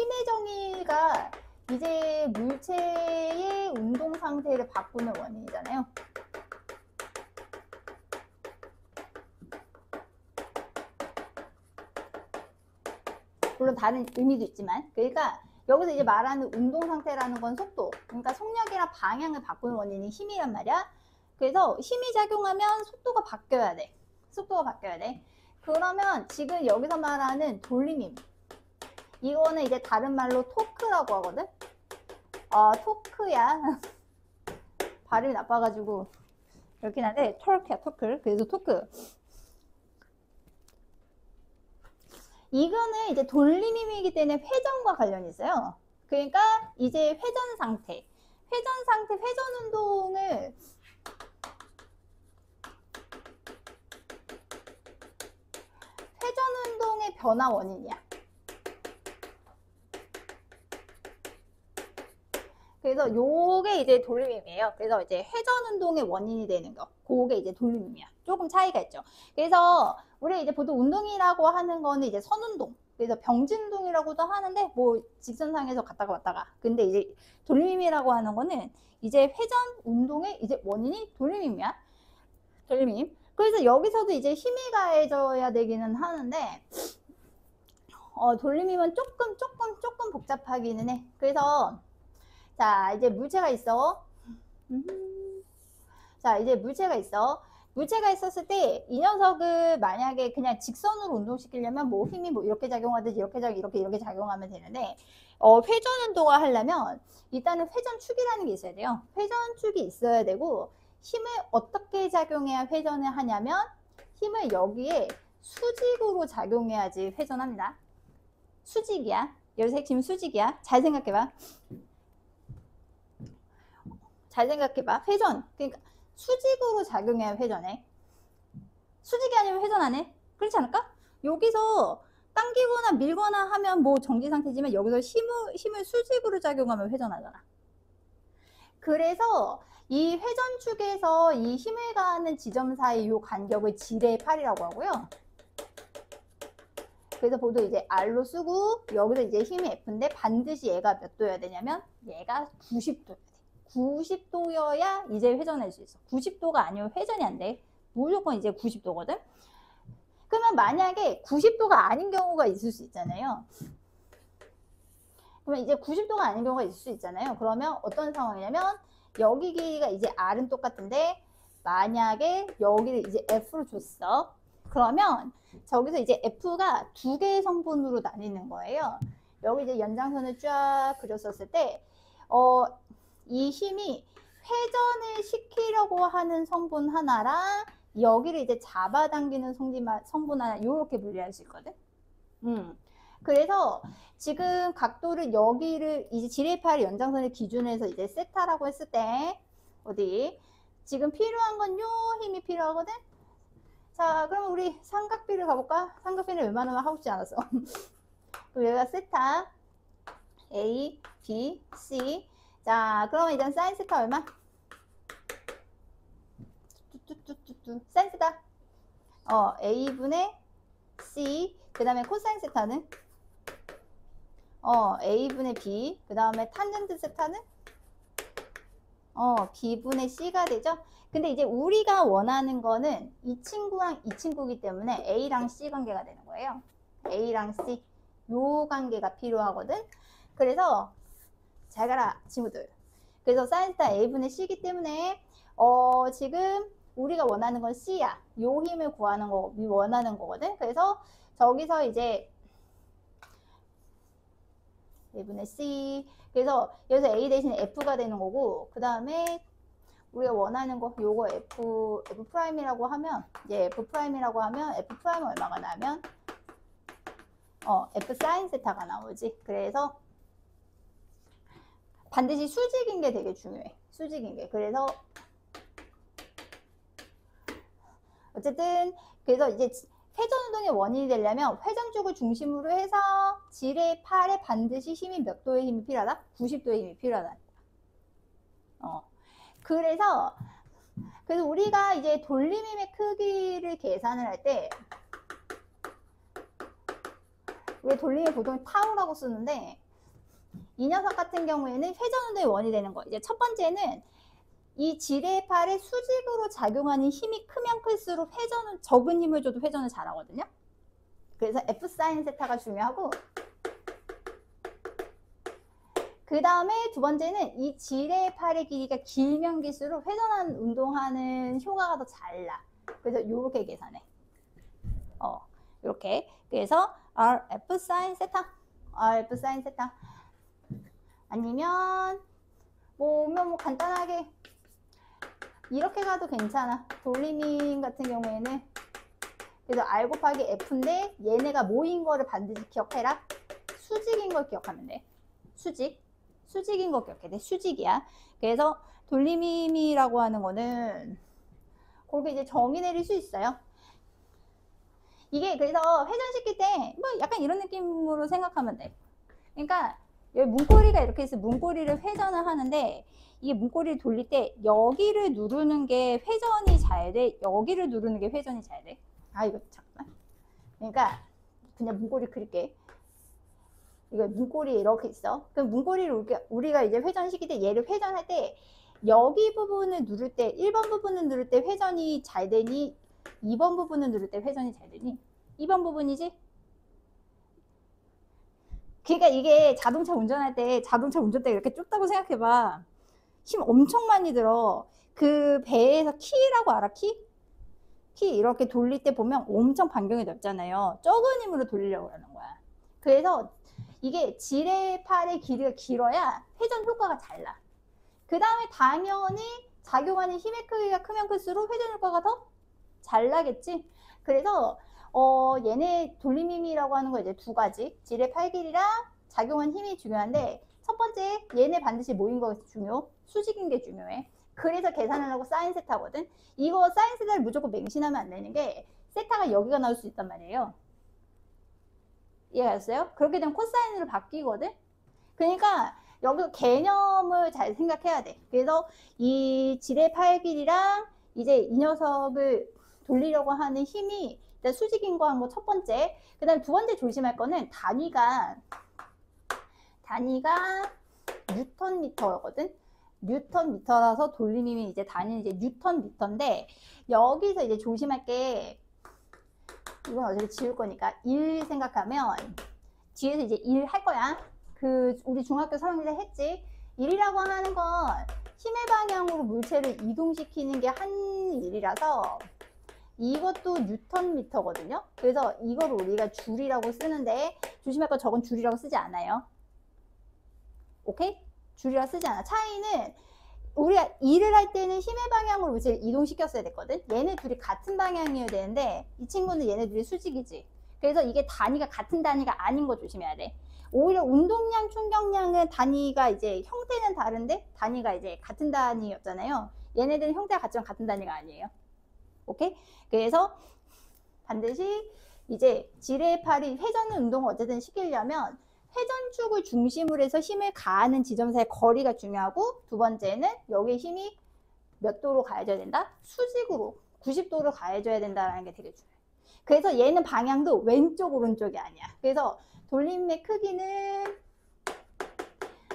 힘의 정의가 이제 물체의 운동 상태를 바꾸는 원인이잖아요. 물론 다른 의미도 있지만, 그러니까 여기서 이제 말하는 운동 상태라는 건 속도, 그러니까 속력이랑 방향을 바꾸는 원인이 힘이란 말이야. 그래서 힘이 작용하면 속도가 바뀌어야 돼. 속도가 바뀌어야 돼. 그러면 지금 여기서 말하는 돌림힘, 이거는 이제 다른 말로 토크라고 하거든. 토크야. 발음이 나빠가지고 그렇긴 한데 토크야, 토크. 그래서 토크. 이거는 이제 돌림힘이기 때문에 회전과 관련이 있어요. 그러니까 이제 회전 상태, 회전 운동을 회전 운동의 변화 원인이야. 그래서 요게 이제 돌림힘이에요. 그래서 이제 회전 운동의 원인이 되는 거, 그게 이제 돌림힘이야. 조금 차이가 있죠. 그래서 우리 이제 보통 운동이라고 하는 거는 이제 선운동, 그래서 병진운동이라고도 하는데 뭐 직선상에서 갔다가 왔다가. 근데 이제 돌림힘이라고 하는 거는 이제 회전 운동의 이제 원인이 돌림힘이야. 돌림힘. 그래서 여기서도 이제 힘이 가해져야 되기는 하는데 돌림힘은 조금 복잡하기는 해. 그래서 자, 이제 물체가 있어. 자, 이제 물체가 있어. 물체가 있었을 때 이 녀석을 만약에 그냥 직선으로 운동시키려면 뭐 힘이 뭐 이렇게 작용하듯이 이렇게 작용하면 되는데 회전 운동을 하려면 일단은 회전축이라는 게 있어야 돼요. 회전축이 있어야 되고, 힘을 어떻게 작용해야 회전을 하냐면 힘을 여기에 수직으로 작용해야지 회전합니다. 수직이야. 여기서 핵심 수직이야. 잘 생각해봐. 잘 생각해봐. 회전. 그러니까 수직으로 작용해야 회전해. 수직이 아니면 회전 안 해. 그렇지 않을까? 여기서 당기거나 밀거나 하면 뭐 정지 상태지만 여기서 힘을 수직으로 작용하면 회전하잖아. 그래서 이 회전축에서 이 힘을 가하는 지점 사이 이 간격을 지뢰의 팔이라고 하고요. 그래서 보통 이제 R로 쓰고 여기서 이제 힘이 F인데 반드시 얘가 몇 도여야 되냐면 얘가 90도여야 돼. 90도여야 이제 회전할 수 있어. 90도가 아니면 회전이 안 돼. 무조건 이제 90도거든. 그러면 만약에 90도가 아닌 경우가 있을 수 있잖아요. 그러면 이제 90도가 아닌 경우가 있을 수 있잖아요. 그러면 어떤 상황이냐면 여기 길이가 이제 R은 똑같은데 만약에 여기를 이제 F로 줬어. 그러면 저기서 이제 F가 두 개의 성분으로 나뉘는 거예요. 여기 이제 연장선을 쫙 그렸었을 때 이 힘이 회전을 시키려고 하는 성분 하나랑 여기를 이제 잡아당기는 성분 하나, 이렇게 분리할 수 있거든. 그래서 지금 각도를 여기를 이제 지뢰팔 연장선을 기준해서 이제 세타라고 했을 때 어디 지금 필요한 건 요 힘이 필요하거든. 자, 그럼 우리 삼각비를 가볼까? 삼각비는 웬만하면 하고 싶지 않았어. 그럼 여기가 세타 A, B, C. 자, 그러면 일단 사인 세타 얼마? 사인 세타 A분의 C. 그 다음에 코사인 세타는 A분의 B. 그 다음에 탄젠트 세타는 B분의 C가 되죠. 근데 이제 우리가 원하는 거는 이 친구랑 이 친구이기 때문에 A랑 C 관계가 되는 거예요. A랑 C 요 관계가 필요하거든. 그래서 잘 가라 친구들. 그래서 사인스타 A분의 C이기 때문에 지금 우리가 원하는 건 C야. 요 힘을 구하는 거 원하는 거거든. 그래서 저기서 이제 A분의 C. 그래서 여기서 A 대신 F가 되는 거고, 그 다음에 우리가 원하는 거 요거 F 프라임이라고 하면 이제 F 프라임이라고 하면 F 프라임 얼마가 나면 F 사인 세타가 나오지. 그래서 반드시 수직인 게 되게 중요해. 수직인 게. 그래서 어쨌든 그래서 이제 회전 운동의 원인이 되려면 회전축을 중심으로 해서 지뢰 팔에 반드시 힘이 몇 도의 힘이 필요하다? 90도의 힘이 필요하다. 그래서 우리가 이제 돌림힘의 크기를 계산을 할 때 우리 돌림힘 보통 타우라고 쓰는데 이 녀석 같은 경우에는 회전 운동의 원이 되는 거. 이제 첫 번째는 이 지뢰팔에 수직으로 작용하는 힘이 크면 클수록 회전은 적은 힘을 줘도 회전을 잘하거든요. 그래서 F 사인 세타가 중요하고, 그 다음에 두 번째는 이 지뢰팔의 길이가 길면 길수록 회전하는 운동하는 효과가 더 잘 나. 그래서 이렇게 계산해. 이렇게. 그래서 RF 사인 세타, RF 사인 세타. 아니면 뭐 간단하게 이렇게 가도 괜찮아. 돌리민 같은 경우에는 그래서 R 곱하기 F인데 얘네가 뭐인 거를 반드시 기억해라. 수직인 걸 기억하면 돼. 수직인 거 기억해. 돼. 수직이야. 그래서 돌리밈이라고 하는 거는 그렇게 이제 정의 내릴 수 있어요. 이게 그래서 회전시킬 때 뭐 약간 이런 느낌으로 생각하면 돼. 그러니까 여기 문고리가 이렇게 있어. 문고리를 회전을 하는데 이게 문고리를 돌릴 때 여기를 누르는 게 회전이 잘 돼. 여기를 누르는 게 회전이 잘 돼. 아 이거 잠깐만. 그러니까 그냥 문고리 그릴게. 이거 문고리 이렇게 있어. 그럼 문고리를 우리가 이제 회전시킬 때 얘를 회전할 때 여기 부분을 누를 때 1번 부분을 누를 때 회전이 잘 되니 2번 부분을 누를 때 회전이 잘 되니 2번 부분이지? 그러니까 이게 자동차 운전할 때 자동차 운전대 이렇게 좁다고 생각해봐. 힘 엄청 많이 들어. 그 배에서 키라고 알아? 키 이렇게 돌릴 때 보면 엄청 반경이 넓잖아요. 적은 힘으로 돌리려고 하는 거야. 그래서 이게 지뢰팔의 길이가 길어야 회전 효과가 잘 나. 그 다음에 당연히 작용하는 힘의 크기가 크면 클수록 회전 효과가 더 잘 나겠지. 그래서 얘네 돌림힘이라고 하는 거 이제 두 가지. 지뢰팔 길이랑 작용한 힘이 중요한데 첫 번째 얘네 반드시 모인 거 중요. 수직인 게 중요해. 그래서 계산을 하고 사인 세타거든. 이거 사인 세타를 무조건 맹신하면 안 되는 게 세타가 여기가 나올 수 있단 말이에요. 이해가 됐어요? 그렇게 되면 코사인으로 바뀌거든. 그러니까 여기서 개념을 잘 생각해야 돼. 그래서 이 지뢰팔 길이랑 이제 이 녀석을 돌리려고 하는 힘이 일단 수직인 거 한 거 첫 번째. 그 다음에 두 번째 조심할 거는 단위가 뉴턴 미터거든. 뉴턴 미터라서 돌림힘이 이제 단위는 이제 뉴턴 미터인데 여기서 이제 조심할 게 이건 어차피 지울 거니까 1 생각하면 뒤에서 이제 1 할 거야. 우리 중학교 3학년 때 했지. 1이라고 하는 건 힘의 방향으로 물체를 이동시키는 게 한 일이라서 이것도 뉴턴 미터거든요. 그래서 이걸 우리가 줄이라고 쓰는데 조심할 건 저건 줄이라고 쓰지 않아요. 오케이? 줄이라고 쓰지 않아. 차이는 우리가 일을 할 때는 힘의 방향으로 물체를 이동시켰어야 됐거든. 얘네 둘이 같은 방향이어야 되는데 이 친구는 얘네 둘이 수직이지. 그래서 이게 단위가 같은 단위가 아닌 거 조심해야 돼. 오히려 운동량, 충격량은 단위가 이제 형태는 다른데 단위가 이제 같은 단위였잖아요. 얘네들은 형태가 같지만 같은 단위가 아니에요. 오케이? 그래서 반드시 이제 지뢰팔이 회전 운동을 어쨌든 시키려면 회전축을 중심으로 해서 힘을 가하는 지점사의 거리가 중요하고 두 번째는 여기 힘이 몇 도로 가해져야 된다? 수직으로 90도로 가해져야 된다는 게 되게 중요해요. 그래서 얘는 방향도 왼쪽 오른쪽이 아니야. 그래서 돌림의 크기는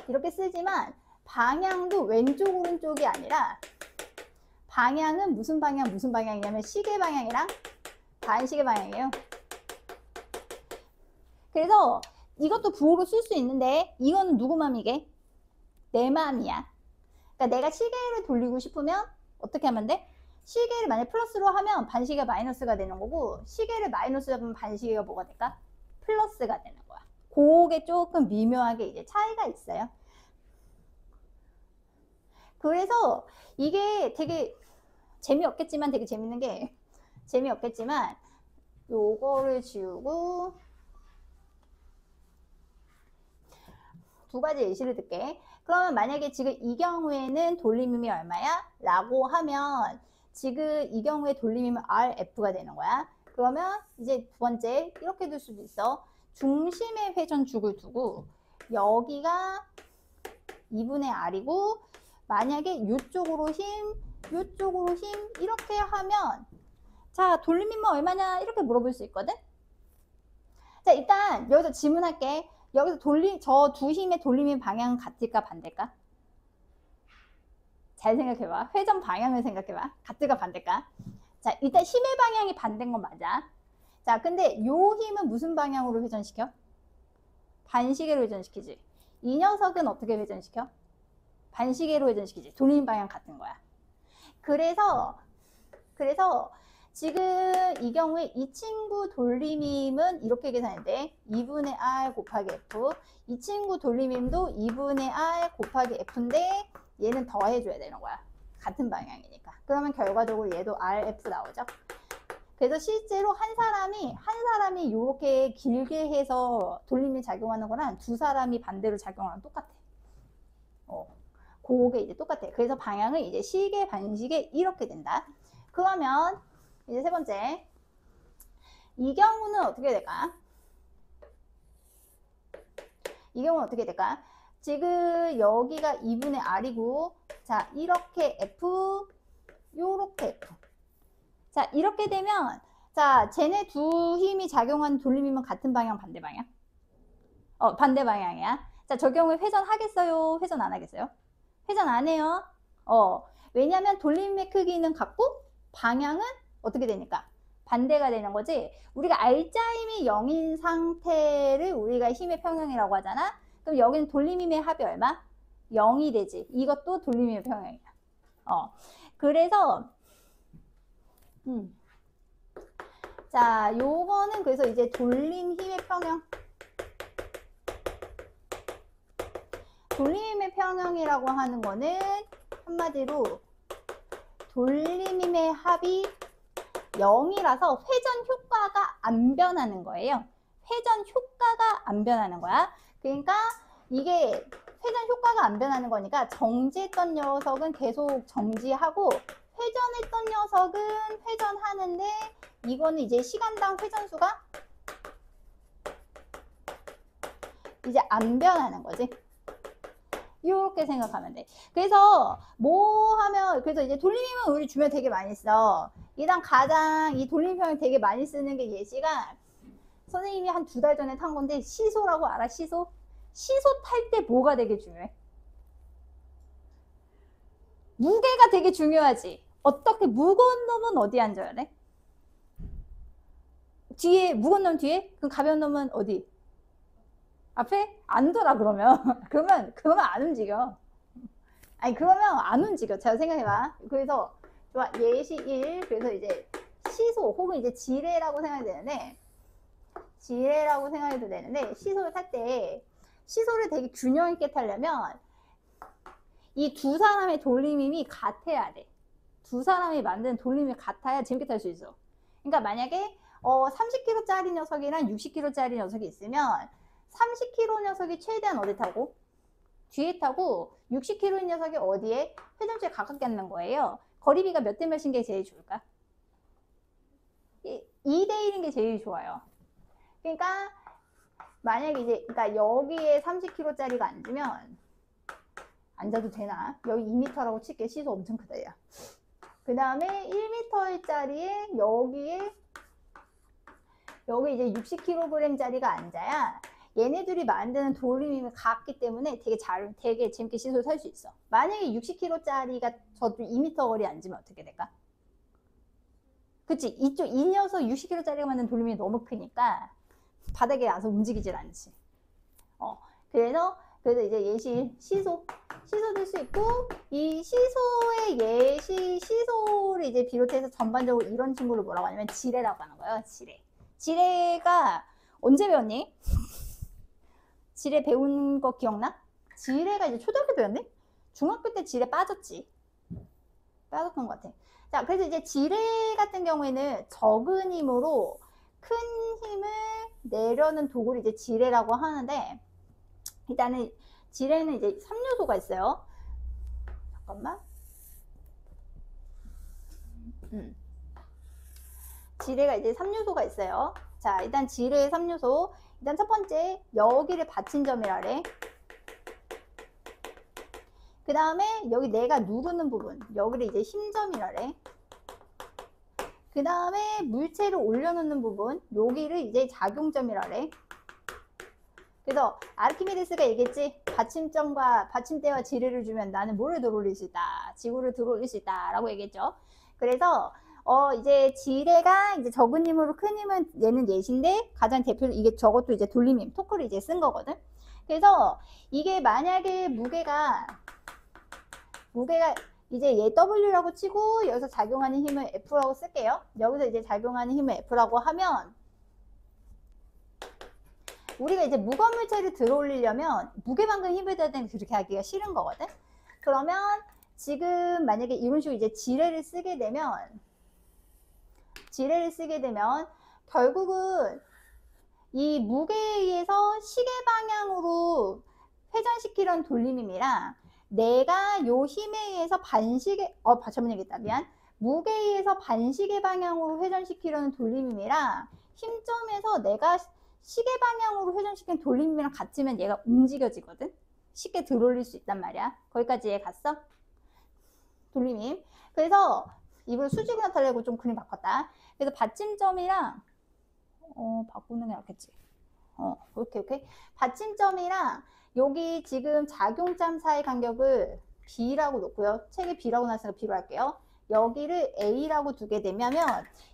이렇게 쓰지만 방향도 왼쪽 오른쪽이 아니라 방향은 무슨 방향이냐면 시계 방향이랑 반시계 방향이에요. 그래서 이것도 부호로 쓸 수 있는데 이거는 누구 맘이게? 내 맘이야. 그러니까 내가 시계를 돌리고 싶으면 어떻게 하면 돼? 시계를 만약 플러스로 하면 반시계가 마이너스가 되는 거고 시계를 마이너스로 하면 반시계가 뭐가 될까? 플러스가 되는 거야. 그게 조금 미묘하게 이제 차이가 있어요. 그래서 이게 되게 재미없겠지만 되게 재밌는 게 재미없겠지만 요거를 지우고 두 가지 예시를 들게. 그러면 만약에 지금 이 경우에는 돌림힘이 얼마야? 라고 하면 지금 이 경우에 돌림힘은 RF가 되는 거야. 그러면 이제 두 번째 이렇게 둘 수도 있어. 중심의 회전축을 두고 여기가 2분의 R이고 만약에 이쪽으로 힘 이렇게 하면 자 돌림힘은 얼마냐 이렇게 물어볼 수 있거든. 자 일단 여기서 질문할게. 여기서 저 두 힘의 돌림의 방향은 같을까 반대일까? 잘 생각해봐. 회전 방향을 생각해봐. 같을까 반대일까? 자, 일단 힘의 방향이 반대인 건 맞아. 자, 근데 요 힘은 무슨 방향으로 회전시켜? 반시계로 회전시키지. 이 녀석은 어떻게 회전시켜? 반시계로 회전시키지. 돌리는 방향 같은 거야. 그래서 지금 이 경우에 이 친구 돌림힘은 이렇게 계산인데 2분의 R 곱하기 F. 이 친구 돌림힘도 2분의 R 곱하기 F인데 얘는 더해줘야 되는 거야. 같은 방향이니까. 그러면 결과적으로 얘도 RF 나오죠. 그래서 실제로 한 사람이 이렇게 길게 해서 돌림이 작용하는 거랑 두 사람이 반대로 작용하는 똑같아. 그게 이제 똑같아. 그래서 방향은 이제 시계, 반시계 이렇게 된다. 그러면 이제 세 번째. 이 경우는 어떻게 될까? 이 경우는 어떻게 될까? 지금 여기가 2분의 R이고, 자, 이렇게 F, 요렇게 F. 자, 이렇게 되면, 자, 쟤네 두 힘이 작용하는 돌림이면 같은 방향, 반대 방향? 반대 방향이야. 자, 저 경우에 회전하겠어요? 회전 안 하겠어요? 회전 안 해요. 왜냐면 돌림의 크기는 같고, 방향은 어떻게 되니까? 반대가 되는 거지. 우리가 R자임이 0인 상태를 우리가 힘의 평형이라고 하잖아. 그럼 여기는 돌림힘의 합이 얼마? 0이 되지. 이것도 돌림힘의 평형이야. 그래서 자, 요거는 그래서 이제 돌림힘의 평형. 돌림힘의 평형이라고 하는 거는 한마디로 돌림힘의 합이 0이라서 회전 효과가 안 변하는 거예요. 회전 효과가 안 변하는 거야. 그러니까 이게 회전 효과가 안 변하는 거니까 정지했던 녀석은 계속 정지하고 회전했던 녀석은 회전하는데 이거는 이제 시간당 회전수가 이제 안 변하는 거지. 이렇게 생각하면 돼. 그래서 뭐 하면 그래서 이제 돌림힘은 우리 주변에 되게 많이 써. 일단 가장 이 돌림형을 되게 많이 쓰는 게 예시가 선생님이 한 2달 전에 탄 건데 시소라고 알아? 시소? 시소 탈 때 뭐가 되게 중요해? 무게가 되게 중요하지. 어떻게 무거운 놈은 어디 앉아야 돼? 뒤에 무거운 놈 뒤에? 그럼 가벼운 놈은 어디? 앞에? 안 돌아 그러면 그러면 안 움직여. 아니 그러면 안 움직여. 잘 생각해봐. 그래서 좋아 예시 1 그래서 이제 시소 혹은 이제 지뢰라고 생각이 되는데 지뢰라고 생각해도 되는데 시소를 탈 때 시소를 되게 균형 있게 타려면 이 두 사람의 돌림힘이 같아야 돼. 두 사람이 만든 돌림이 같아야 재밌게 탈 수 있어. 그러니까 만약에 30kg짜리 녀석이랑 60kg짜리 녀석이 있으면 30kg 녀석이 최대한 어디 타고? 뒤에 타고 60kg 녀석이 어디에? 회전체에 가깝게 앉는 거예요. 거리비가 몇 대 몇인 게 제일 좋을까? 2대 1인 게 제일 좋아요. 그러니까 만약에 이제 그러니까 여기에 30kg짜리가 앉으면 앉아도 되나? 여기 2m라고 칠게. 시소 엄청 크다 야. 그 다음에 1m짜리에 여기 이제 60kg짜리가 앉아야 얘네들이 만드는 돌림이 같기 때문에 되게 재밌게 시소를 탈 수 있어. 만약에 60kg짜리가 저도 2m 거리 앉으면 어떻게 될까? 그치? 이 녀석 60kg짜리가 만든 돌림이 너무 크니까 바닥에 와서 움직이질 않지. 그래서 이제 예시 시소 될 수 있고 이 시소의 예시 시소를 이제 비롯해서 전반적으로 이런 친구를 뭐라고 하냐면 지뢰라고 하는 거예요. 지뢰가 언제 배웠니? 지뢰 배운 거 기억나? 지뢰가 이제 초등학교 배웠니? 중학교 때 지뢰 빠졌지. 빠졌던 것 같아. 자, 그래서 이제 지뢰 같은 경우에는 적은 힘으로 큰 힘을 내려는 도구를 이제 지뢰라고 하는데 일단은 지뢰는 이제 3요소가 있어요. 잠깐만. 지뢰가 이제 3요소가 있어요. 자, 일단 지뢰의 3요소. 일단 첫 번째, 여기를 받친 점이라래. 그 다음에 여기 내가 누르는 부분, 여기를 이제 힘점이라래. 그 다음에 물체를 올려놓는 부분, 여기를 이제 작용점이라래. 그래서 아르키메데스가 얘기했지. 받침점과 받침대와 지뢰를 주면 나는 뭐를 들어올릴 수 있다. 지구를 들어올릴 수 있다. 라고 얘기했죠. 그래서 이제 지뢰가 이제 적은 힘으로 큰 힘을 내는 예시인데 가장 대표로 이게 저것도 이제 돌림힘, 토크를 이제 쓴 거거든. 그래서 이게 만약에 무게가 이제 얘 W라고 치고 여기서 작용하는 힘을 F라고 쓸게요. 여기서 이제 작용하는 힘을 F라고 하면 우리가 이제 무거운 물체를 들어올리려면 무게만큼 힘을 줘야 되는 그렇게 하기가 싫은 거거든. 그러면 지금 만약에 이런 식으로 이제 지뢰를 쓰게 되면 결국은 이 무게에 의해서 시계 방향으로 회전시키려는 돌림힘이랑 내가 요 힘에 의해서 반시계 잘못얘기했다 미안. 무게에 의해서 반시계 방향으로 회전시키려는 돌림힘이랑 힘점에서 내가 시계 방향으로 회전시키는 돌림힘이랑 같으면 얘가 움직여지거든. 쉽게 들어올릴 수 있단 말이야. 거기까지 이해 갔어? 돌림힘. 그래서 이걸 수직으로 나타내고 좀 그림 바꿨다. 그래서 받침점이랑 바꾸는 게 낫겠지. 오케이. 받침점이랑 여기 지금 작용점 사이 간격을 B라고 놓고요. 책에 B라고 놨으니까 B로 할게요. 여기를 A라고 두게 되면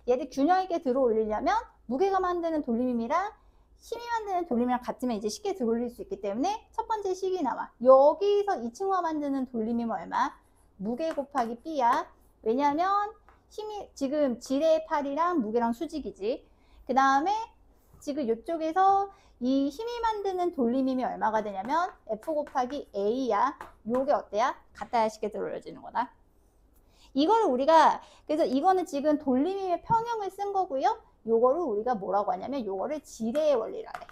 얘를 균형 있게 들어 올리려면 무게가 만드는 돌림힘이랑 힘이 만드는 돌림이랑 같으면 이제 쉽게 들어 올릴 수 있기 때문에 첫 번째 식이 나와. 여기서 이 친구가 만드는 돌림힘은 얼마? 무게 곱하기 B야. 왜냐하면 힘이 지금 지뢰의 팔이랑 무게랑 수직이지. 그 다음에 지금 이쪽에서 이 힘이 만드는 돌림힘이 얼마가 되냐면 F 곱하기 A야. 요게 어때야? 같아야 쉽게 들어올려지는 거다. 이거를 우리가 그래서 이거는 지금 돌림힘의 평형을 쓴 거고요. 요거를 우리가 뭐라고 하냐면 요거를 지뢰의 원리라 해.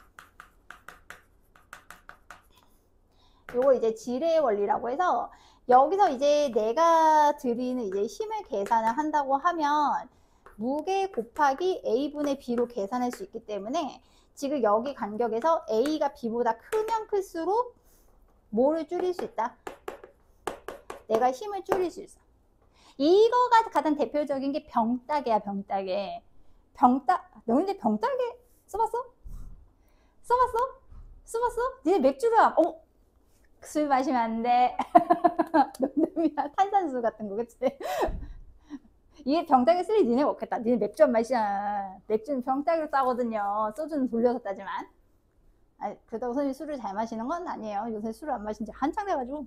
요걸 이제 지뢰의 원리라고 해서 여기서 이제 내가 드리는 이제 힘을 계산을 한다고 하면 무게 곱하기 A분의 B로 계산할 수 있기 때문에 지금 여기 간격에서 A가 B보다 크면 클수록 뭐를 줄일 수 있다? 내가 힘을 줄일 수 있어. 이거가 가장 대표적인 게 병따개야, 병따개. 너희들 병따개 써봤어? 써봤어? 니네 맥주가, 술 마시면 안 돼. 농담이야. 탄산수 같은 거, 그치? 이게 병따개 쓰리 니네 먹겠다. 니네 맥주 안 마시잖아. 맥주는 병따개로 싸거든요. 소주는 돌려서 따지만. 그렇다고 선생님이 술을 잘 마시는 건 아니에요. 요새 술을 안 마신 지 한창 돼가지고.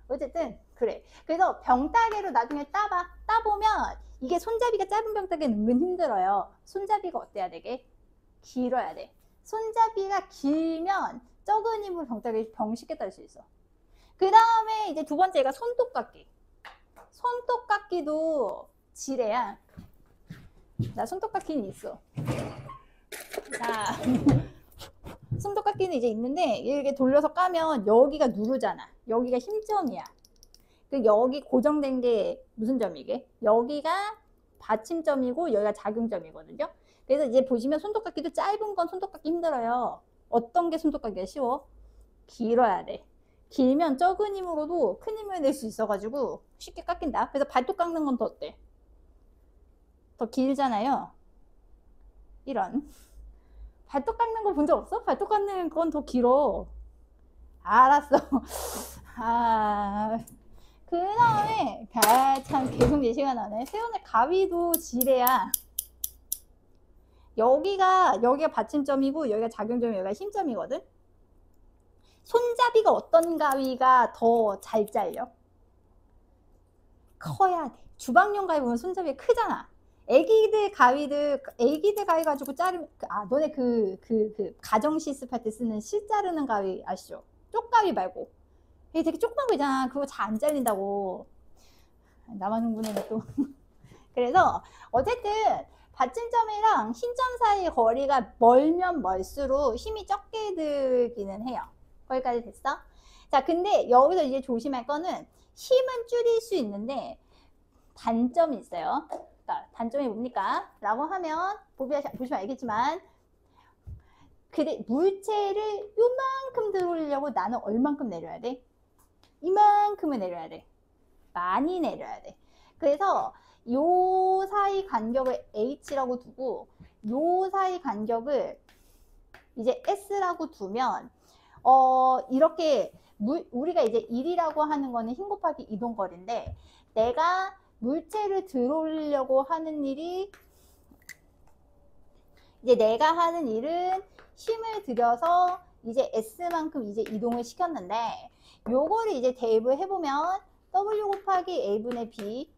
어쨌든 그래. 그래서 병따개로 나중에 따보면 이게 손잡이가 짧은 병따개는 은근 힘들어요. 손잡이가 어때야 되게? 길어야 돼. 손잡이가 길면 적은 힘으로 병 쉽게 딸 수 있어. 그 다음에 이제 두 번째가 손톱깎이. 손톱깎이도 지뢰야. 자, 손톱깎이는 있어. 자, 손톱깎이는 이제 있는데 이렇게 돌려서 까면 여기가 누르잖아. 여기가 힘점이야. 그 여기 고정된 게 무슨 점이게? 여기가 받침점이고 여기가 작용점이거든요. 그래서 이제 보시면 손톱깎이도 짧은 건 손톱깎이 힘들어요. 어떤 게 손톱깎이가 쉬워? 길어야 돼. 길면 적은 힘으로도 큰 힘을 낼 수 있어가지고 쉽게 깎인다. 그래서 발톱 깎는 건 더 어때? 더 길잖아요. 이런. 발톱 깎는 거 본 적 없어? 발톱 깎는 건 더 길어. 알았어. 그 다음에 참 계속 예시가 나네. 세운의 가위도 지뢰야. 여기가 받침점이고 여기가 작용점이고 여기가 힘점이거든. 손잡이가 어떤 가위가 더 잘 잘려? 커야 돼. 주방용 가위 보면 손잡이가 크잖아. 애기들 가위 가지고 자르면 너네 그 가정 실습할 때 쓰는 실 자르는 가위 아시죠? 쪽가위 말고 이게 되게 조그만 거 있잖아. 그거 잘 안 잘린다고. 나만 흥분해 또. 그래서 어쨌든 받침점이랑 힘점 사이 거리가 멀면 멀수록 힘이 적게 들기는 해요. 거기까지 됐어? 자, 근데 여기서 이제 조심할 거는 힘은 줄일 수 있는데 단점이 있어요. 그러니까 단점이 뭡니까? 라고 하면 보시면 알겠지만 그래, 물체를 요만큼 들어올리려고 나는 얼만큼 내려야 돼? 이만큼을 내려야 돼. 많이 내려야 돼. 그래서 요 사이 간격을 H라고 두고 요 사이 간격을 이제 S라고 두면 이렇게 우리가 이제 1이라고 하는 거는 힘 곱하기 이동거리인데 내가 물체를 들어올리려고 하는 일이 이제 내가 하는 일은 힘을 들여서 이제 S만큼 이제 이동을 시켰는데 요거를 이제 대입을 해보면 W 곱하기 A분의 B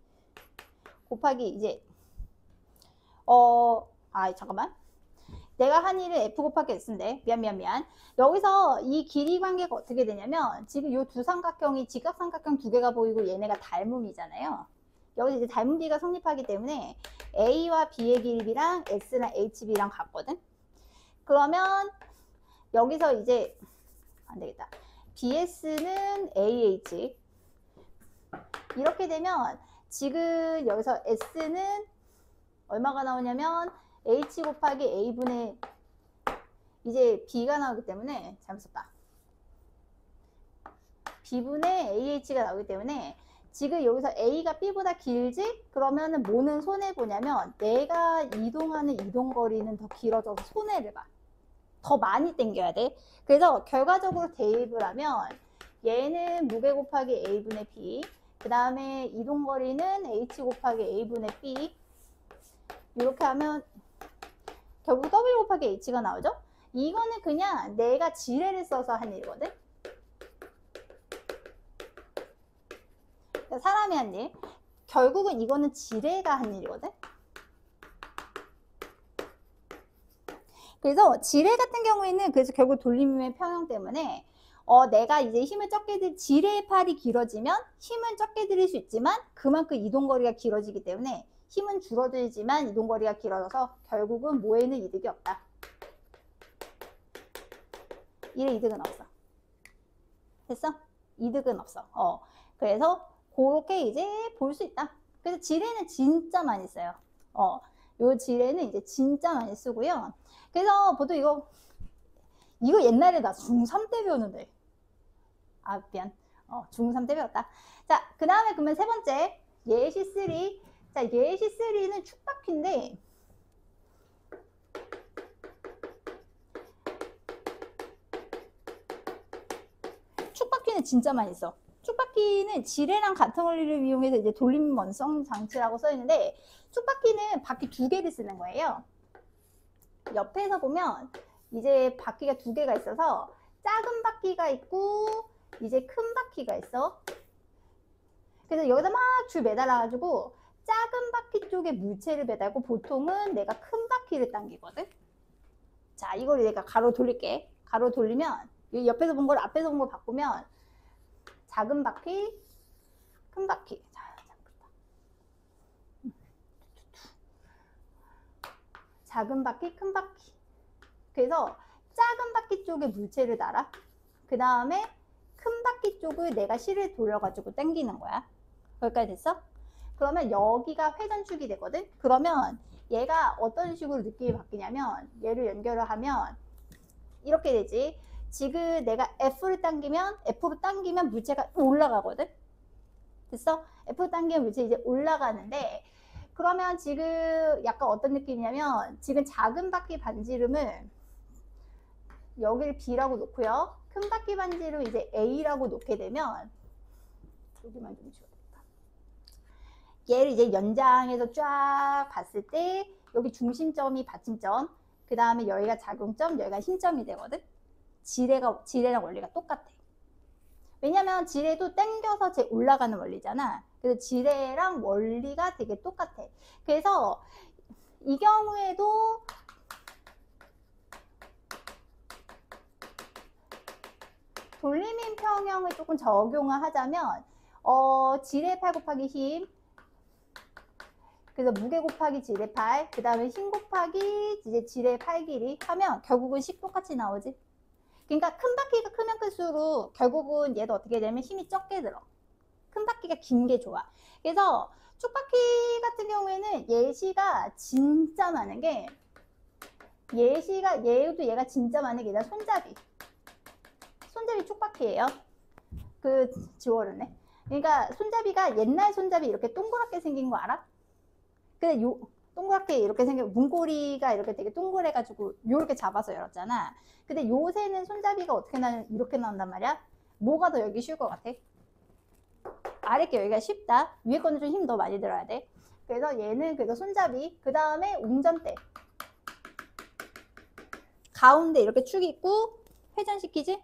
곱하기 이제 잠깐만 내가 한 일은 F 곱하기 S인데 미안 여기서 이 길이 관계가 어떻게 되냐면 지금 요 두 삼각형이 직각삼각형 두 개가 보이고 얘네가 닮음이잖아요. 여기서 이제 닮음비가 성립하기 때문에 A와 B의 길이랑 S랑 HB랑 같거든. 그러면 여기서 이제 안 되겠다. BS는 AH 이렇게 되면 지금 여기서 S는 얼마가 나오냐면 H 곱하기 A분의 이제 B가 나오기 때문에 잘못 썼다. B분의 AH가 나오기 때문에 지금 여기서 A가 B보다 길지? 그러면은 뭐는 손해보냐면 내가 이동하는 이동거리는 더 길어져서 손해를 봐. 더 많이 당겨야 돼. 그래서 결과적으로 대입을 하면 얘는 무게 곱하기 A분의 B 그 다음에 이동거리는 H 곱하기 A분의 B 이렇게 하면 결국 W 곱하기 H가 나오죠? 이거는 그냥 내가 지뢰를 써서 한 일이거든? 사람이 한 일. 결국은 이거는 지뢰가 한 일이거든? 그래서 지뢰 같은 경우에는 그래서 결국 돌림의 평형 때문에 내가 이제 힘을 적게 지뢰의 팔이 길어지면 힘은 적게 들일 수 있지만 그만큼 이동거리가 길어지기 때문에 힘은 줄어들지만 이동거리가 길어져서 결국은 뭐에는 이득이 없다. 이래 이득은 없어. 됐어? 이득은 없어. 그래서 그렇게 이제 볼 수 있다. 그래서 지뢰는 진짜 많이 써요. 요 지뢰는 이제 진짜 많이 쓰고요. 그래서 보통 이거 옛날에 나 중3 때 배웠는데. 미안. 중3 때 배웠다. 자, 그 다음에 그러면 세 번째. 예시 3. 자, 예시 3는 축바퀴인데 축바퀴는 진짜 많이 써. 축바퀴는 지뢰랑 같은 원리를 이용해서 이제 돌림 원성 장치라고 써 있는데 축바퀴는 바퀴 두 개를 쓰는 거예요. 옆에서 보면 이제 바퀴가 두 개가 있어서 작은 바퀴가 있고 이제 큰 바퀴가 있어. 그래서 여기다 막 줄 매달아 가지고 작은 바퀴 쪽에 물체를 매달고 보통은 내가 큰 바퀴를 당기거든. 자, 이걸 내가 가로 돌릴게. 가로 돌리면 옆에서 본 걸 앞에서 본 걸 바꾸면 작은 바퀴, 큰 바퀴. 작은 바퀴, 큰 바퀴. 그래서 작은 바퀴 쪽에 물체를 달아. 그 다음에 큰 바퀴 쪽을 내가 실을 돌려가지고 당기는 거야. 거기까지 됐어? 그러면 여기가 회전축이 되거든? 그러면 얘가 어떤 식으로 느낌이 바뀌냐면 얘를 연결을 하면 이렇게 되지. 지금 내가 F로 당기면 물체가 올라가거든? 됐어? F로 당기면 물체 이제 올라가는데 그러면 지금 약간 어떤 느낌이냐면 지금 작은 바퀴 반지름을 여기를 B라고 놓고요. 큰 바퀴 반지름 이제 A라고 놓게 되면 여기만 좀 지워야겠다. 얘를 이제 연장해서 쫙 봤을 때 여기 중심점이 받침점 그 다음에 여기가 작용점 여기가 힘점이 되거든. 지뢰랑 원리가 똑같아. 왜냐면 지뢰도 당겨서 제 올라가는 원리잖아. 그래서 지뢰랑 원리가 되게 똑같아. 그래서 이 경우에도 돌림인 평형을 조금 적용을 하자면 지뢰 팔 곱하기 힘 그래서 무게 곱하기 지뢰 팔 그 다음에 힘 곱하기 이제 지뢰 팔 길이 하면 결국은 식 똑같이 나오지. 그러니까 큰 바퀴가 크면 클수록 결국은 얘도 어떻게 되면 힘이 적게 들어. 큰 바퀴가 긴 게 좋아. 그래서 축바퀴 같은 경우에는 예시가 진짜 많은 게 얘가 진짜 많은 게 아니라 손잡이 축바퀴예요. 지워졌네. 그러니까 손잡이가 옛날 손잡이 이렇게 동그랗게 생긴 거 알아? 근데 동그랗게 이렇게 문고리가 이렇게 되게 동그래가지고 이렇게 잡아서 열었잖아. 근데 요새는 손잡이가 어떻게 이렇게 나온단 말이야. 뭐가 더 열기 쉬울 것 같아? 아래 게 여기가 쉽다. 위에 거는 좀 힘 더 많이 들어야 돼. 그래서 얘는 그래서 손잡이, 그 다음에 운전대. 가운데 이렇게 축 있고 회전시키지?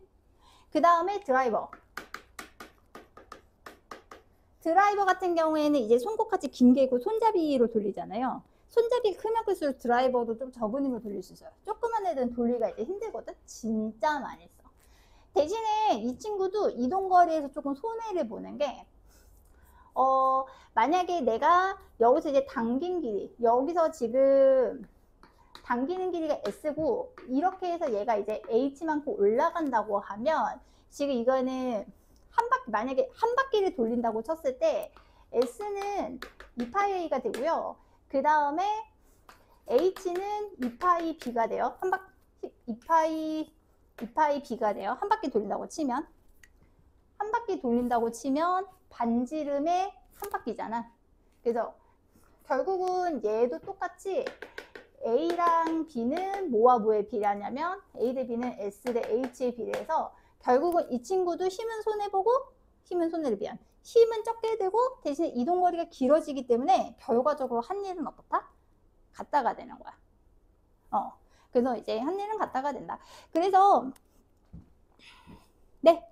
그 다음에 드라이버. 드라이버 같은 경우에는 이제 손끝같이 긴 게 있고 손잡이로 돌리잖아요. 손잡이가 크면 클수록 드라이버도 좀 적은 힘으로 돌릴 수 있어요. 조그만 애들은 돌리기가 이제 힘들거든? 진짜 많이 써. 대신에 이 친구도 이동거리에서 조금 손해를 보는 게, 만약에 내가 여기서 이제 당긴 길이, 여기서 지금 당기는 길이가 S고, 이렇게 해서 얘가 이제 H만큼 올라간다고 하면, 지금 이거는 만약에 한 바퀴를 돌린다고 쳤을 때, S는 2파이가 되고요. 그 다음에 H는 2파이 B가 돼요. 2파이 B가 돼요. 한 바퀴 돌린다고 치면. 한 바퀴 돌린다고 치면 반지름의 한 바퀴잖아. 그래서 결국은 얘도 똑같이 A랑 B는 뭐와 뭐에 비례하냐면 A 대 B는 S 대 H에 비례해서 결국은 이 친구도 힘은 손해보고 힘은 손해를 비한. 힘은 적게 되고 대신에 이동거리가 길어지기 때문에 결과적으로 한 일은 어떻다? 같다가 되는 거야. 그래서 이제 한 일은 같다가 된다. 그래서 네.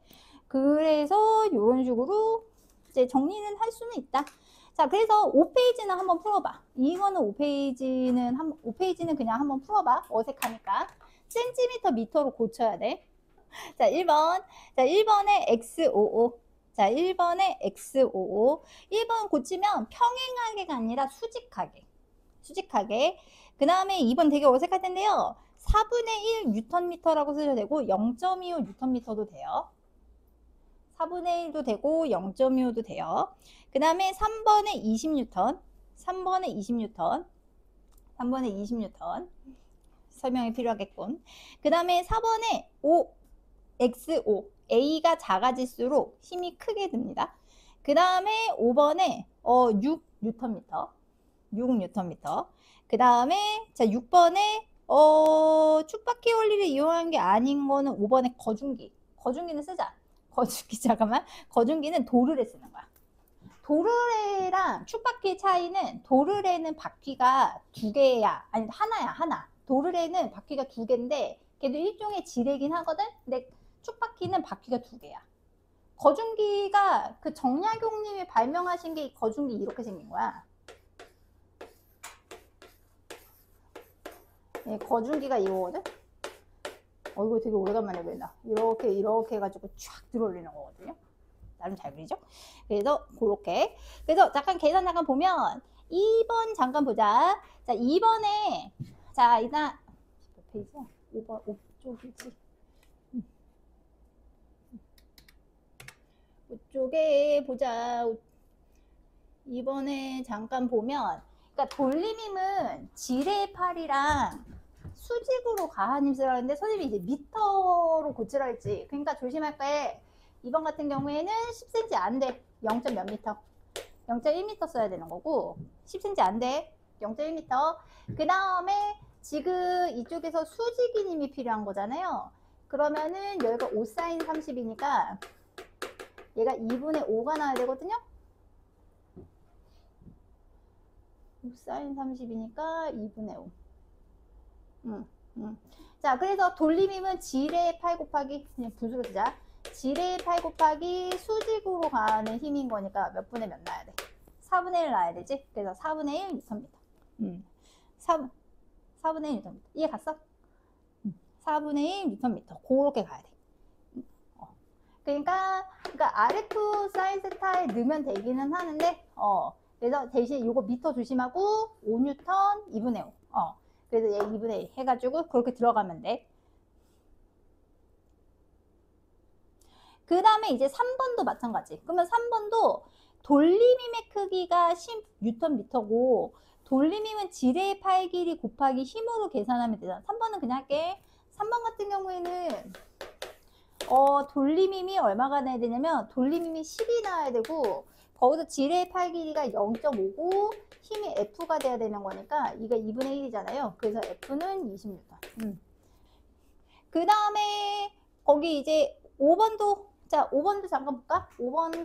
그래서 이런 식으로 이제 정리는 할 수는 있다. 자, 그래서 5페이지는 한번 풀어봐. 이거는 5페이지는 그냥 한번 풀어봐. 어색하니까. 센티미터, 미터로 고쳐야 돼. 자, 1번. 자, 1번에 X55. 자, 1번에 X55. 1번 고치면 평행하게가 아니라 수직하게. 수직하게. 그 다음에 2번 되게 어색할 텐데요. 4분의 1 뉴턴미터라고 쓰셔도 되고 0.25 뉴턴미터도 돼요. 4분의 1도 되고 0.25도 돼요. 그 다음에 3번에 20뉴턴. 3번에 20뉴턴. 3번에 20뉴턴. 설명이 필요하겠군. 그 다음에 4번에 X5. A가 작아질수록 힘이 크게 듭니다. 그 다음에 5번에 6뉴턴미터. 6뉴턴미터. 그 다음에 자 6번에 축바퀴 원리를 이용한 게 아닌 거는 5번에 거중기. 거중기는 쓰자. 거중기 잠깐만. 거중기는 도르래 쓰는 거야. 도르래랑 축바퀴 차이는 도르래는 바퀴가 2개야. 아니 하나야 하나. 도르래는 바퀴가 2개인데 걔도 일종의 지뢰긴 하거든. 근데 축바퀴는 바퀴가 2개야. 거중기가 그 정약용님이 발명하신 게 거중기 이렇게 생긴 거야. 예, 거중기가 이거거든. 이거 되게 오래간만에 그린다. 이렇게 해가지고 쫙 들어올리는 거거든요. 나름 잘 그리죠? 그래서 그렇게. 그래서 잠깐 계산 잠깐 보면 2번 잠깐 보자. 자, 2번에 자 일단 몇 페이지야? 5번 5쪽이지. 이쪽에 보자. 2번에 잠깐 보면, 그러니까 돌림힘은 지뢰의 팔이랑 수직으로 가한 힘 쓰라 했는데 선생님이 이제 미터로 고치라 했지. 그러니까 조심할 거에 2번 같은 경우에는 10cm 안 돼. 0. 몇 미터. 0.1m 써야 되는 거고 10cm 안 돼. 0.1m. 그 다음에 지금 이쪽에서 수직인 힘이 필요한 거잖아요. 그러면은 여기가 5sin 30이니까 얘가 2분의 5가 나와야 되거든요. 5sin 30이니까 2분의 5. 자, 그래서 돌림힘은 지뢰의 8 곱하기 그냥 분수로 쓰자. 지뢰의 8 곱하기 수직으로 가는 힘인 거니까 몇 분의 몇 나야 돼? 4분의 1 나야 되지? 그래서 4분의 1 뉴턴미터. 4분의 1 뉴턴미터. 이해 갔어? 4분의 1 뉴턴미터. 그렇게 가야 돼. 그러니까 RF 사인 세타에 넣으면 되기는 하는데 그래서 대신 이거 미터 조심하고 5뉴턴 2분의 5. 그래서 얘 2분의 1 해가지고 그렇게 들어가면 돼. 그 다음에 이제 3번도 마찬가지. 그러면 3번도 돌림힘의 크기가 10뉴턴미터고 돌림힘은 지뢰의 팔 길이 곱하기 힘으로 계산하면 되잖아. 3번은 그냥 할게. 3번 같은 경우에는 돌림힘이 얼마가 나야 되냐면 돌림힘이 10이 나와야 되고 거기서 지뢰의 팔 길이가 0.5고 힘이 F가 돼야 되는 거니까 이가 2분의 1이잖아요. 그래서 F는 20N. 그 다음에 거기 이제 5번도, 자 5번도 잠깐 볼까? 5번은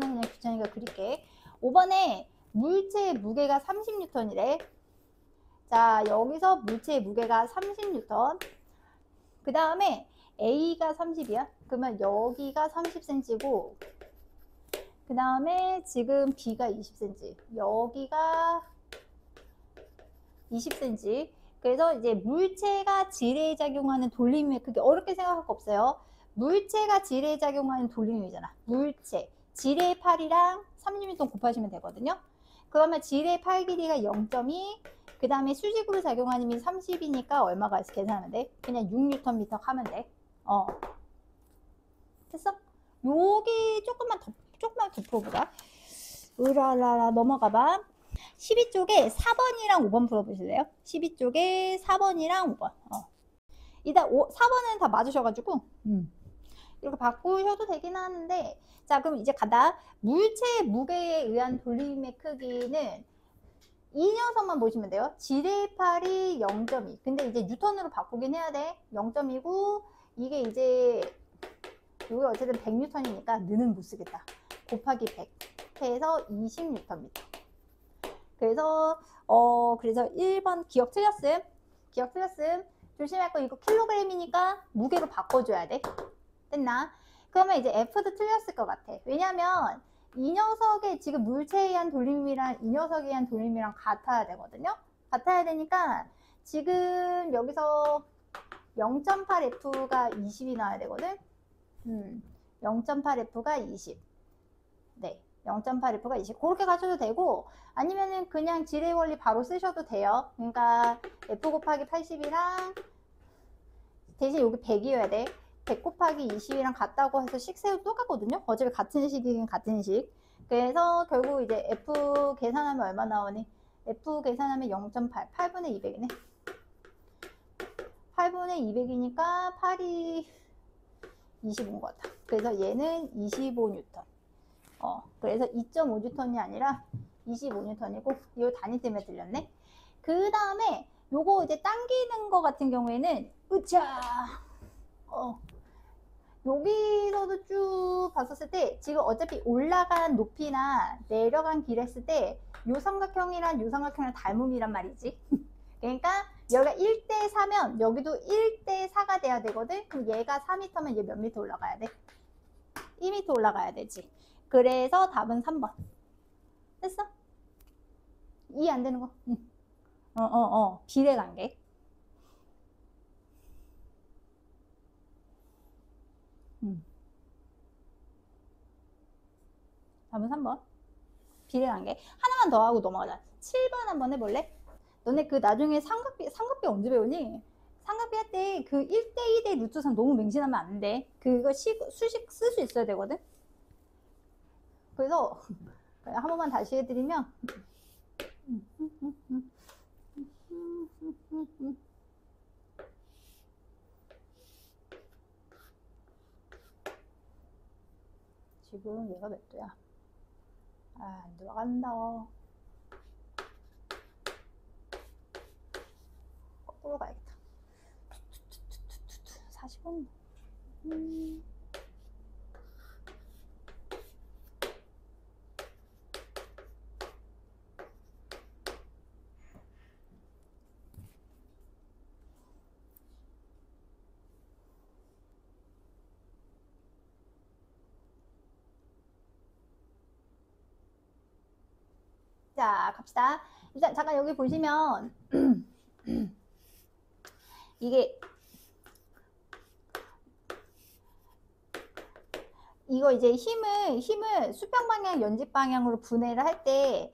그냥 귀찮으니까 그릴게. 5번에 물체의 무게가 30N이래. 자 여기서 물체의 무게가 30N. 그 다음에 A가 30이야. 그러면 여기가 30cm고, 그 다음에 지금 B가 20cm, 여기가 20cm. 그래서 이제 물체가 질에 작용하는 돌림의 크기, 어렵게 생각할 거 없어요. 물체가 질에 작용하는 돌림이잖아. 물체, 질의 팔이랑 30N 곱하시면 되거든요. 그러면 질의 팔 길이가 0.2, 그 다음에 수직으로 작용하는 힘이 30이니까 얼마가 있어 계산하면 돼? 그냥 6Nm 하면 돼. 됐어? 여기 조금만 더 풀어보자. 으라라라 넘어가봐. 12쪽에 4번이랑 5번 풀어보실래요? 12쪽에 4번이랑 5번. 일단 4번은 다 맞으셔가지고 이렇게 바꾸셔도 되긴 하는데, 자 그럼 이제 가다. 물체의 무게에 의한 돌림의 크기는 이 녀석만 보시면 돼요. 질의 팔이 0.2. 근데 이제 뉴턴으로 바꾸긴 해야 돼. 0.2고 이게 이제 이게 어쨌든 100N이니까 느는 못 쓰겠다. 곱하기 100 해서 20Nm. 그래서 그래서 1번 기억 틀렸음. 조심할 거, 이거 킬로그램이니까 무게로 바꿔줘야 돼. 됐나? 그러면 이제 F도 틀렸을 것 같아. 왜냐면 이 녀석의 지금 물체에 의한 돌림이랑 이 녀석에 의한 돌림이랑 같아야 되거든요. 같아야 되니까 지금 여기서 0.8F가 20이 나와야 되거든. 0.8F가 20. 네, 0.8F가 20. 그렇게 가셔도 되고, 아니면은 그냥 질의 원리 바로 쓰셔도 돼요. 그러니까 F 곱하기 80이랑 대신 여기 100이어야 돼. 100 곱하기 20이랑 같다고 해서 식세도 똑같거든요. 어차피 같은 식이긴 같은 식. 그래서 결국 이제 F 계산하면 얼마 나오니? F 계산하면 0.8, 8분의 200이네. 8분의 200이니까 8이 25인 것 같아. 그래서 얘는 25N. 그래서 2.5N이 아니라 25N이고, 이 단위 때문에 들렸네. 그 다음에 요거 이제 당기는 거 같은 경우에는, 여기서도 쭉 봤었을 때 지금 어차피 올라간 높이나 내려간 길 했을 때 요 삼각형이랑 요 삼각형이랑 닮음이란 말이지. 그러니까 여기가 1대 4면 여기도 1대 4가 돼야 되거든. 그럼 얘가 4m면 얘 몇 미터 올라가야 돼? 2m 올라가야 되지. 그래서 답은 3번. 됐어? 이해 안 되는 거? 응. 비례 관계. 답은 3번. 비례 관계. 하나만 더 하고 넘어가자. 7번 한번 해볼래? 너네 그 나중에 삼각비 언제 배우니? 삼각비 할 때 그 1대 2대 루트상 너무 맹신하면 안 돼. 그거 수식 쓸 수 있어야 되거든. 그래서 한 번만 다시 해드리면, 지금 얘가 몇 도야? 안 들어간다. 거꾸로 가야겠다. 40원. 자, 갑시다. 일단 잠깐 여기 보시면 이게 이거 이제 힘을 수평 방향, 연직 방향으로 분해를 할 때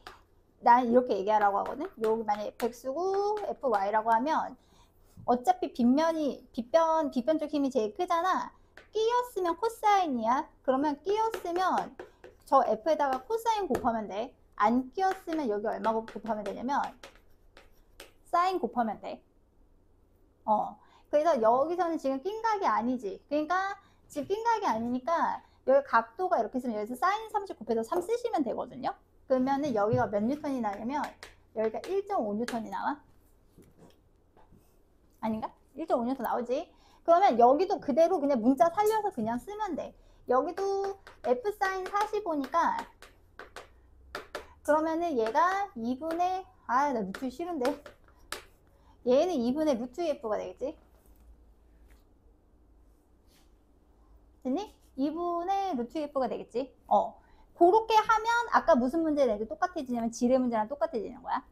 난 이렇게 얘기하라고 하거든. 여기 만약에 X고 FY라고 하면 어차피 빗변 쪽 힘이 제일 크잖아. 끼었으면 코사인이야. 그러면 끼었으면 저 F에다가 코사인 곱하면 돼. 안 끼었으면 여기 얼마 곱하면 되냐면 사인 곱하면 돼. 그래서 여기서는 지금 낀각이 아니지. 그러니까 지금 낀각이 아니니까 여기 각도가 이렇게 있으면 여기서 사인 30 곱해서 3 쓰시면 되거든요. 그러면은 여기가 몇 뉴턴이 나냐면 여기가 1.5뉴턴이 나와. 아닌가? 1.5뉴턴 나오지. 그러면 여기도 그대로 그냥 문자 살려서 그냥 쓰면 돼. 여기도 F 사인 45니까 그러면은 얘가 2분의 나 루트 싫은데 얘는 2분의 루트 F가 되겠지. 됐니? 2분의 루트 F가 되겠지. 그렇게 하면 아까 무슨 문제 내도 똑같아지냐면 지뢰 문제랑 똑같아지는 거야.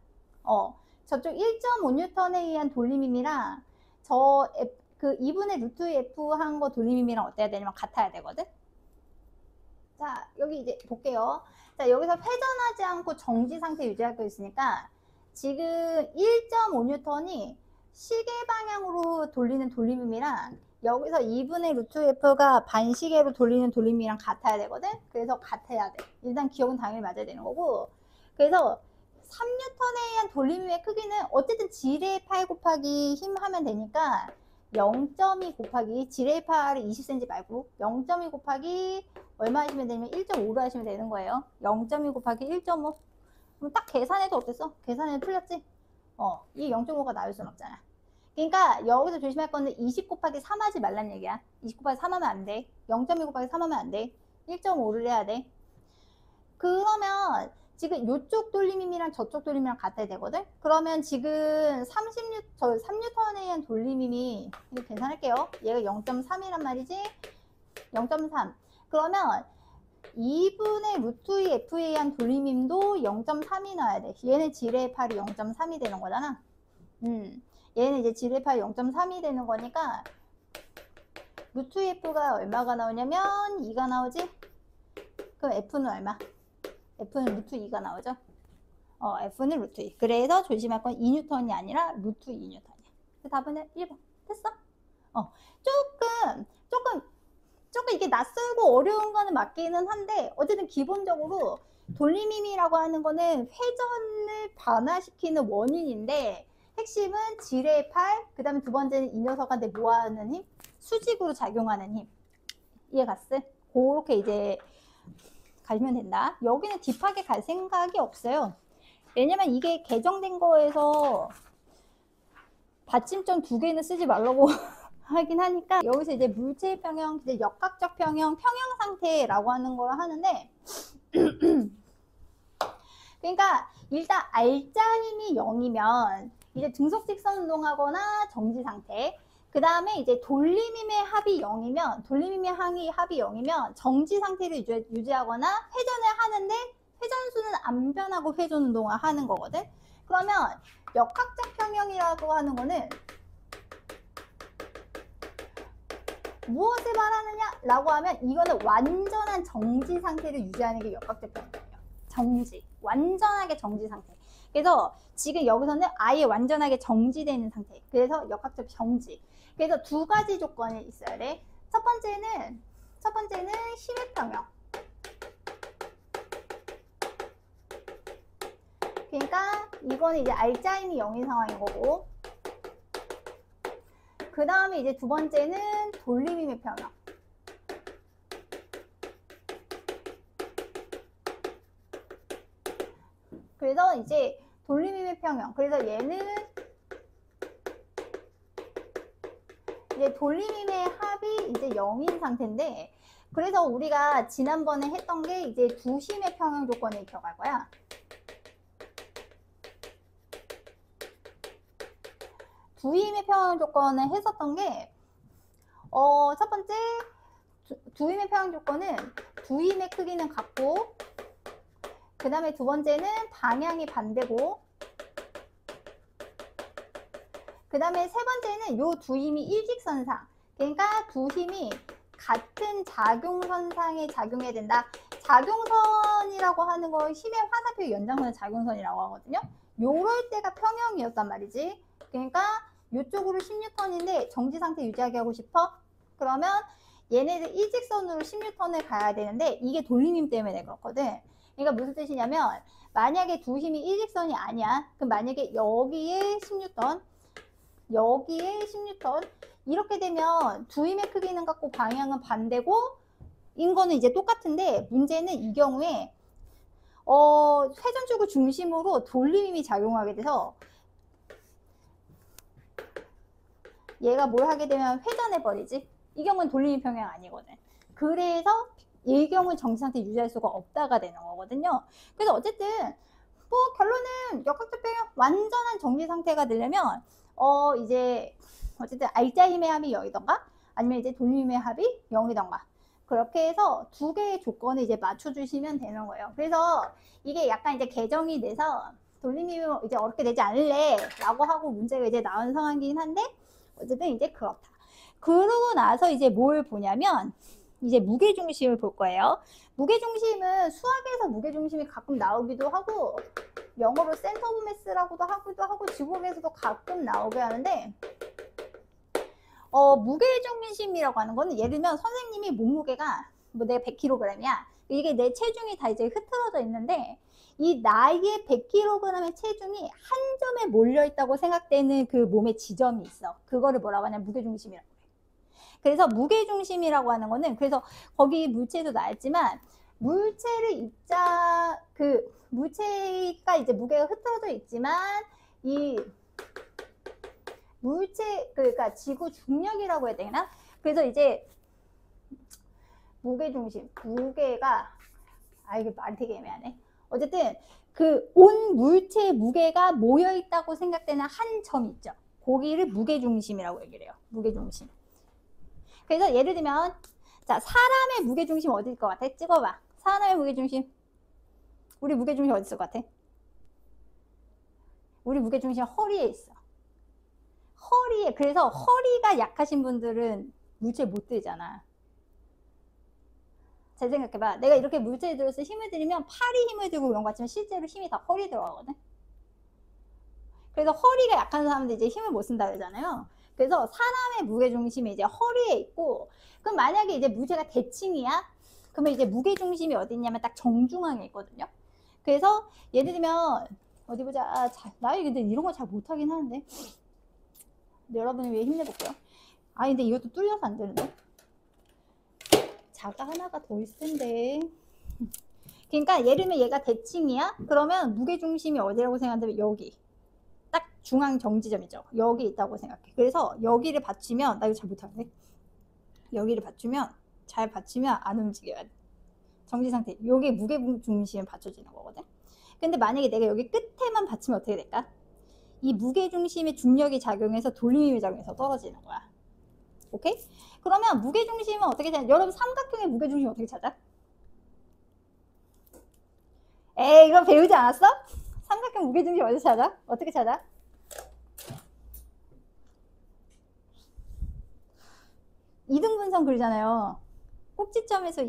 저쪽 1.5뉴턴에 의한 돌림힘이랑 그 2분의 루트 F 한 거 돌림힘이랑 어때야 되냐면 같아야 되거든. 자, 여기 이제 볼게요. 자, 여기서 회전하지 않고 정지 상태 유지하고 있으니까 지금 1.5뉴턴이 시계 방향으로 돌리는 돌림힘이랑 여기서 2분의 루트 F가 반시계로 돌리는 돌림이랑 같아야 되거든. 그래서 같아야 돼. 일단 기억은 당연히 맞아야 되는 거고. 그래서 3뉴턴에 의한 돌림의 크기는 어쨌든 지뢰의 팔 곱하기 힘 하면 되니까 0.2 곱하기 지뢰의 팔이 20cm 말고 0.2 곱하기 얼마 하시면 되냐면 1.5로 하시면 되는 거예요. 0.2 곱하기 1.5. 그럼 딱 계산해도 어땠어? 계산해도 틀렸지? 이 0.5가 나올 순 없잖아. 그러니까 여기서 조심할 거는 20 곱하기 3 하지 말란 얘기야. 20 곱하기 3 하면 안 돼. 0.2 곱하기 3 하면 안 돼. 1.5를 해야 돼. 그러면 지금 이쪽 돌림힘이랑 저쪽 돌림힘이랑 같아야 되거든? 그러면 지금 3뉴턴에 의한 돌림힘이 이거 계산할게요. 얘가 0.3이란 말이지? 0.3. 그러면 2분의 루트 F에 의한 돌림힘도 0.3이 나와야 돼. 얘는 지뢰의 팔이 0.3이 되는 거잖아. 얘는 이제 지뢰의 팔이 0.3이 되는 거니까 루트 F가 얼마가 나오냐면 2가 나오지? 그럼 F는 얼마? F는 루트 2가 나오죠? F는 루트 2. 그래서 조심할 건 2뉴턴이 아니라 루트 2뉴턴이야. 그 답은 1번. 됐어? 조금 이게 낯설고 어려운 거는 맞기는 한데 어쨌든 기본적으로 돌림힘이라고 하는 거는 회전을 반화시키는 원인인데 핵심은 지뢰의 팔, 그 다음에 두 번째는 이 녀석한테 뭐하는 힘? 수직으로 작용하는 힘. 이해 갔어? 그렇게 이제 가시면 된다. 여기는 딥하게 갈 생각이 없어요. 왜냐면 이게 개정된 거에서 받침점 2개는 쓰지 말라고 하긴 하니까 여기서 이제 물체의 평형, 이제 역학적 평형, 평형 상태라고 하는 걸 하는데 그러니까 일단 알짜 힘이 0이면 이제 등속 직선 운동하거나 정지 상태. 그 다음에 이제 돌림힘의 합이 0이면 합이 0이면 정지 상태를 유지하거나 회전을 하는데 회전수는 안 변하고 회전 운동을 하는 거거든. 그러면 역학적 평형이라고 하는 거는 무엇을 말하느냐 라고 하면 이거는 완전한 정지 상태를 유지하는 게 역학적 평형이에요. 정지, 완전하게 정지 상태. 그래서 지금 여기서는 아예 완전하게 정지되는 상태. 그래서 역학적 정지. 그래서 두 가지 조건이 있어야 돼. 첫 번째는 힘의 평형. 그러니까 이거는 이제 알짜 힘이 0인 상황인 거고, 그 다음에 이제 두 번째는 돌림힘의 평형. 그래서 이제 돌림힘의 평형. 그래서 얘는 이제 돌림힘의 합이 이제 0인 상태인데, 그래서 우리가 지난번에 했던 게 이제 두 힘의 평형 조건에 들어갈 거야. 두 힘의 평형 조건을 했었던 게, 첫 번째, 두 힘의 평형 조건은 두 힘의 크기는 같고, 그 다음에 두 번째는 방향이 반대고, 그 다음에 세 번째는 요 두 힘이 일직선상. 그러니까 두 힘이 같은 작용선상에 작용해야 된다. 작용선이라고 하는 거 힘의 화살표 연장선을 작용선이라고 하거든요. 요럴 때가 평형이었단 말이지. 그러니까 이쪽으로 10N인데 정지 상태 유지하게 하고 싶어? 그러면 얘네들 일직선으로 10N을 가야 되는데 이게 돌림힘 때문에 그렇거든. 그러니까 무슨 뜻이냐면 만약에 두 힘이 일직선이 아니야. 그럼 만약에 여기에 10N, 여기에 10N 이렇게 되면 두 힘의 크기는 같고 방향은 반대고 인 거는 이제 똑같은데 문제는 이 경우에 회전축을 중심으로 돌림힘이 작용하게 돼서 얘가 뭘 하게 되면 회전해버리지. 이 경우는 돌림힘 평형 아니거든. 그래서 이 경우는 정지 상태 유지할 수가 없다가 되는 거거든요. 그래서 어쨌든 뭐 결론은 역학적 평형 완전한 정지 상태가 되려면 이제 어쨌든 알자 힘의 합이 0이던가 아니면 이제 돌림힘의 합이 0이던가 그렇게 해서 두 개의 조건을 이제 맞춰주시면 되는 거예요. 그래서 이게 약간 이제 개정이 돼서 돌림힘이 이제 어렵게 되지 않을래 라고 하고 문제가 이제 나온 상황이긴 한데 어쨌든 이제 그렇다. 그러고 나서 이제 뭘 보냐면 이제 무게중심을 볼 거예요. 무게중심은 수학에서 무게중심이 가끔 나오기도 하고 영어로 센터 오브 매스라고도 하고 지구에서도 가끔 나오게 하는데 무게중심이라고 하는 거는 예를 들면 선생님이 몸무게가 뭐 내가 100kg이야. 이게 내 체중이 다 이제 흐트러져 있는데 이 나의 100kg의 체중이 한 점에 몰려있다고 생각되는 그 몸의 지점이 있어. 그거를 뭐라고 하냐면 무게중심이라고 해. 그래서 무게중심이라고 하는 거는 그래서 거기 물체도 나왔지만 물체를 물체가 이제 무게가 흐트러져 있지만 이 물체 그러니까 지구 중력이라고 해야 되나? 그래서 이제 무게중심 무게가 이게 말이 되게 애매하네. 어쨌든 그 온 물체의 무게가 모여 있다고 생각되는 한 점 있죠. 거기를 무게중심이라고 얘기를 해요. 무게중심. 그래서 예를 들면 자 사람의 무게중심 어디일 것 같아? 찍어봐. 사람의 무게중심. 우리 무게중심 어디 있을 것 같아? 우리 무게중심 허리에 있어. 허리에. 그래서 허리가 약하신 분들은 물체에 못 들잖아. 잘 생각해봐. 내가 이렇게 물체에 들어서 힘을 들이면 팔이 힘을 들고 그런 것 같지만 실제로 힘이 다 허리에 들어가거든. 그래서 허리가 약한 사람들 이제 힘을 못 쓴다 그러잖아요. 그래서 사람의 무게중심이 이제 허리에 있고, 그럼 만약에 이제 물체가 대칭이야? 그러면 이제 무게중심이 어디 있냐면 딱 정중앙에 있거든요. 그래서 예를 들면 어디 보자. 나 근데 이런 거 잘 못하긴 하는데 여러분이 왜 힘내볼게요. 근데 이것도 뚫려서 안 되는데. 자가 하나가 더 있을 텐데. 그러니까 예를 들면 얘가 대칭이야? 그러면 무게중심이 어디라고 생각하면 여기. 딱 중앙 정지점이죠. 여기 있다고 생각해. 그래서 여기를 받치면 나 이거 잘 못하는데. 여기를 받치면 잘 받치면 안 움직여야 돼. 정지 상태. 여기 무게중심을 받쳐지는 거거든. 근데 만약에 내가 여기 끝에만 받치면 어떻게 될까? 이 무게중심의 중력이 작용해서 돌림힘이 작용해서 떨어지는 거야. 오케이? 그러면 무게중심은 어떻게 찾냐? 여러분 삼각형의 무게중심 어떻게 찾아? 에이 이거 배우지 않았어? 삼각형 무게중심 어디서 찾아? 어떻게 찾아? 이등분선 그리잖아요. 꼭지점에서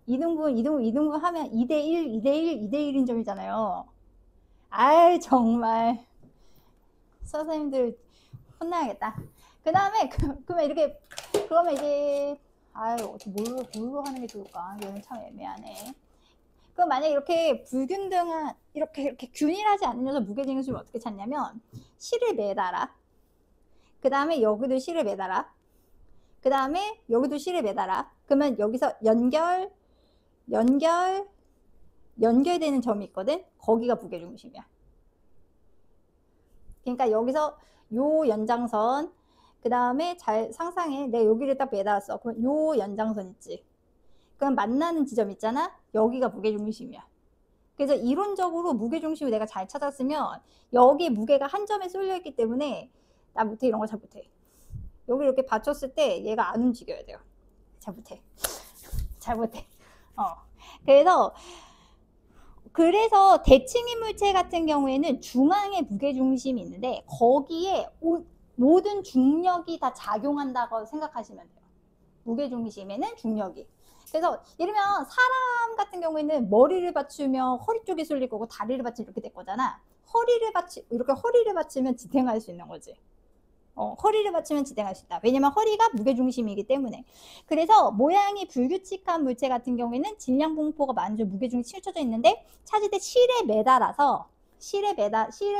이등분 하면 2대1, 2대1, 2대1인 점이잖아요. 정말 선생님들 혼나야겠다. 그 다음에 그러면 이렇게 그러면 이제 뭘로 하는 게 좋을까? 이건 참 애매하네. 그럼 만약에 이렇게 불균등한 이렇게 균일하지 않은 녀석 무게중심을 어떻게 찾냐면 실을 매달아. 그 다음에 여기도 실을 매달아. 그 다음에 여기도 실을 매달아. 그러면 여기서 연결되는 점이 있거든. 거기가 무게중심이야. 그러니까 여기서 요 연장선 그 다음에 잘 상상해. 내가 여기를 딱 매달았어. 그럼 요 연장선 있지. 그럼 만나는 지점 있잖아. 여기가 무게중심이야. 그래서 이론적으로 무게중심을 내가 잘 찾았으면 여기 무게가 한 점에 쏠려있기 때문에 나 못해. 이런 거 잘 못해. 여기 이렇게 받쳤을 때 얘가 안 움직여야 돼요. 잘 못해. 잘 못해. 그래서 대칭인 물체 같은 경우에는 중앙에 무게중심이 있는데 거기에 모든 중력이 다 작용한다고 생각하시면 돼요. 무게중심에는 중력이. 그래서 예를 들면 사람 같은 경우에는 머리를 받치면 허리 쪽에 쏠릴 거고 다리를 받치면 이렇게 될 거잖아. 이렇게 허리를 받치면 지탱할 수 있는 거지. 허리를 받치면 지탱할 수 있다. 왜냐면 허리가 무게중심이기 때문에. 그래서 모양이 불규칙한 물체 같은 경우에는 질량 분포가 많은 무게중심이 치우쳐져 있는데 찾을 때 실에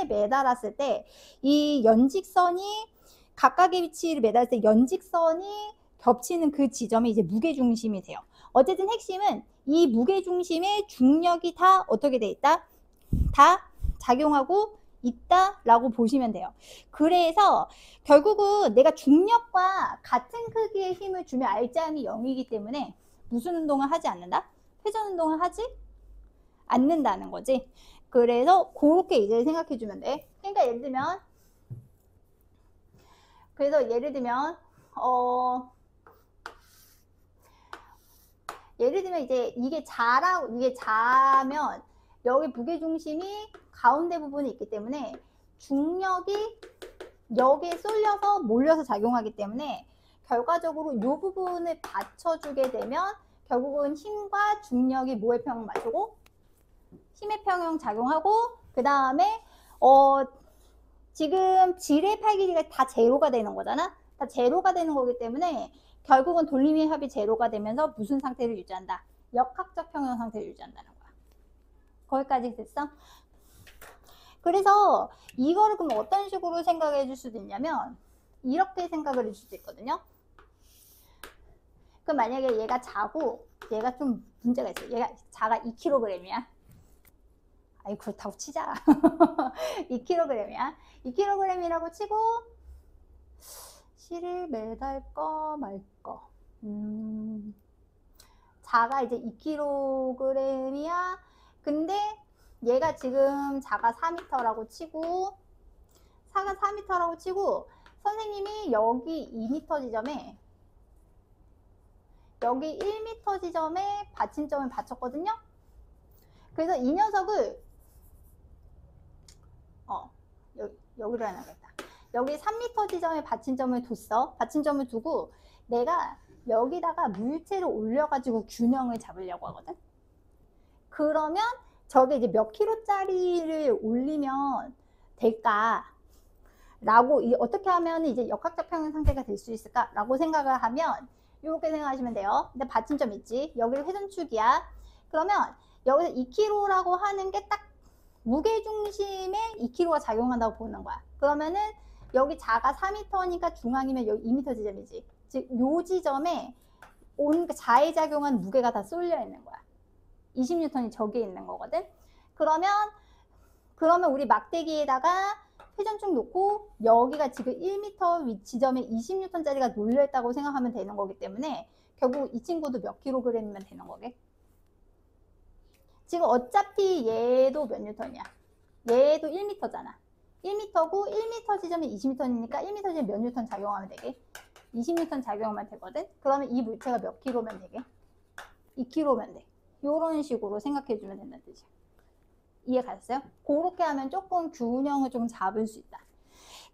매달았을 때 이 연직선이 각각의 위치를 매달았을 때 연직선이 겹치는 그 지점이 이제 무게중심이 돼요. 어쨌든 핵심은 이 무게중심의 중력이 다 어떻게 돼 있다? 다 작용하고 있다라고 보시면 돼요. 그래서 결국은 내가 중력과 같은 크기의 힘을 주면 R자임이 0이기 때문에 무슨 운동을 하지 않는다? 회전 운동을 하지 않는다는 거지. 그래서 그렇게 이제 생각해 주면 돼. 그러니까 예를 들면 이제 이게 자면 여기 무게중심이 가운데 부분에 있기 때문에 중력이 여기에 쏠려서 몰려서 작용하기 때문에 결과적으로 이 부분을 받쳐주게 되면 결국은 힘과 중력이 뭐의 평형 맞추고 힘의 평형 작용하고 그 다음에 지금 질의 팔 길이가 다 제로가 되는 거잖아. 다 제로가 되는 거기 때문에 결국은 돌림의 합이 제로가 되면서 무슨 상태를 유지한다? 역학적 평형 상태를 유지한다는 거야. 거기까지 됐어? 그래서 이거를 그럼 어떤 식으로 생각해 줄 수도 있냐면 이렇게 생각을 해줄 수도 있거든요. 그럼 만약에 얘가 자고 얘가 좀 문제가 있어. 얘가 자가 2kg이야. 아니 그렇다고 치자. 2kg이야. 2kg이라고 치고 실을 매달까 말까. 자가 이제 2kg이야. 근데 얘가 지금 자가 4m라고 치고 선생님이 여기 2m 지점에 여기 1m 지점에 받침점을 받쳤거든요. 그래서 이 녀석을 여기로 해놔야겠다. 여기 3m 지점에 받침점을 뒀어. 받침점을 두고 내가 여기다가 물체를 올려가지고 균형을 잡으려고 하거든. 그러면 저게 이제 몇 킬로짜리를 올리면 될까? 라고 어떻게 하면 이제 역학적 평형 상태가 될 수 있을까? 라고 생각을 하면 이렇게 생각하시면 돼요. 근데 받침점 있지? 여기를 회전축이야. 그러면 여기서 2kg라고 하는 게 딱 무게중심에 2kg가 작용한다고 보는 거야. 그러면은 여기 자가 4m니까 중앙이면 여기 2m 지점이지. 즉 요 지점에 자에 작용한 무게가 다 쏠려 있는 거야. 20N이 저기에 있는 거거든. 그러면 우리 막대기에다가 회전축 놓고 여기가 지금 1m 지점에 20N짜리가 놓여있다고 생각하면 되는 거기 때문에 결국 이 친구도 몇 킬로그램이면 되는 거게. 지금 어차피 얘도 몇 뉴턴이야? 얘도 1m잖아. 1m고 1m 지점에 20N이니까 1m 지점에 몇 뉴턴 작용하면 되게? 20뉴턴 작용하면 되거든. 그러면 이 물체가 몇 킬로면 되게? 2kg면 돼. 이런 식으로 생각해 주면 된다는 뜻이야. 이해 갔어요? 그렇게 하면 조금 균형을 좀 잡을 수 있다.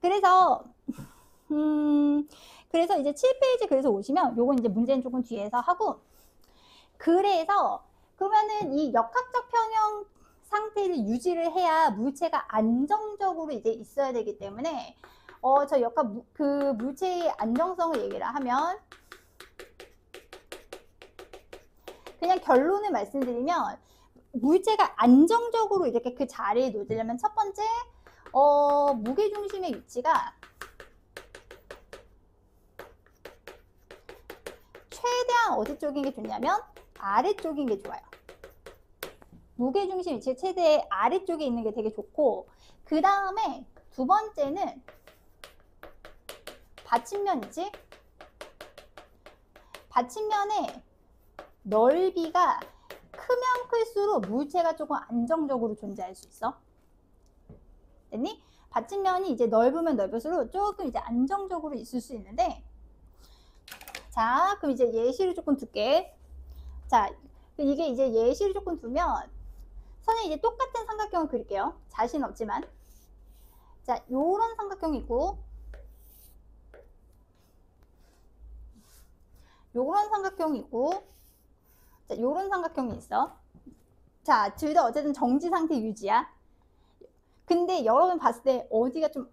그래서 이제 7페이지 그래서 오시면 요건 이제 문제는 조금 뒤에서 하고, 그래서 그러면은 이 역학적 평형 상태를 유지를 해야 물체가 안정적으로 이제 있어야 되기 때문에 그 물체의 안정성을 얘기를 하면 그냥 결론을 말씀드리면 물체가 안정적으로 이렇게 그 자리에 놓으려면 첫 번째 무게중심의 위치가 최대한 어디 쪽인 게 좋냐면 아래쪽인 게 좋아요. 무게중심 위치 최대 아래쪽에 있는 게 되게 좋고, 그 다음에 두 번째는 받침면이지. 받침면의 넓이가 크면 클수록 물체가 조금 안정적으로 존재할 수 있어. 됐니? 받침면이 이제 넓으면 넓을수록 조금 이제 안정적으로 있을 수 있는데, 자, 그럼 이제 예시를 조금 둘게. 자, 이게 이제 예시를 조금 두면 선생님 이제 똑같은 삼각형을 그릴게요. 자신 없지만. 자, 요런 삼각형이 있고 요런 삼각형이 있고, 자, 요런 삼각형이 있어. 자, 둘 다 어쨌든 정지 상태 유지야. 근데 여러분 봤을 때 어디가 좀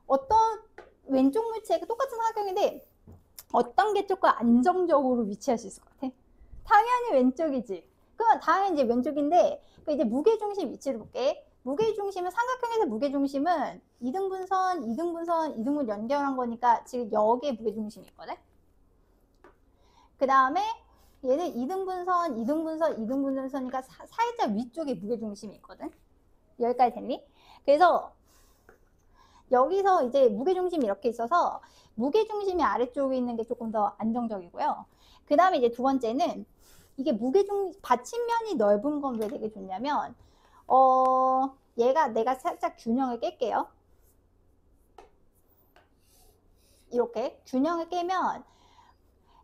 어떤 왼쪽 물체가 똑같은 삼각형인데 어떤 게 조금 안정적으로 위치할 수 있을 것 같아? 당연히 왼쪽이지. 그러면 당연히 이제 왼쪽인데 이제 무게중심 위치를 볼게. 무게중심은 삼각형에서 무게중심은 이등분선, 이등분 연결한 거니까 지금 여기에 무게중심이 있거든. 그 다음에 얘는 2등분선, 2등분선, 2등분선이니까 살짝 위쪽에 무게중심이 있거든. 여기까지 됐니? 그래서 여기서 이제 무게중심이 이렇게 있어서 무게중심이 아래쪽에 있는 게 조금 더 안정적이고요. 그 다음에 이제 두 번째는 이게 받침면이 넓은 건 왜 되게 좋냐면 얘가 내가 살짝 균형을 깰게요. 이렇게 균형을 깨면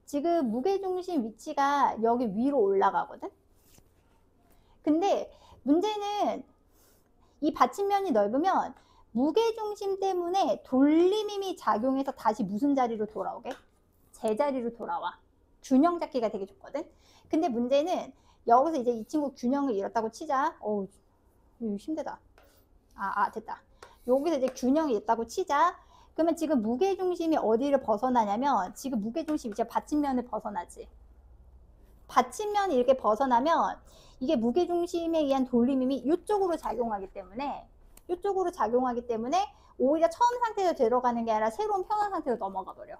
지금 무게중심 위치가 여기 위로 올라가거든. 근데 문제는 이 받침면이 넓으면 무게중심 때문에 돌림힘이 작용해서 다시 무슨 자리로 돌아오게? 제자리로 돌아와. 균형 잡기가 되게 좋거든. 근데 문제는 여기서 이제 이 친구 균형을 잃었다고 치자. 어우, 이거 힘들다. 됐다. 여기서 이제 균형이 있다고 치자. 그러면 지금 무게중심이 어디를 벗어나냐면 지금 무게중심이 이제 받침면을 벗어나지. 받침면이 이렇게 벗어나면 이게 무게중심에 의한 돌림힘이 이쪽으로 작용하기 때문에 오히려 처음 상태로 들어가는 게 아니라 새로운 평형 상태로 넘어가 버려.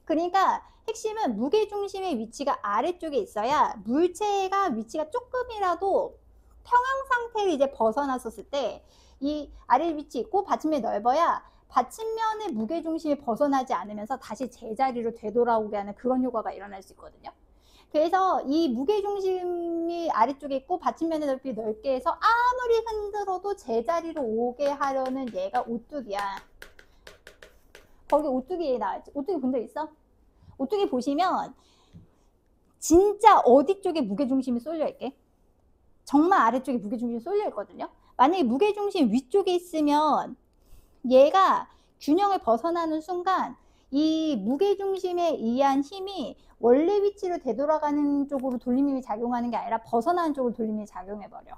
그러니까 핵심은 무게중심의 위치가 아래쪽에 있어야 물체가 위치가 조금이라도 평형 상태를 이제 벗어났었을 때 이 아래 위치 있고 받침면이 넓어야 받침면의 무게중심이 벗어나지 않으면서 다시 제자리로 되돌아오게 하는 그런 효과가 일어날 수 있거든요. 그래서 이 무게중심이 아래쪽에 있고 받침면의 넓이 넓게 해서 아무리 흔들어도 제자리로 오게 하려는 얘가 오뚜기야. 거기 오뚜기 나왔지? 오뚜기 본 적 있어? 오뚜기 보시면 진짜 어디 쪽에 무게중심이 쏠려 있게? 정말 아래쪽에 무게중심이 쏠려 있거든요. 만약에 무게중심 위쪽에 있으면 얘가 균형을 벗어나는 순간 이 무게중심에 의한 힘이 원래 위치로 되돌아가는 쪽으로 돌림힘이 작용하는 게 아니라 벗어나는 쪽으로 돌림힘이 작용해버려.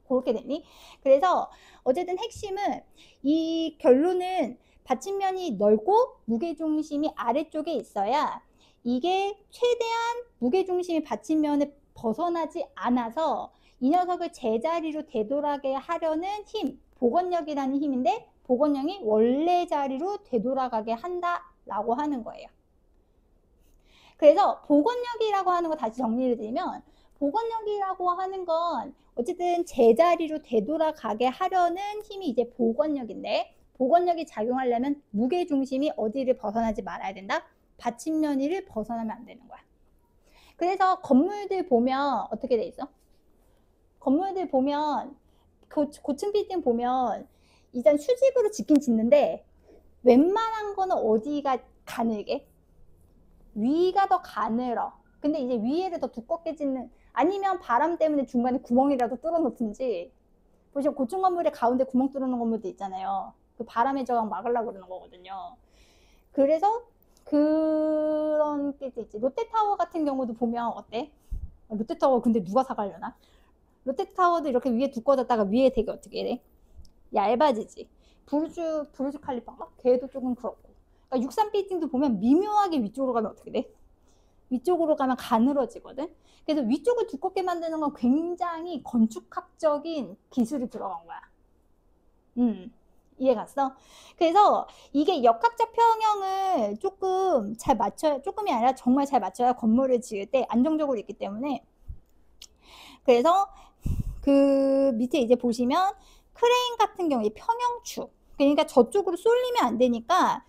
그렇게 됐니? 그래서 어쨌든 핵심은 이 결론은 받침면이 넓고 무게중심이 아래쪽에 있어야 이게 최대한 무게중심이 받침면을 벗어나지 않아서 이 녀석을 제자리로 되돌아게 하려는 힘, 복원력이라는 힘인데 복원력이 원래 자리로 되돌아가게 한다라고 하는 거예요. 그래서 복원력이라고 하는 거 다시 정리를 드리면 복원력이라고 하는 건 어쨌든 제자리로 되돌아가게 하려는 힘이 이제 복원력인데 복원력이 작용하려면 무게중심이 어디를 벗어나지 말아야 된다? 받침면 위를 벗어나면 안 되는 거야. 그래서 건물들 보면 어떻게 돼 있어? 건물들 보면 고층 빌딩 보면 일단 수직으로 짓긴 짓는데 웬만한 거는 어디가 가늘게? 위가 더 가늘어. 근데 이제 위에를 더 두껍게 짓는 아니면 바람 때문에 중간에 구멍이라도 뚫어 놓든지 보시면 고층 건물의 가운데 구멍 뚫어 놓은 건물도 있잖아요. 그 바람의 저항 막으려고 그러는 거거든요. 그래서 그런 게 있지. 롯데타워 같은 경우도 보면 어때? 롯데타워 근데 누가 사가려나? 롯데타워도 이렇게 위에 두꺼워졌다가 위에 되게 어떻게 돼? 얇아지지. 부르주 칼리파인가? 걔도 조금 그렇고. 그러니까 63 빌딩도 보면 미묘하게 위쪽으로 가면 어떻게 돼? 위쪽으로 가면 가늘어지거든. 그래서 위쪽을 두껍게 만드는 건 굉장히 건축학적인 기술이 들어간 거야. 이해 갔어? 그래서 이게 역학적 평형을 조금 잘 맞춰야, 조금이 아니라 정말 잘 맞춰야 건물을 지을 때 안정적으로 있기 때문에. 그래서 그 밑에 이제 보시면 크레인 같은 경우에 평형축, 그러니까 저쪽으로 쏠리면 안 되니까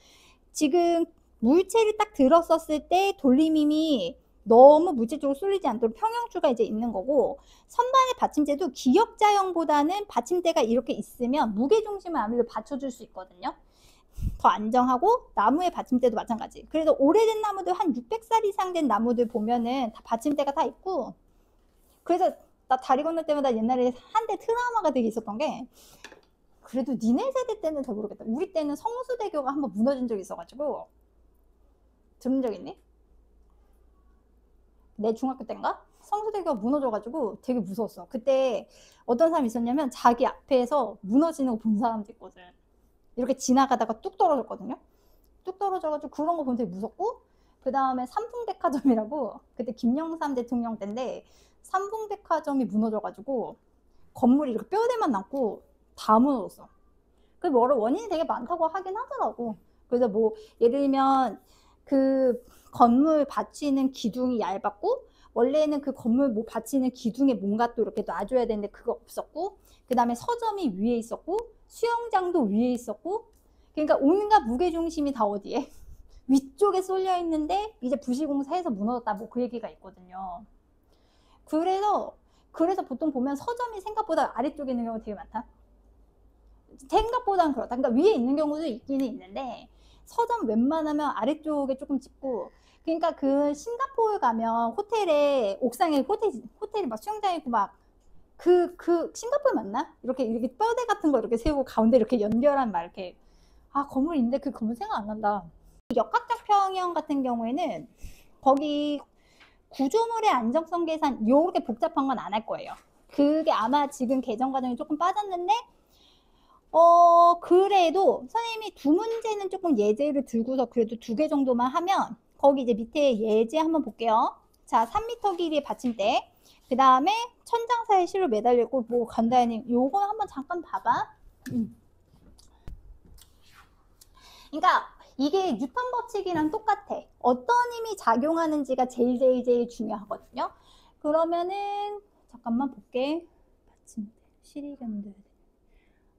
지금 물체를 딱 들었었을 때 돌림힘이 너무 물체 쪽으로 쏠리지 않도록 평형축가 이제 있는 거고, 선반의 받침대도 기역자형보다는 받침대가 이렇게 있으면 무게중심을 아무래도 받쳐줄 수 있거든요. 더 안정하고, 나무의 받침대도 마찬가지. 그래서 오래된 나무들 한 600살 이상 된 나무들 보면은 다 받침대가 다 있고, 그래서 나 다리 건널 때마다 옛날에 한 대 트라우마가 되게 있었던 게, 그래도 니네 세대 때는 잘 모르겠다. 우리 때는 성수대교가 한번 무너진 적이 있어가지고 들은 적 있니? 내 중학교 때인가? 성수대교가 무너져가지고 되게 무서웠어. 그때 어떤 사람이 있었냐면 자기 앞에서 무너지는 거 본 사람도 있거든. 이렇게 지나가다가 뚝 떨어졌거든요. 뚝 떨어져가지고 그런 거 보면 되게 무섭고, 그 다음에 삼풍백화점이라고, 그때 김영삼 대통령 때인데 삼풍백화점이 무너져가지고 건물이 이렇게 뼈대만 남고 다 무너졌어. 그 원인이 되게 많다고 하긴 하더라고. 그래서 뭐 예를 들면 그 건물 받치는 기둥이 얇았고, 원래는 그 건물 뭐 받치는 기둥에 뭔가 또 이렇게 놔줘야 되는데 그거 없었고, 그 다음에 서점이 위에 있었고, 수영장도 위에 있었고, 그러니까 온갖 무게중심이 다 어디에? 위쪽에 쏠려 있는데 이제 부실공사해서 무너졌다, 뭐 그 얘기가 있거든요. 그래서 보통 보면 서점이 생각보다 아래쪽에 있는 경우가 되게 많다. 생각보다는 그렇다. 그러니까 위에 있는 경우도 있기는 있는데 서점 웬만하면 아래쪽에 조금 짚고, 그러니까 그 싱가포르 가면 호텔에 옥상에 호텔이 막 수영장 있고 막 그 싱가포르 맞나? 이렇게 뼈대 같은 거 이렇게 세우고 가운데 이렇게 연결한 막 이렇게, 아 건물인데 그 건물 생각 안 난다. 역학적 평형 같은 경우에는 거기 구조물의 안정성 계산 요렇게 복잡한 건 안 할 거예요. 그게 아마 지금 개정 과정이 조금 빠졌는데 그래도 선생님이 두 문제는 조금 예제를 들고서 그래도 2개 정도만 하면, 거기 이제 밑에 예제 한번 볼게요. 자, 3m 길이의 받침대, 그 다음에 천장 사이에 실로 매달렸고 뭐 간단히 요거 한번 잠깐 봐봐. 그러니까 이게 뉴턴 법칙이랑 똑같아. 어떤 힘이 작용하는지가 제일 중요하거든요. 그러면은 잠깐만 볼게. 받침대 실이 견뎌야 돼.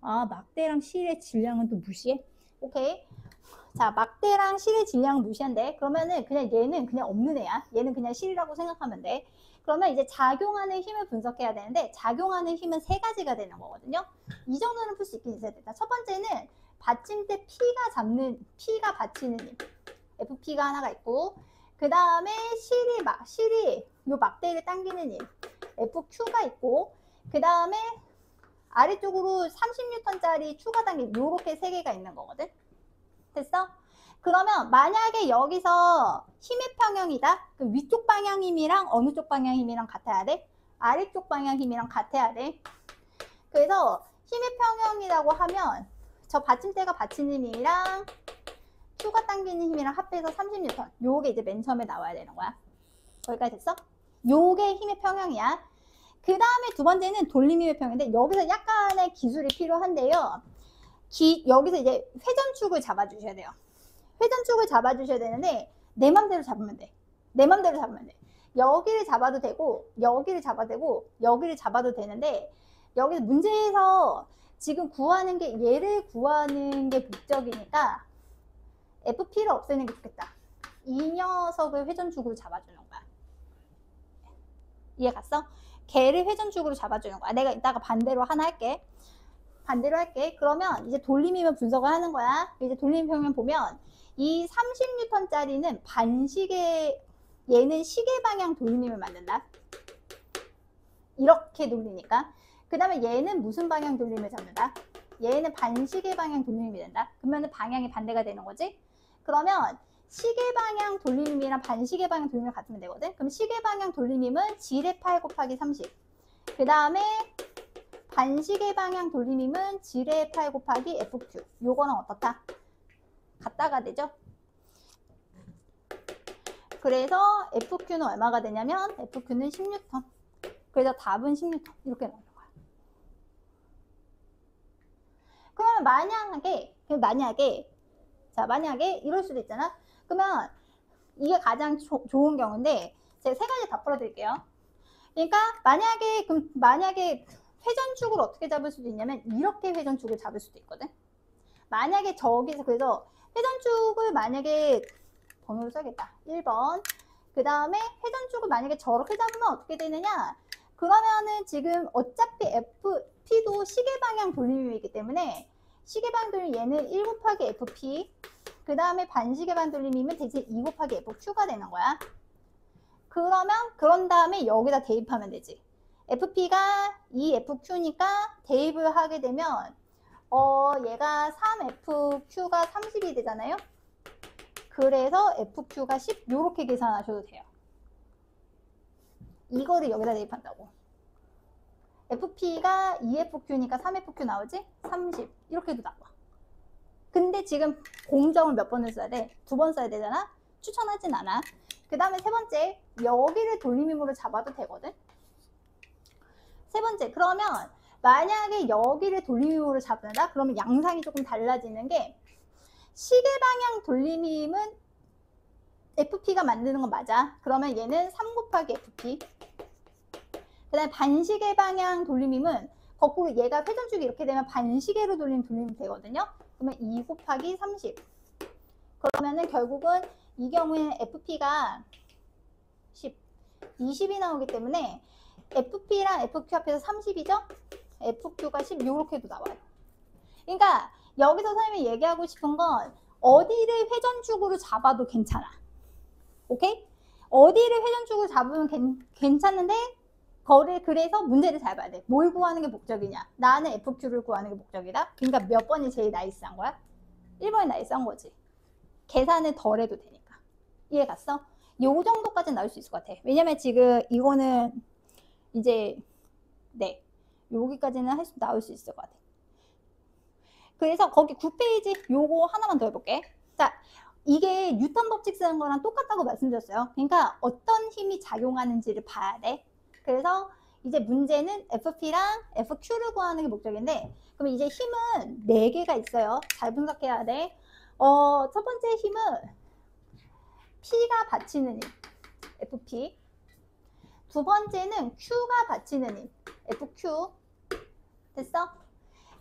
아, 막대랑 실의 질량은 또 무시해? 오케이. 자, 막대랑 실의 질량은 무시한대. 그러면은 그냥 얘는 그냥 없는 애야. 얘는 그냥 실이라고 생각하면 돼. 그러면 이제 작용하는 힘을 분석해야 되는데, 작용하는 힘은 3가지가 되는 거거든요. 이 정도는 풀 수 있긴 있어야 된다. 첫 번째는 받침대 P가 받치는 힘, FP가 하나가 있고, 그 다음에 실이 요 막대를 당기는 힘, FQ가 있고, 그 다음에 아래쪽으로 30N짜리 추가 당김, 요렇게 3개가 있는 거거든. 됐어? 그러면 만약에 여기서 힘의 평형이다. 그 위쪽 방향 힘이랑 어느 쪽 방향 힘이랑 같아야 돼? 아래쪽 방향 힘이랑 같아야 돼. 그래서 힘의 평형이라고 하면 저 받침대가 받치는 힘이랑 Q가 당기는 힘이랑 합해서 30N. 요게 이제 맨 처음에 나와야 되는 거야. 거기까지 됐어? 요게 힘의 평형이야. 그 다음에 2번째는 돌림힘의 평형인데, 여기서 약간의 기술이 필요한데요. 여기서 이제 회전축을 잡아주셔야 돼요. 회전축을 잡아주셔야 되는데 내 맘대로 잡으면 돼. 내 맘대로 잡으면 돼. 여기를 잡아도 되고 여기를 잡아도 되고 여기를 잡아도 되는데, 여기서 문제에서 지금 구하는 게 얘를 구하는 게 목적이니까 FP를 없애는 게 좋겠다. 이 녀석을 회전축으로 잡아주는 거야. 이해 갔어? 걔를 회전축으로 잡아주는 거야. 내가 이따가 반대로 하나 할게. 그러면 이제 돌림이면 분석을 하는 거야. 이제 돌림 평면 보면 이 30N짜리는 얘는 시계 방향 돌림힘을 만든다. 이렇게 돌리니까. 그 다음에 얘는 무슨 방향 돌림을 잡는다? 얘는 반시계 방향 돌림이 된다. 그러면 방향이 반대가 되는 거지. 그러면 시계 방향 돌림이랑 반시계 방향 돌림이 같으면 되거든. 그럼 시계 방향 돌림임은 질의 8 곱하기 30. 그 다음에 반시계 방향 돌림임은 질의 8 곱하기 FQ. 요거는 어떻다? 같다가 되죠. 그래서 FQ는 얼마가 되냐면 FQ는 10N. 그래서 답은 10N. 이렇게 나오는 거야. 그러면 만약에 이럴 수도 있잖아. 그러면 이게 가장 좋은 경우인데, 제가 3가지 다 풀어드릴게요. 그러니까 만약에 회전축을 어떻게 잡을 수도 있냐면 이렇게 회전축을 잡을 수도 있거든. 만약에 저기서, 그래서 회전축을 만약에 번호를 써야겠다. 1번. 그 다음에 회전축을 만약에 저렇게 잡으면 어떻게 되느냐? 그러면은 지금 어차피 FP도 시계 방향 돌림이기 때문에 시계 방향 돌림 얘는 1 곱하기 FP, 그 다음에 반시계 방향 돌림이면 대신 2 곱하기 FQ가 되는 거야. 그런 다음에 여기다 대입하면 되지. FP가 2FQ니까 대입을 하게 되면 얘가 3FQ가 30이 되잖아요. 그래서 FQ가 10 요렇게 계산하셔도 돼요. 이거를 여기다 대입한다고. FP가 2FQ니까 3FQ 나오지? 30 이렇게도 나와. 근데 지금 공정을 몇 번을 써야 돼? 2번 써야 되잖아? 추천하진 않아. 그 다음에 3번째, 여기를 돌림힘으로 잡아도 되거든? 3번째, 그러면 만약에 여기를 돌림힘으로 잡는다? 그러면 양상이 조금 달라지는 게, 시계 방향 돌림힘은 FP가 만드는 건 맞아. 그러면 얘는 3 곱하기 FP. 그 다음에 반시계 방향 돌림임은 거꾸로 얘가 회전축이 이렇게 되면 반시계로 돌리면 되거든요. 그러면 2 곱하기 30. 그러면은 결국은 이 경우에는 FP가 10, 20이 나오기 때문에 FP랑 FQ 합해서 30이죠? FQ가 10 이렇게도 나와요. 그러니까 여기서 선생님이 얘기하고 싶은 건 어디를 회전축으로 잡아도 괜찮아. 오케이? 어디를 회전축으로 잡으면 괜찮은데 그래서 문제를 잘 봐야 돼. 뭘 구하는 게 목적이냐? 나는 FQ를 구하는 게 목적이다. 그러니까 몇 번이 제일 나이스한 거야? 1번이 나이스한 거지. 계산을 덜 해도 되니까. 이해 갔어? 요 정도까지 나올 수 있을 것 같아. 왜냐면 지금 이거는 이제 네 여기까지는 나올 수 있을 것 같아. 그래서 거기 9페이지 요거 하나만 더 해볼게. 자, 이게 뉴턴 법칙 쓰는 거랑 똑같다고 말씀드렸어요. 그러니까 어떤 힘이 작용하는지를 봐야 돼. 그래서 이제 문제는 FP랑 FQ를 구하는 게 목적인데, 그럼 이제 힘은 4개가 있어요. 잘 분석해야 돼. 첫 번째 힘은 P가 받치는 힘, FP. 두 번째는 Q가 받치는 힘, FQ. 됐어?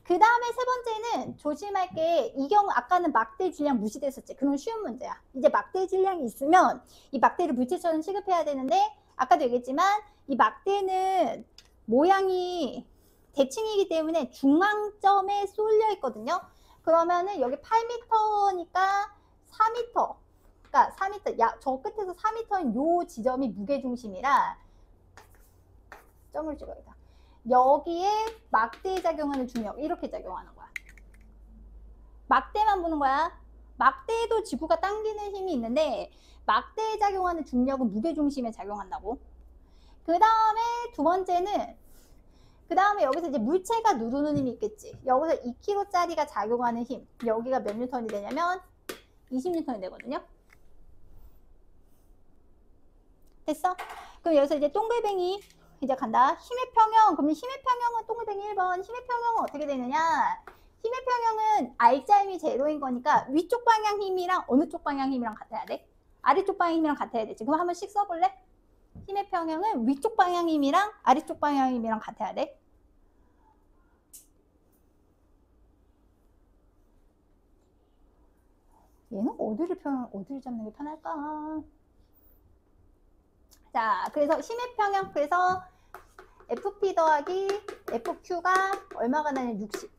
그 다음에 세 번째는 조심할 게, 이 경우 아까는 막대 질량 무시됐었지. 그건 쉬운 문제야. 이제 막대 질량이 있으면 이 막대를 물체처럼 취급해야 되는데, 아까도 얘기했지만 이 막대는 모양이 대칭이기 때문에 중앙점에 쏠려 있거든요. 그러면은 여기 8m니까 4m, 그러니까 4m, 저 끝에서 4m인 요 지점이 무게중심이라 점을 찍어야겠다. 여기에 막대에 작용하는 중력, 이렇게 작용하는 거야. 막대만 보는 거야. 막대에도 지구가 당기는 힘이 있는데 막대에 작용하는 중력은 무게중심에 작용한다고. 그 다음에 두 번째는, 그 다음에 여기서 이제 물체가 누르는 힘이 있겠지. 여기서 2kg짜리가 작용하는 힘, 여기가 몇 뉴턴이 되냐면 20뉴턴이 되거든요. 됐어? 그럼 여기서 이제 동글뱅이 이제 간다. 힘의 평형. 그럼 힘의 평형은 동글뱅이 1번. 힘의 평형은 어떻게 되느냐? 힘의 평형은 R자임이 제로인 거니까 위쪽 방향 힘이랑 어느 쪽 방향 힘이랑 같아야 돼? 아래쪽 방향 힘이랑 같아야 되지. 그럼 한 번씩 써볼래? 힘의 평형은 위쪽 방향 힘이랑 아래쪽 방향 힘이랑 같아야 돼. 얘는 어디를 잡는 게 편할까? 자, 그래서 힘의 평형, 그래서 FP 더하기 FQ가 얼마가 나냐면 60.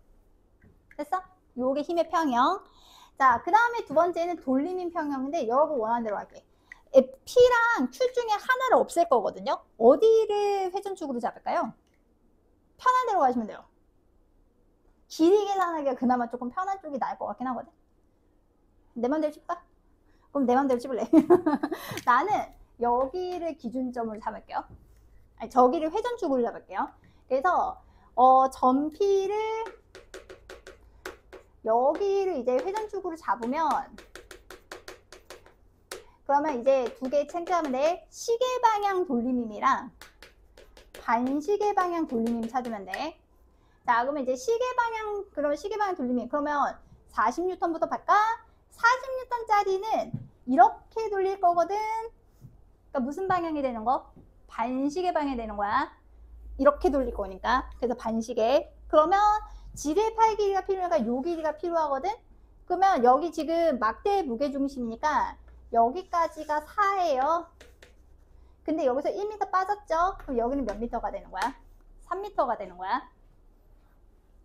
됐어? 요게 힘의 평형. 자, 그 다음에 두 번째는 돌림인 평형인데 여러분 원하는 대로 할게. P랑 Q 중에 하나를 없앨 거거든요. 어디를 회전축으로 잡을까요? 편한 대로 가시면 돼요. 길이 계산하기가 그나마 조금 편한 쪽이 나을 것 같긴 하거든. 내 맘대로 찝까? 그럼 내 맘대로 찝을래. 나는 여기를 기준점으로 잡을게요. 아니, 저기를 회전축으로 잡을게요. 그래서 점 P를 여기를 이제 회전축으로 잡으면, 그러면 이제 두 개 체크하면 돼. 시계 방향 돌림임이랑 반시계 방향 돌림임 찾으면 돼. 자, 그러면 이제 시계 방향 돌림임. 그러면 40N부터 갈까? 40N짜리는 이렇게 돌릴 거거든. 그러니까 무슨 방향이 되는 거? 반시계 방향이 되는 거야. 이렇게 돌릴 거니까. 그래서 반시계. 그러면 지뢰 팔 길이가 필요하니까 요 길이가 필요하거든. 그러면 여기 지금 막대의 무게중심이니까 여기까지가 4예요. 근데 여기서 1m 빠졌죠? 그럼 여기는 몇 미터가 되는 거야? 3m가 되는 거야.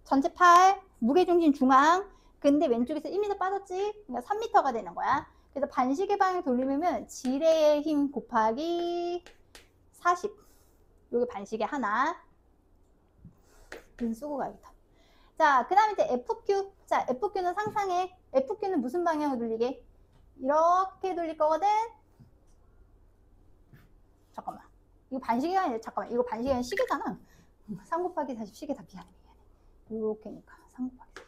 전체 팔, 무게중심 중앙. 근데 왼쪽에서 1m 빠졌지? 그러니까 3m가 되는 거야. 그래서 반시계 방향 돌리면 지뢰의 힘 곱하기 40. 여기 반시계 하나. 쓰고 가야겠다. 자, 그 다음에 이제 FQ. 자, FQ는 상상해. FQ는 무슨 방향으로 돌리게? 이렇게 돌릴 거거든. 잠깐만. 이거 반시계가 아니라, 잠깐만. 이거 반시계는 시계잖아. 3 곱하기 40 시계 다 미안해. 이렇게니까 3 곱하기 40.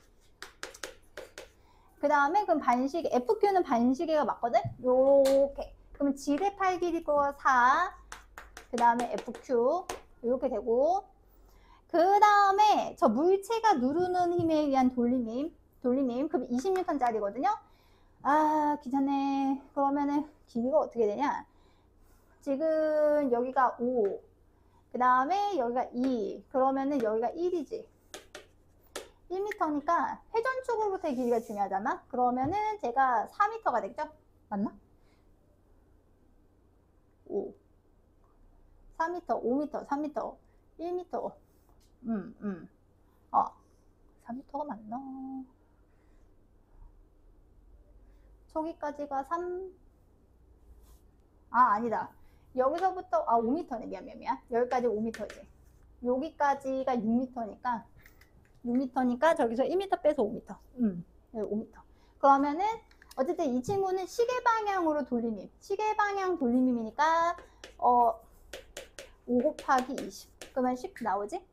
그 다음에 그럼 반시계, FQ는 반시계가 맞거든? 요렇게. 그러면 지뢰 팔 길이 거 4. 그 다음에 FQ. 이렇게 되고. 그 다음에 저 물체가 누르는 힘에 의한 돌림임. 그럼 20N짜리거든요. 아, 귀찮네. 그러면은 길이가 어떻게 되냐? 지금 여기가 5, 그 다음에 여기가 2, 그러면은 여기가 1이지. 1m니까 회전축으로부터의 길이가 중요하잖아. 그러면은 제가 4m가 되겠죠? 맞나? 5, 4m, 5m, 3m, 1m. 어, 4m가 맞나? 저기까지가 3, 아니다. 여기서부터, 5m네. 미안. 여기까지 5m지. 여기까지가 6m니까 저기서 1m 빼서 5m. 5m. 그러면은 어쨌든 이 친구는 시계 방향으로 돌림임. 시계 방향 돌림임이니까 5 곱하기 20. 그러면 10 나오지?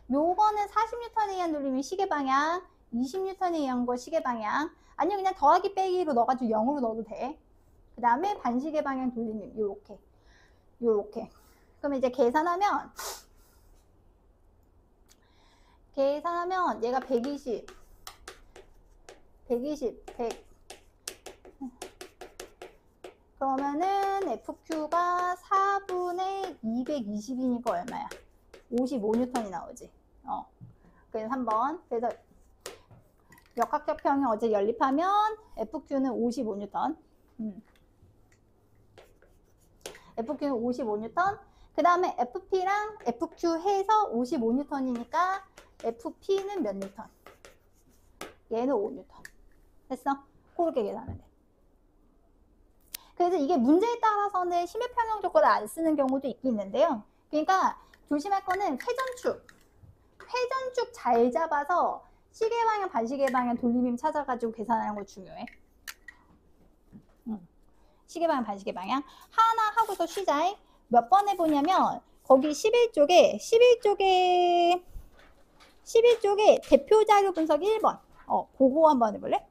요거는 40N에 의한 돌림이 시계 방향, 20N에 의한 거 시계 방향. 아니면 그냥 더하기 빼기로 넣어가지고 0으로 넣어도 돼. 그 다음에 반시계 방향 돌림임. 요렇게. 그럼 이제 계산하면 얘가 120, 100. 그러면은 FQ가 4분의 220이니까 얼마야? 55N이 나오지. 그래서 3번. 그래서 역학적 평형 어제 연립하면 FQ는 55N. FQ는 55N. 그 다음에 FP랑 FQ 해서 55N이니까 FP는 몇 뉴턴? 얘는 5N. 됐어? 그렇게 계산하면 돼. 그래서 이게 문제에 따라서는 심해 평형 조건을 안 쓰는 경우도 있긴 있는데요. 그러니까 조심할 거는 회전축 잘 잡아서 시계 방향, 반시계 방향 돌림임 찾아가지고 계산하는 거 중요해. 시계 방향, 반시계 방향 하나 하고서 쉬자. 몇 번 해보냐면 거기 11쪽에 대표 자료 분석 1번. 그거 한번 해볼래?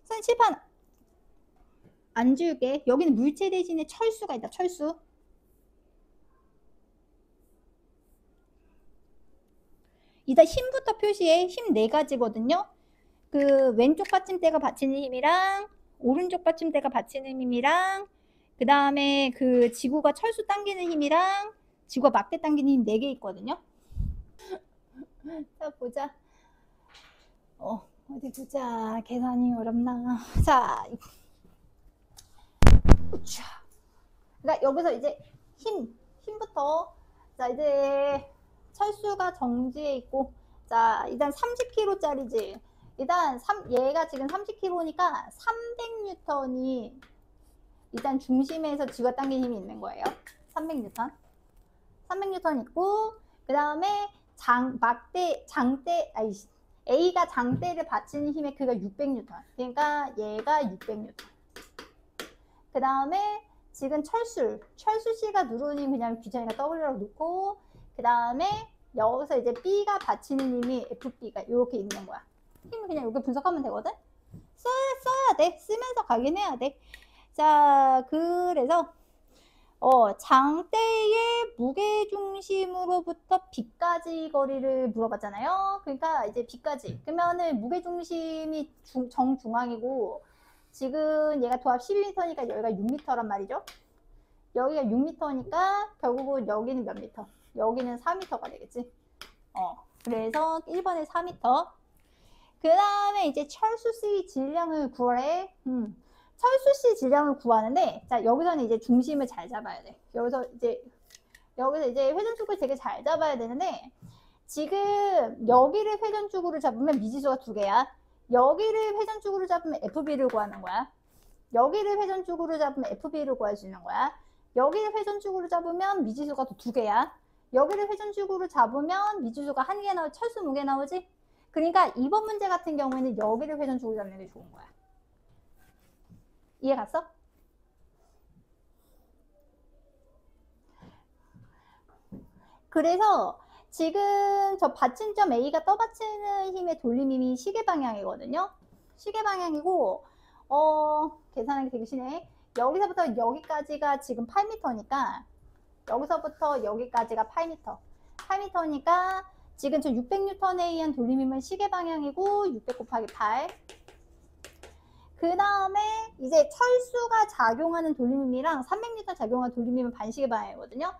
선 칠판 안 지울게. 여기는 물체 대신에 철수가 있다. 철수. 일단 힘부터 표시해. 힘 4가지거든요. 그 왼쪽 받침대가 받치는 힘이랑 오른쪽 받침대가 받치는 힘이랑 그 다음에 그 지구가 철수 당기는 힘이랑 지구가 막대 당기는 힘 4개 있거든요. 자 보자. 어디 보자. 계산이 어렵나. 자, 그러니까 여기서 이제 힘부터 자 이제 철수가 정지해 있고 자 일단 30kg짜리지. 일단 얘가 지금 30kg니까 300N이 일단 중심에서 지구가 당기는 힘이 있는 거예요. 300N 있고 그 다음에 A가 장대를 받치는 힘의 크기가 600N. 그러니까 얘가 600N. 그 다음에 지금 철수 C가 누르는 그냥 귀찮으니까 W라고 놓고 그 다음에 여기서 이제 B가 받치는 힘이 FB가 이렇게 있는 거야. 힘을 그냥 이렇게 분석하면 되거든. 써야 돼. 쓰면서 가긴 해야 돼. 자, 그래서 장대의 무게중심으로부터 B까지 거리를 물어봤잖아요. 그러니까 이제 B까지. 그러면은 무게중심이 정중앙이고 지금 얘가 도합 12m니까 여기가 6m란 말이죠. 여기가 6m니까 결국은 여기는 몇 미터? 여기는 4m가 되겠지. 그래서 1번에 4m. 그 다음에 이제 철수 C 질량을 구하래. 철수 C 질량을 구하는데, 자, 여기서는 이제 중심을 잘 잡아야 돼. 여기서 이제 회전축을 되게 잘 잡아야 되는데, 지금 여기를 회전축으로 잡으면 미지수가 2개야. 여기를 회전축으로 잡으면 FB를 구하는 거야. 여기를 회전축으로 잡으면 FB를 구할 수 있는 거야. 여기를 회전축으로 잡으면 미지수가 2개야. 여기를 회전축으로 잡으면 미지수가 1개 나오지. 철수 무게 나오지. 그러니까 이번 문제 같은 경우에는 여기를 회전축으로 잡는 게 좋은 거야. 이해 갔어? 그래서 지금 저 받침점 A가 떠받치는 힘의 돌림힘이 시계 방향이거든요. 시계 방향이고 계산하기 되게 쉬네. 여기서부터 여기까지가 지금 8m니까 여기서부터 여기까지가 8m. 8m니까 지금 저 600N에 의한 돌림힘은 시계 방향이고 600 곱하기 8. 그 다음에 이제 철수가 작용하는 돌림힘이랑 300N 작용하는 돌림힘은 반시계 방향이거든요.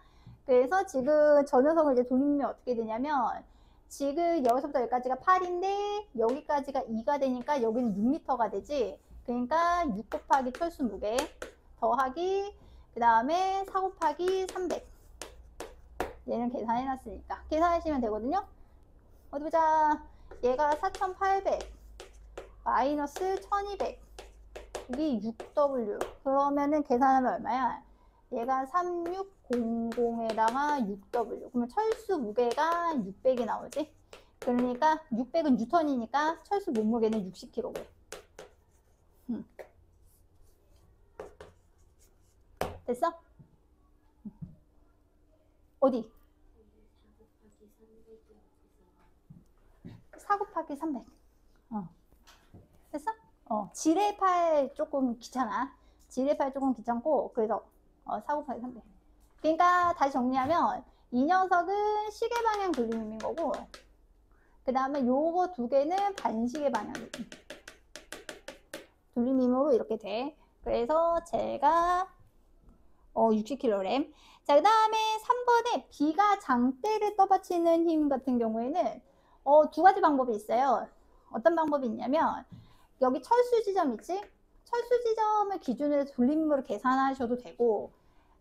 그래서 지금 저 녀석을 이제 돌림힘이 어떻게 되냐면 지금 여기서부터 여기까지가 8인데 여기까지가 2가 되니까 여기는 6m가 되지. 그러니까 6 곱하기 철수 무게 더하기 그 다음에 4 곱하기 300. 얘는 계산해놨으니까 계산하시면 되거든요. 어디 보자. 얘가 4800 마이너스 1200 여기 6W 그러면은 계산하면 얼마야? 얘가 3600에다가 6W 그러면 철수 무게가 600이 나오지. 그러니까 600은 뉴턴이니까 철수 몸무게는 60kg. 됐어? 어디? 4 곱하기 300. 됐어? 지뢰팔 조금 귀찮아. 지뢰팔 조금 귀찮고, 그래서 4 곱하기 300. 그러니까 다시 정리하면 이 녀석은 시계 방향 돌림힘인 거고, 그 다음에 요거 두 개는 반시계 방향 돌림힘으로 이렇게 돼. 그래서 제가 60kg. 자, 그 다음에 3번에 B가 장대를 떠받치는 힘 같은 경우에는 두 가지 방법이 있어요. 어떤 방법이 있냐면 여기 철수 지점 있지? 철수 지점을 기준으로 해서 돌림힘으로 계산하셔도 되고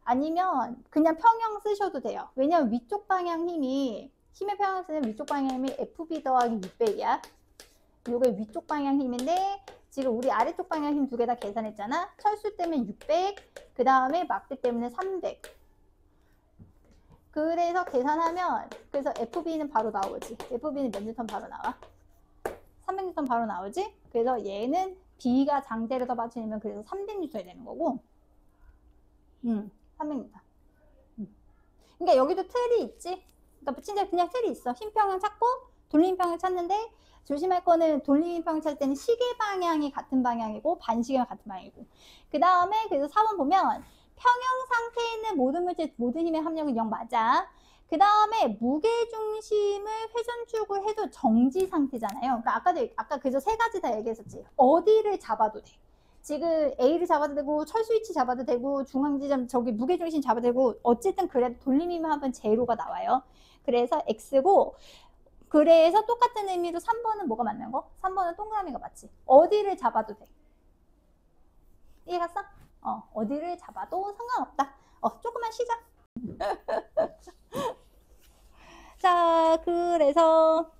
아니면 그냥 평형 쓰셔도 돼요. 왜냐면 위쪽 방향 힘이 힘의 평형 쓰는 위쪽 방향 힘이 FB 더하기 600이야. 요게 위쪽 방향 힘인데 지금 우리 아래쪽 방향 힘 두 개 다 계산했잖아. 철수 때문에 600, 그 다음에 막대 때문에 300. 그래서 계산하면 그래서 FB는 바로 나오지. FB는 몇 뉴턴 바로 나와? 300뉴턴 바로 나오지. 그래서 얘는 B가 장대를 더 받치면 그래서 300뉴턴이 되는 거고 300뉴턴. 그러니까 여기도 틀이 있지. 그러니까 진짜 그냥 틀이 있어. 힘평형 찾고 돌림평형 찾는데 조심할 거는 돌림평형 찾을 때는 시계 방향이 같은 방향이고 반시계가 같은 방향이고 그 다음에 그래서 4번 보면 평형 상태에 있는 모든 물질 모든 힘의 합력은 0 맞아. 그 다음에 무게중심을 회전축을 해도 정지 상태잖아요. 그러니까 아까 그저 세 가지 다 얘기했었지. 어디를 잡아도 돼. 지금 A를 잡아도 되고 철수 위치 잡아도 되고 중앙지점 저기 무게중심 잡아도 되고 어쨌든 그래도 돌림힘 합은 제로가 나와요. 그래서 X고 그래서 똑같은 의미로 3번은 뭐가 맞는 거? 3번은 동그라미가 맞지. 어디를 잡아도 돼. 이해갔어? 어디를 잡아도 상관없다. 조금만 쉬자. 자, 그래서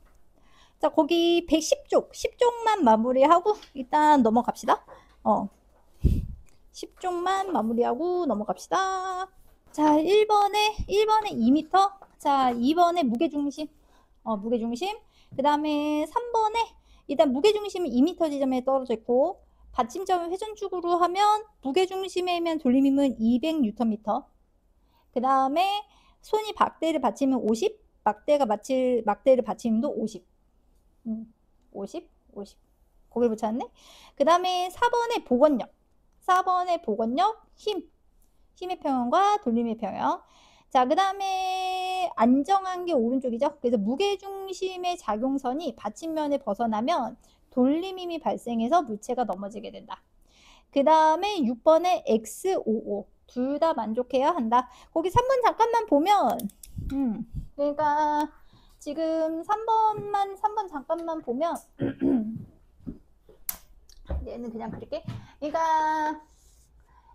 자, 거기 110쪽, 10쪽만 마무리하고 일단 넘어갑시다. 10쪽만 마무리하고 넘어갑시다. 자, 1번에 2m. 자, 2번에 무게중심. 무게중심. 그 다음에 3번에 일단 무게중심은 2m 지점에 떨어져 있고 받침점을 회전축으로 하면 무게중심에면 돌림힘은 200Nm. 그 다음에 손이 막대를 받치면 50. 막대를 받침도 50. 50. 고개 붙였네. 그 다음에 4번에 복원력. 4번에 복원력, 힘의 평형과 돌림의 평형. 자, 그 다음에 안정한 게 오른쪽이죠. 그래서 무게중심의 작용선이 받침면에 벗어나면 돌림힘이 발생해서 물체가 넘어지게 된다. 그 다음에 6번에 X55. 둘 다 만족해야 한다. 거기 3번 잠깐만 보면 그러니까 지금 3번 잠깐만 보면 얘는 그냥 그릴게. 그러니까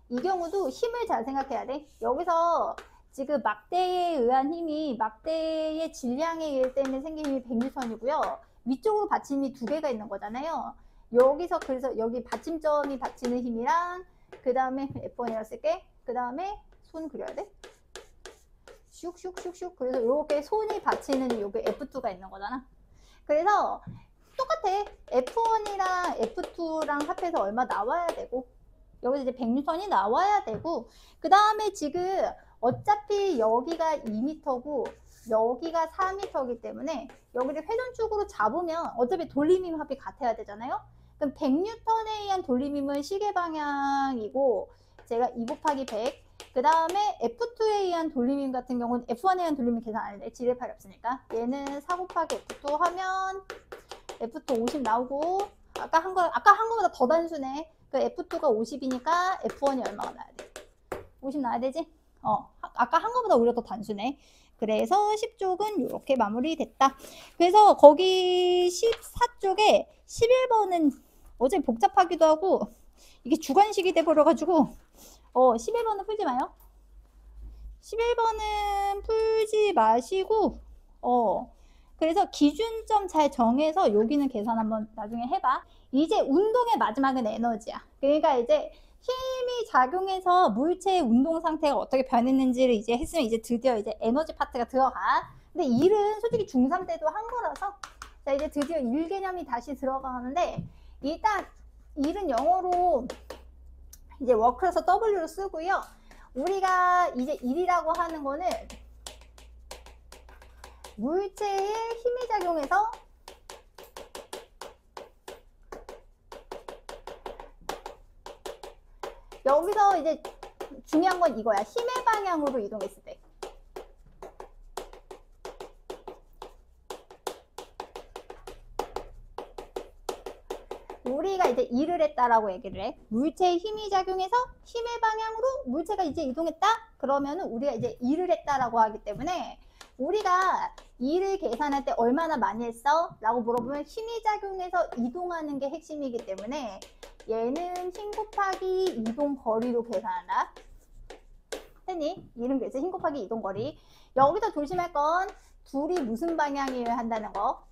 이 경우도 힘을 잘 생각해야 돼. 여기서 지금 막대에 의한 힘이 막대의 질량에 의할 때는 생긴 힘이 100N이고요. 위쪽으로 받침이 두 개가 있는 거잖아요. 여기서 그래서 여기 받침점이 받치는 힘이랑 그 다음에 F1이라고 쓸게. 그 다음에 손 그려야 돼. 슉슉슉슉. 그래서 이렇게 손이 받치는 여기 F2가 있는 거잖아. 그래서 똑같아. F1이랑 F2랑 합해서 얼마 나와야 되고 여기서 이제 100N이 나와야 되고 그 다음에 지금 어차피 여기가 2m고 여기가 4m이기 때문에 여기를 회전축으로 잡으면 어차피 돌림힘 합이 같아야 되잖아요. 그럼 100N에 의한 돌림힘은 시계 방향이고 제가 2 곱하기 100 그 다음에 F2에 의한 돌림힘 같은 경우는 F1에 의한 돌림힘 계산 안 돼. 지뢰팔이 없으니까. 얘는 4 곱하기 F2 하면 F2 50 나오고, 아까 한 거보다 더 단순해. 그 F2가 50이니까 F1이 얼마가 나야 돼? 50 나야 되지? 아까 한 거보다 오히려 더 단순해. 그래서 10쪽은 이렇게 마무리됐다. 그래서 거기 14쪽에 11번은 어제 복잡하기도 하고 이게 주관식이 돼버려가지고 11번은 풀지 마요. 11번은 풀지 마시고 그래서 기준점 잘 정해서 여기는 계산 한번 나중에 해봐. 이제 운동의 마지막은 에너지야. 그러니까 이제 힘이 작용해서 물체의 운동 상태가 어떻게 변했는지를 이제 했으면 이제 드디어 이제 에너지 파트가 들어가. 근데 일은 솔직히 중3 때도 한 거라서 자 이제 드디어 일 개념이 다시 들어가는데 일단 일은 영어로 이제 워크에서 W로 쓰고요. 우리가 이제 일이라고 하는 거는 물체에 힘이 작용해서 여기서 이제 중요한 건 이거야. 힘의 방향으로 이동했을 때. 우리가 이제 일을 했다라고 얘기를 해. 물체에 힘이 작용해서 힘의 방향으로 물체가 이제 이동했다? 그러면은 우리가 이제 일을 했다라고 하기 때문에 우리가 일을 계산할 때 얼마나 많이 했어? 라고 물어보면 힘이 작용해서 이동하는 게 핵심이기 때문에 얘는 힘 곱하기 이동 거리로 계산한다. 됐니? 이름 그래서 힘 곱하기 이동 거리. 여기서 조심할 건 둘이 무슨 방향이어야 한다는 거.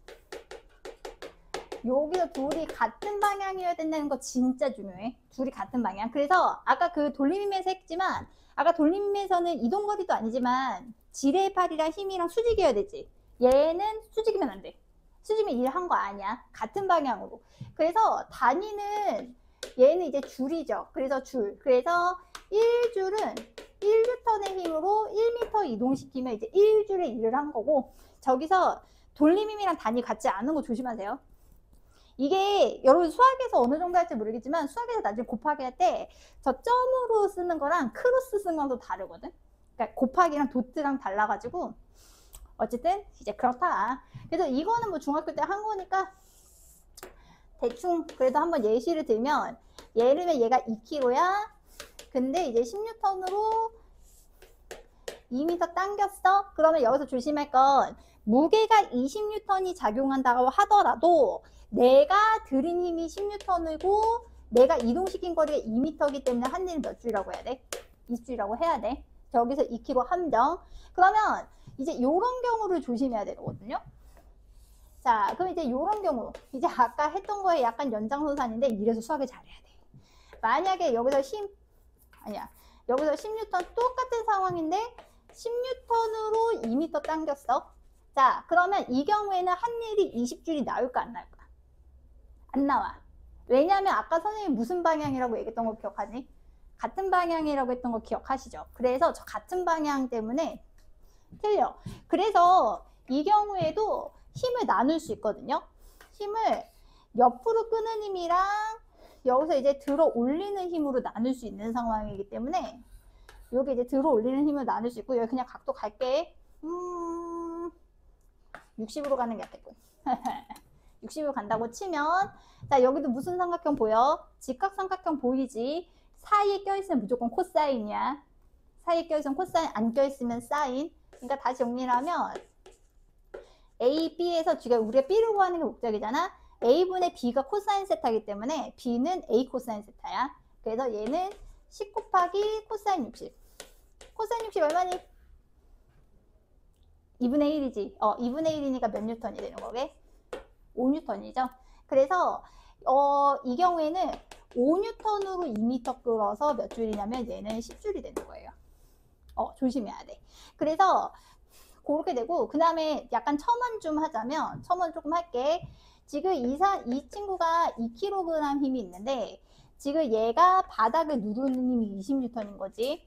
여기서 둘이 같은 방향이어야 된다는 거 진짜 중요해. 둘이 같은 방향. 그래서 아까 그 돌림힘에서 했지만 아까 돌림힘에서는 이동거리도 아니지만 지뢰팔이랑 힘이랑 수직이어야 되지. 얘는 수직이면 안 돼. 수직이면 일한 거 아니야. 같은 방향으로. 그래서 단위는 얘는 이제 줄이죠. 그래서 줄. 그래서 1줄은 1N의 힘으로 1m 이동시키면 이제 1줄의 일을 한 거고 저기서 돌림힘이랑 단위 같지 않은 거 조심하세요. 이게 여러분 수학에서 어느 정도 할지 모르겠지만 수학에서 나중에 곱하기 할 때 저 점으로 쓰는 거랑 크로스 쓰는 건 또 다르거든. 그러니까 곱하기랑 도트랑 달라가지고 어쨌든 이제 그렇다. 그래서 이거는 뭐 중학교 때 한 거니까 대충 그래도 한번 예시를 들면 예를 들면 얘가 2kg야. 근데 이제 10N으로 2m 당겼어. 그러면 여기서 조심할 건 무게가 20N이 작용한다고 하더라도 내가 들인 힘이 10N이고 내가 이동시킨 거리가 2m이기 때문에 한 일은 몇 줄이라고 해야 돼? 20줄이라고 해야 돼. 저기서 2kg 함정. 그러면 이제 이런 경우를 조심해야 되거든요. 자, 그럼 이제 이런 경우 이제 아까 했던 거에 약간 연장선상인데 이래서 수학을 잘해야 돼. 만약에 여기서 여기서 10N 똑같은 상황인데 10N으로 2m 당겼어. 자, 그러면 이 경우에는 한 일이 20줄이 나올까 안 나올까? 안 나와. 왜냐하면 아까 선생님이 무슨 방향이라고 얘기했던 거 기억하니? 같은 방향이라고 했던 거 기억하시죠? 그래서 저 같은 방향 때문에 틀려. 그래서 이 경우에도 힘을 나눌 수 있거든요. 힘을 옆으로 끄는 힘이랑 여기서 이제 들어 올리는 힘으로 나눌 수 있는 상황이기 때문에 여기 이제 들어 올리는 힘을 나눌 수 있고 여기 그냥 각도 갈게. 60으로 가는 게 낫겠군. 60으로 간다고 치면 자 여기도 무슨 삼각형 보여? 직각삼각형 보이지? 사이에 껴있으면 무조건 코사인이야. 사이에 껴있으면 코사인, 안 껴있으면 사인. 그러니까 다시 정리를 하면 A, B에서 지금 우리가 B를 구하는 게 목적이잖아. A분의 B가 코사인 세타이기 때문에 B는 A 코사인 세타야. 그래서 얘는 10 곱하기 코사인 60. 코사인 60 얼마니? 2분의 1이지. 2분의 1이니까 몇 뉴턴이 되는 거게? 5뉴턴이죠. 그래서 이 경우에는 5뉴턴으로 2m 끌어서 몇 줄이냐면 얘는 10줄이 되는 거예요. 조심해야 돼. 그래서 그렇게 되고 그 다음에 약간 첨언 좀 하자면 첨언 조금 할게. 지금 이 친구가 2kg 힘이 있는데 지금 얘가 바닥을 누르는 힘이 20뉴턴인 거지.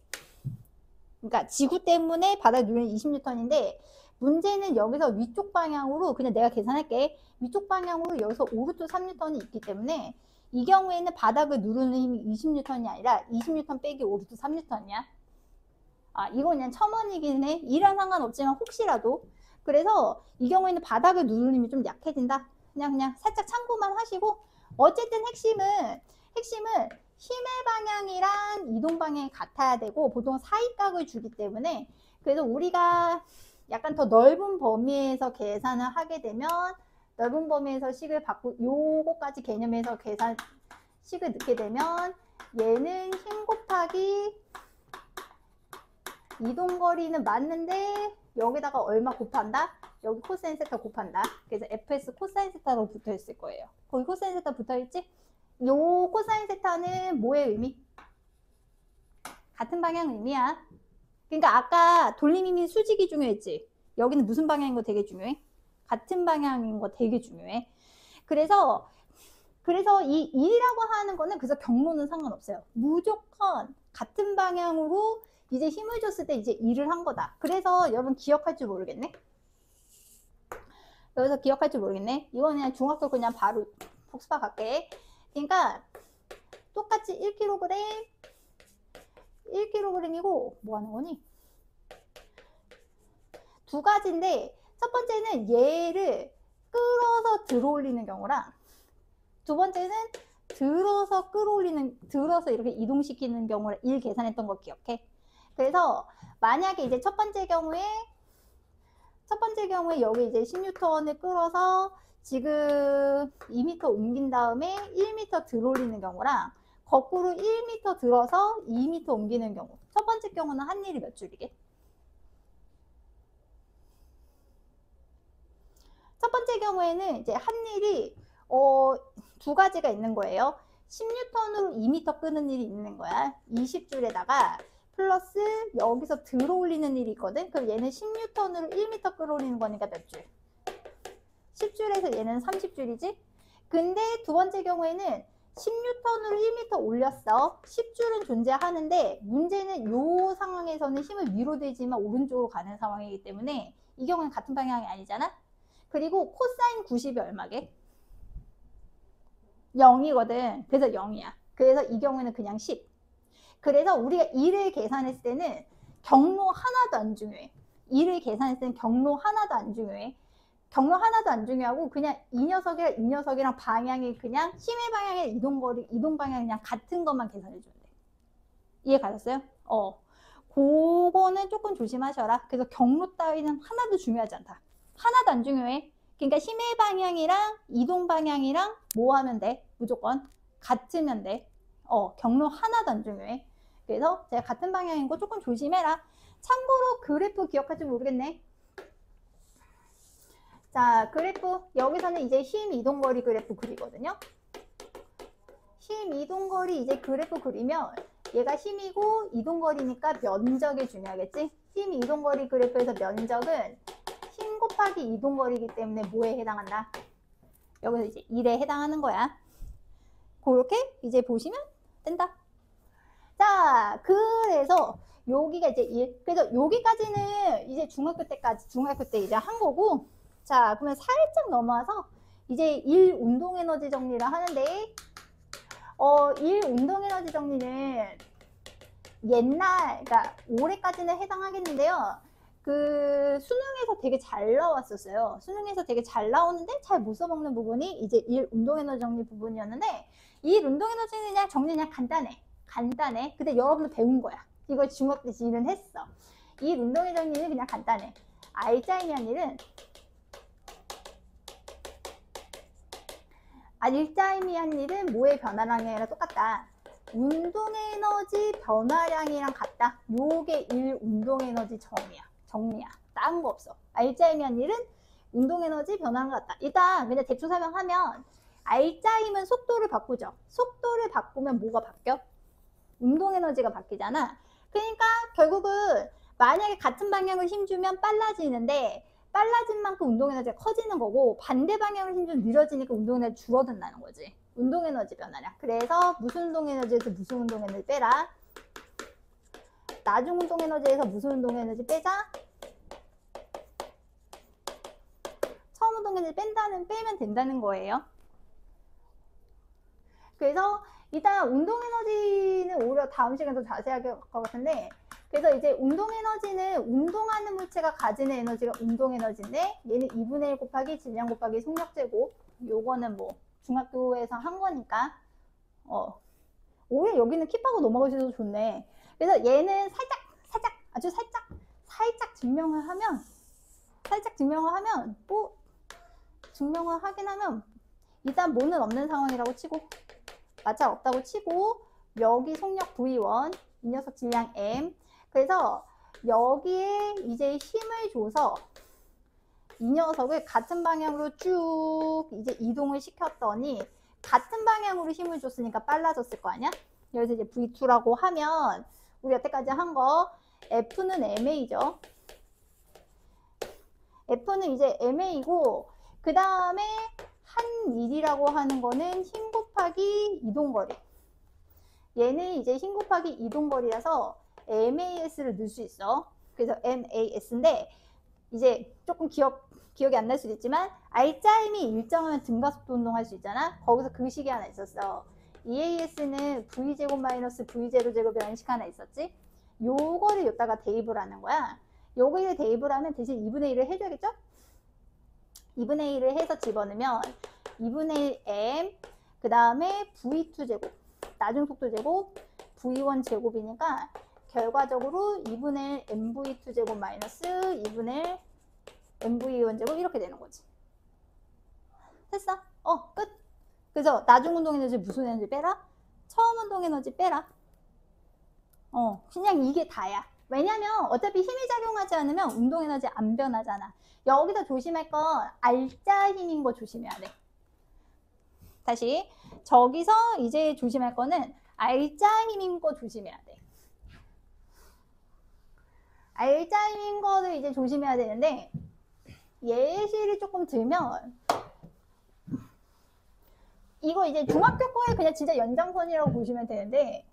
그러니까 지구 때문에 바닥을 누르는 20뉴턴인데 문제는 여기서 위쪽 방향으로 그냥 내가 계산할게. 위쪽 방향으로 여기서 5루트 3뉴턴이 있기 때문에 이 경우에는 바닥을 누르는 힘이 20뉴턴이 아니라 20뉴턴 빼기 5루트 3뉴턴이야. 이건 그냥 첨언이긴 해. 이랑 상관없지만 혹시라도. 그래서 이 경우에는 바닥을 누르는 힘이 좀 약해진다. 그냥 살짝 참고만 하시고, 어쨌든 핵심은 힘의 방향이랑 이동 방향이 같아야 되고, 보통 사이각을 주기 때문에, 그래서 우리가 약간 더 넓은 범위에서 계산을 하게 되면, 넓은 범위에서 식을 받고, 요거까지 개념에서 식을 넣게 되면, 얘는 힘 곱하기 이동거리는 맞는데 여기다가 얼마 곱한다? 여기 코사인 세타 곱한다. 그래서 fs 코사인 세타로 붙어 있을 거예요. 거기 코사인 세타 붙어 있지? 요 코사인 세타는 뭐의 의미? 같은 방향 의미야. 그러니까 아까 돌림이미 수직이 중요했지? 여기는 무슨 방향인 거 되게 중요해? 같은 방향인 거 되게 중요해. 그래서 이 1이라고 하는 거는 그래서 경로는 상관없어요. 무조건 같은 방향으로 이제 힘을 줬을 때 이제 일을 한 거다. 그래서 여러분 기억할 줄 모르겠네. 여기서 기억할 줄 모르겠네. 이건 그냥 중학교 그냥 바로 복습학 갈게. 그러니까 똑같이 1kg이고 뭐 하는 거니? 두 가지인데 첫 번째는 얘를 끌어서 들어올리는 경우랑 두 번째는 들어서 이렇게 이동시키는 경우를 1 계산했던 거 기억해. 그래서 만약에 이제 첫 번째 경우에 여기 이제 10N을 끌어서 지금 2m 옮긴 다음에 1m 들어올리는 경우랑 거꾸로 1m 들어서 2m 옮기는 경우. 첫 번째 경우는 한 일이 몇 줄이게? 첫 번째 경우에는 이제 한 일이 두 가지가 있는 거예요. 10N으로 2m 끄는 일이 있는 거야. 20줄에다가 플러스 여기서 들어올리는 일이 있거든. 그럼 얘는 10N으로 1m 끌어올리는 거니까 몇 줄? 10줄에서 얘는 30줄이지? 근데 두 번째 경우에는 10N으로 1m 올렸어. 10줄은 존재하는데 문제는 이 상황에서는 힘을 위로 대지만 오른쪽으로 가는 상황이기 때문에 이 경우는 같은 방향이 아니잖아? 그리고 코사인 90이 얼마게? 0이거든. 그래서 0이야. 그래서 이 경우에는 그냥 10. 그래서 우리가 2를 계산했을 때는 경로 하나도 안 중요해. 2를 계산했을 때는 경로 하나도 안 중요해. 경로 하나도 안 중요하고 그냥 이 녀석이랑 방향이 그냥 힘의 방향의 이동 방향이 그냥 같은 것만 계산해 주면 돼. 이해 가셨어요? 그거는 조금 조심하셔라. 그래서 경로 따위는 하나도 중요하지 않다. 하나도 안 중요해. 그러니까 힘의 방향이랑 이동 방향이랑 뭐 하면 돼? 무조건 같으면 돼. 경로 하나도 안 중요해. 그래서 제가 같은 방향인 거 조금 조심해라. 참고로 그래프 기억할지 모르겠네. 자, 그래프 여기서는 이제 힘 이동거리 그래프 그리거든요. 힘 이동거리 이제 그래프 그리면 얘가 힘이고 이동거리니까 면적이 중요하겠지. 힘 이동거리 그래프에서 면적은 힘 곱하기 이동거리이기 때문에 뭐에 해당한다? 여기서 이제 1에 해당하는 거야. 그렇게 이제 보시면 된다. 자, 그래서 여기가 이제 1. 그래서 여기까지는 이제 중학교 때 이제 한 거고. 자, 그러면 살짝 넘어와서 이제 1 운동 에너지 정리를 하는데 1 운동 에너지 정리는 그러니까 올해까지는 해당하겠는데요. 그 수능에서 되게 잘 나왔었어요. 수능에서 되게 잘 나오는데 잘 못 써먹는 부분이 이제 1 운동 에너지 정리 부분이었는데 1 운동 에너지는 그냥 정리 그냥 간단해. 근데 여러분도 배운 거야. 이걸 중학교 때 지는 했어. 1 운동 에너지 정리는 그냥 간단해. R자이면 1은 일자의미한 일은 뭐의 변화량이랑 똑같다. 운동에너지 변화량이랑 같다. 요게 1 운동에너지 정리야. 딴 거 없어. R자이미한 일은 운동에너지 변화랑 같다. 일단 그냥 대충 설명하면 R자임은 속도를 바꾸죠. 속도를 바꾸면 뭐가 바뀌어? 운동에너지가 바뀌잖아. 그러니까 결국은 만약에 같은 방향으로 힘주면 빨라지는데 빨라진 만큼 운동에너지가 커지는 거고 반대 방향으로 힘주면 느려지니까 운동에너지 줄어든다는 거지. 운동에너지 변화량. 그래서 무슨 운동에너지에서 무슨 운동에너지 빼라. 나중 운동에너지에서 무슨 운동에너지 빼자. 처음 운동에너지 빼면 된다는 거예요. 그래서 일단 운동에너지는 오히려 다음 시간에 더 자세하게 할 것 같은데 그래서 이제 운동 에너지는 운동하는 물체가 가지는 에너지가 운동 에너지인데 얘는 2분의 1 곱하기 질량 곱하기 속력 제곱. 요거는 뭐 중학교에서 한 거니까 오히려 여기는 킵하고 넘어가셔도 좋네. 그래서 얘는 아주 살짝 증명을 하면 뭐 증명을 하긴 하면 일단 뭐는 없는 상황이라고 치고 마찰 없다고 치고 여기 속력 V1 이 녀석 질량 M. 그래서 여기에 이제 힘을 줘서 이 녀석을 같은 방향으로 쭉 이제 이동을 시켰더니 같은 방향으로 힘을 줬으니까 빨라졌을 거 아니야? 여기서 이제 V2라고 하면 우리 여태까지 한 거 F는 MA죠. F는 이제 MA고 그 다음에 한 일이라고 하는 거는 힘 곱하기 이동거리. 얘는 이제 힘 곱하기 이동거리라서 MAS를 넣을 수 있어. 그래서 MAS인데 이제 조금 기억이 안 날 수도 있지만 R자임이 일정하면 등가속도 운동할 수 있잖아. 거기서 그 식이 하나 있었어. EAS는 V제곱 마이너스 V0제곱이라는 식 하나 있었지. 요거를 여기다가 대입을 하는 거야. 요거를 대입을 하면 대신 2분의 1을 해줘야겠죠? 2분의 1을 해서 집어넣으면 2분의 1 M 그 다음에 V2제곱 나중 속도 제곱 V1 제곱이니까 결과적으로 2분의 1 MV2 제곱 마이너스 2분의 1 MV1 제곱 이렇게 되는 거지. 됐어? 끝. 그래서 나중 운동 에너지 무슨 에너지 빼라? 처음 운동 에너지 빼라. 그냥 이게 다야. 왜냐면 어차피 힘이 작용하지 않으면 운동 에너지 안 변하잖아. 여기서 조심할 건 R자 힘인 거 조심해야 돼. 다시 저기서 이제 조심할 거는 R자 힘인 거 조심해야 돼. R자 힘인 거를 이제 조심해야 되는데 예시를 조금 들면 이거 이제 중학교 거에 그냥 진짜 연장선이라고 보시면 되는데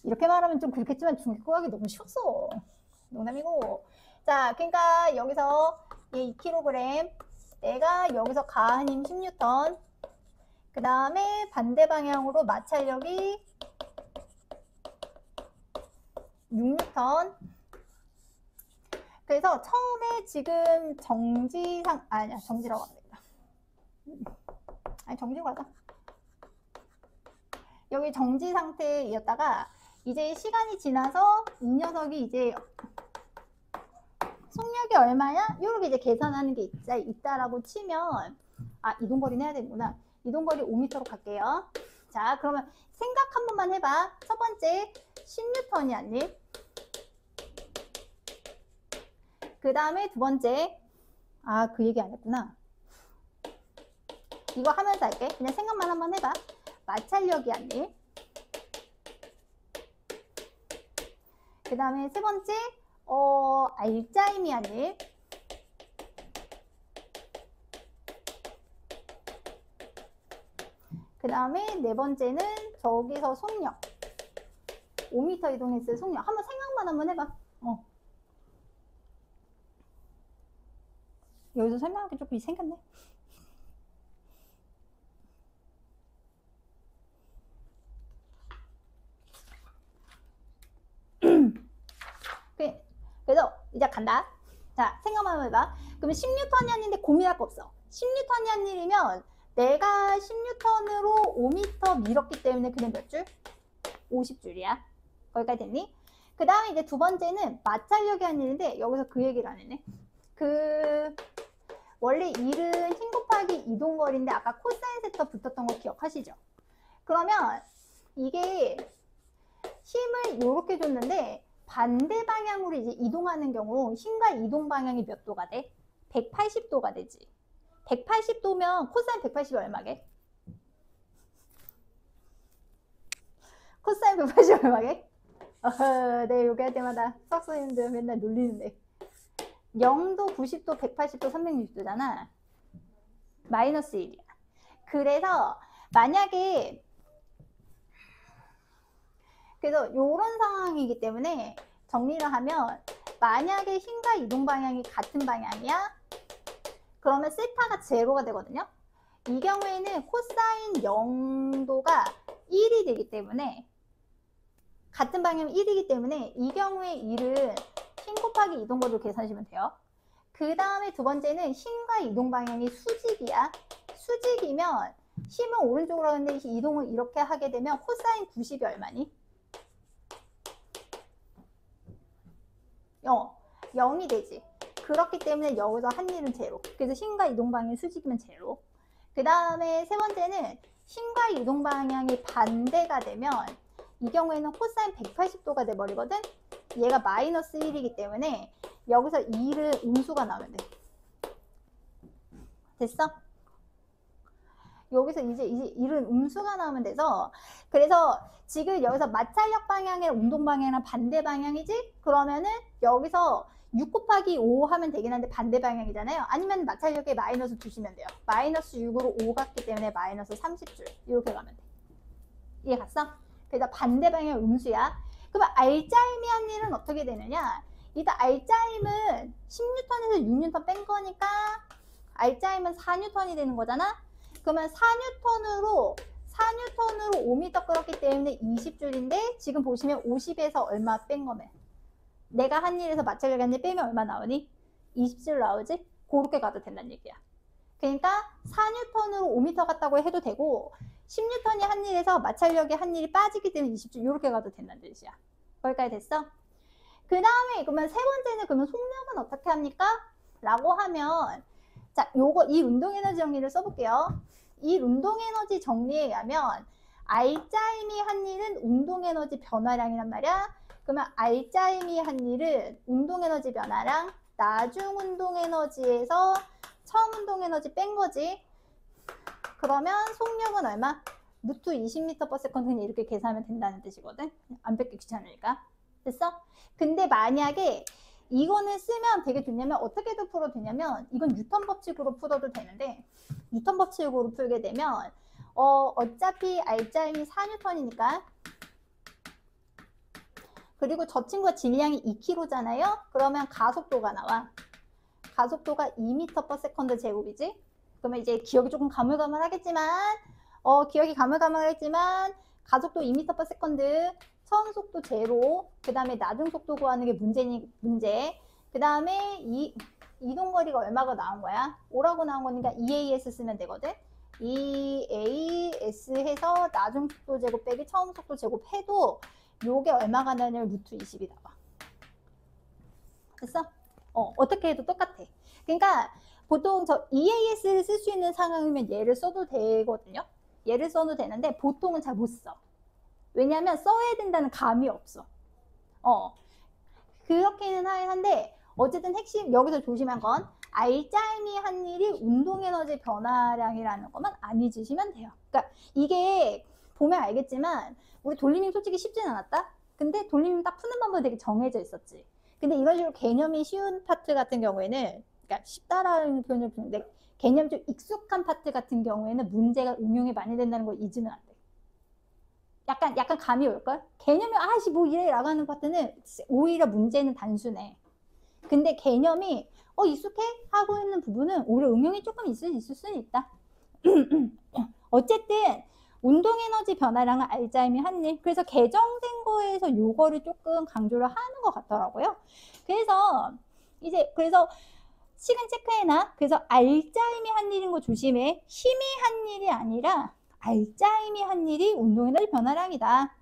이렇게 말하면 좀 그렇겠지만 중학교 하기 너무 쉬웠어. 농담이고. 자, 그러니까 여기서 얘 2kg 내가 여기서 가한 힘 10N 그 다음에 반대 방향으로 마찰력이 6N. 그래서 처음에 지금 정지라고 합니다. 정지로 가자. 여기 정지 상태였다가 이제 시간이 지나서 이 녀석이 이제 속력이 얼마냐? 이렇게 이제 계산하는 게 있다라고 치면 이동거리는 해야 되는구나. 이동거리 5m로 갈게요. 자, 그러면 생각 한 번만 해봐. 첫 번째 10N이 아니. 그 다음에 두 번째 그 얘기 안 했구나. 이거 하면서 할게. 그냥 생각만 한번 해봐. 마찰력이 아니. 그 다음에 세 번째 R자임이 아니. 그 다음에 네 번째는 저기서 속력 5m 이동했을 때 속력. 한번 생각만 한번 해봐. 여기서 설명하기 조금 생겼네. 그래서 이제 간다. 자, 생각만 해봐. 그러면 10N이 아닌데 고민할 거 없어. 10N이 한 일이면 내가 10N으로 5m 밀었기 때문에 그냥 몇 줄? 50줄이야. 거기까지 됐니? 그 다음에 이제 두 번째는 마찰력이 한 일인데 여기서 그 얘기를 안 했네. 원래 1은 힘 곱하기 이동거리인데 아까 코사인 세터 붙었던 거 기억하시죠? 그러면 이게 힘을 이렇게 줬는데 반대 방향으로 이제 이동하는 경우 힘과 이동 방향이 몇 도가 돼? 180도가 되지. 180도면 코사인 180이 얼마게? 코사인 180이 얼마게? 네, 요기 할 때마다 수학 선생님들 맨날 놀리는데 0도, 90도, 180도, 360도잖아. 마이너스 1이야. 그래서 만약에 그래서 이런 상황이기 때문에 정리를 하면 만약에 힘과 이동 방향이 같은 방향이야? 그러면 세타가 제로가 되거든요. 이 경우에는 코사인 0도가 1이 되기 때문에 같은 방향이 1이기 때문에 이 경우에 1은 흰 곱하기 이동거리로 계산하시면 돼요. 그 다음에 두 번째는 흰과 이동 방향이 수직이야. 수직이면 힘은 오른쪽으로 하는데 이동을 이렇게 하게 되면 코사인 90이 얼마니? 0이 되지. 그렇기 때문에 여기서 한 일은 제로. 그래서 흰과 이동 방향이 수직이면 제로. 그 다음에 세 번째는 흰과 이동 방향이 반대가 되면 이 경우에는 코사인 180도가 돼버리거든. 얘가 마이너스 1이기 때문에 여기서 1은 음수가 나오면 돼. 됐어? 여기서 이제 1은 음수가 나오면 돼서, 그래서 지금 여기서 마찰력 방향이랑 운동 방향이랑 반대 방향이지? 그러면은 여기서 6 곱하기 5 하면 되긴 한데 반대 방향이잖아요. 아니면 마찰력에 마이너스 두시면 돼요. 마이너스 6으로 5 갔기 때문에 마이너스 30줄 이렇게 가면 돼. 이해 갔어? 그래서 반대 방향 음수야. 그러면 알짜임이한 일은 어떻게 되느냐? 일단 알짜임은 10N에서 6N 뺀 거니까 알짜임은 4N이 되는 거잖아. 그러면 4N으로 5m 끌었기 때문에 20줄인데 지금 보시면 50에서 얼마 뺀 거면 내가 한 일에서 마찰력이 한 일 빼면 얼마 나오니? 20줄 나오지? 그렇게 가도 된다는 얘기야. 그러니까 4N으로 5m 갔다고 해도 되고 10N이 한 일에서 마찰력이 한 일이 빠지기 때문에 20줄 이렇게 가도 된다는 뜻이야. 거기까지 됐어? 그 다음에 그러면 세 번째는 그러면 속력은 어떻게 합니까? 라고 하면 자, 이 운동에너지 정리를 써볼게요. 이 운동에너지 정리에 의하면 R자임이 한 일은 운동에너지 변화량이란 말이야. 그러면 R자임이 한 일은 운동에너지 변화량 나중 운동에너지에서 처음 운동에너지 뺀 거지. 그러면 속력은 얼마? 루트 20m/s 그냥 이렇게 계산하면 된다는 뜻이거든. 안 뺏기 귀찮으니까. 됐어? 근데 만약에 이거는 쓰면 되게 좋냐면 어떻게도 풀어도 되냐면 이건 뉴턴 법칙으로 풀어도 되는데 뉴턴 법칙으로 풀게 되면 어차피 R자임이 4N이니까 그리고 저 친구가 질량이 2kg잖아요. 그러면 가속도가 나와. 가속도가 2m/s 제곱이지. 그러면 이제 기억이 조금 가물가물하겠지만 기억이 가물가물하겠지만 가속도 2m/s 처음 속도 제로, 그 다음에 나중 속도 구하는 게 문제. 그 다음에 이동거리가 얼마가 나온 거야? 5라고 나온 거니까 EAS 쓰면 되거든. EAS 해서 나중 속도 제곱 빼기 처음 속도 제곱 해도 요게 얼마가 나냐면 루트 20이 나와. 됐어? 어떻게 해도 똑같아. 그러니까 보통 저 EAS를 쓸 수 있는 상황이면 얘를 써도 되거든요. 얘를 써도 되는데 보통은 잘 못 써. 왜냐하면 써야 된다는 감이 없어. 그렇게는 한데 어쨌든 핵심 여기서 조심한 건 R자임이 한 일이 운동에너지 변화량이라는 것만 안 잊으시면 돼요. 그러니까 이게 보면 알겠지만 우리 돌리님 솔직히 쉽진 않았다. 근데 돌리님 딱 푸는 방법이 되게 정해져 있었지. 근데 이런 식으로 개념이 쉬운 파트 같은 경우에는 그러니까 쉽다라는 표현을 쓰는데 개념이 좀 익숙한 파트 같은 경우에는 문제가 응용이 많이 된다는 걸 잊으면 안 돼. 약간 감이 올걸? 개념이 아씨 뭐 이래 라고 하는 파트는 오히려 문제는 단순해. 근데 개념이 익숙해? 하고 있는 부분은 오히려 응용이 조금 있을 수는 있다. 어쨌든 운동에너지 변화량은 알자임이 한 일. 그래서 개정된 거에서 요거를 조금 강조를 하는 것 같더라고요. 그래서 시간 체크해놔. 그래서 알자임이 한 일인 거 조심해. 힘이 한 일이 아니라 알자임이 한 일이 운동에너지 변화량이다.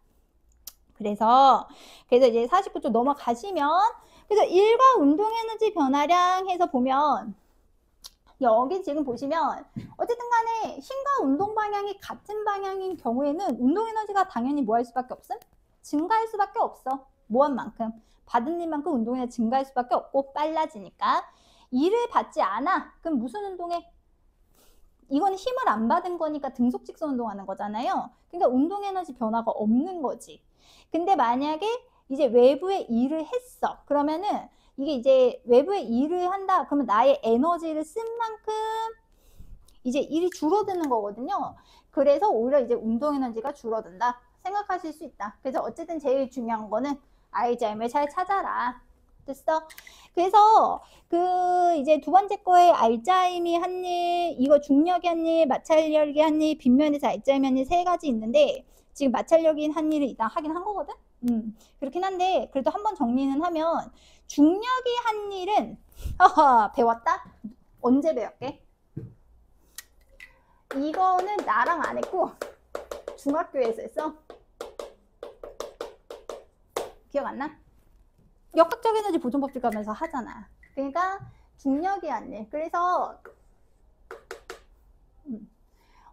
그래서 이제 49쪽 넘어가시면 그래서 일과 운동에너지 변화량 해서 보면 여기 지금 보시면 어쨌든 간에 힘과 운동 방향이 같은 방향인 경우에는 운동에너지가 당연히 뭐 할 수밖에 없음? 증가할 수밖에 없어. 뭐 한 만큼. 받은 일만큼 운동에너지 증가할 수밖에 없고 빨라지니까. 일을 받지 않아. 그럼 무슨 운동해? 이건 힘을 안 받은 거니까 등속 직선 운동하는 거잖아요. 그러니까 운동에너지 변화가 없는 거지. 근데 만약에 이제 외부에 일을 했어. 그러면은 이게 이제 외부에 일을 한다. 그러면 나의 에너지를 쓴 만큼 이제 일이 줄어드는 거거든요. 그래서 오히려 이제 운동에너지가 줄어든다. 생각하실 수 있다. 그래서 어쨌든 제일 중요한 거는 R자임을 잘 찾아라. 됐어? 그래서 이제 두 번째 거에 R자임이 한 일, 이거 중력이 한 일, 마찰력이 한 일, 빗면에서 R자임이 한 일 세 가지 있는데 지금 마찰력이 한 일을 일단 하긴 한 거거든? 그렇긴 한데 그래도 한번 정리는 하면 중력이 한 일은 배웠다? 언제 배웠게? 이거는 나랑 안 했고 중학교에서 했어. 기억 안 나? 역학적 에너지 보존 법칙 가면서 하잖아. 그러니까 중력이 한 일. 그래서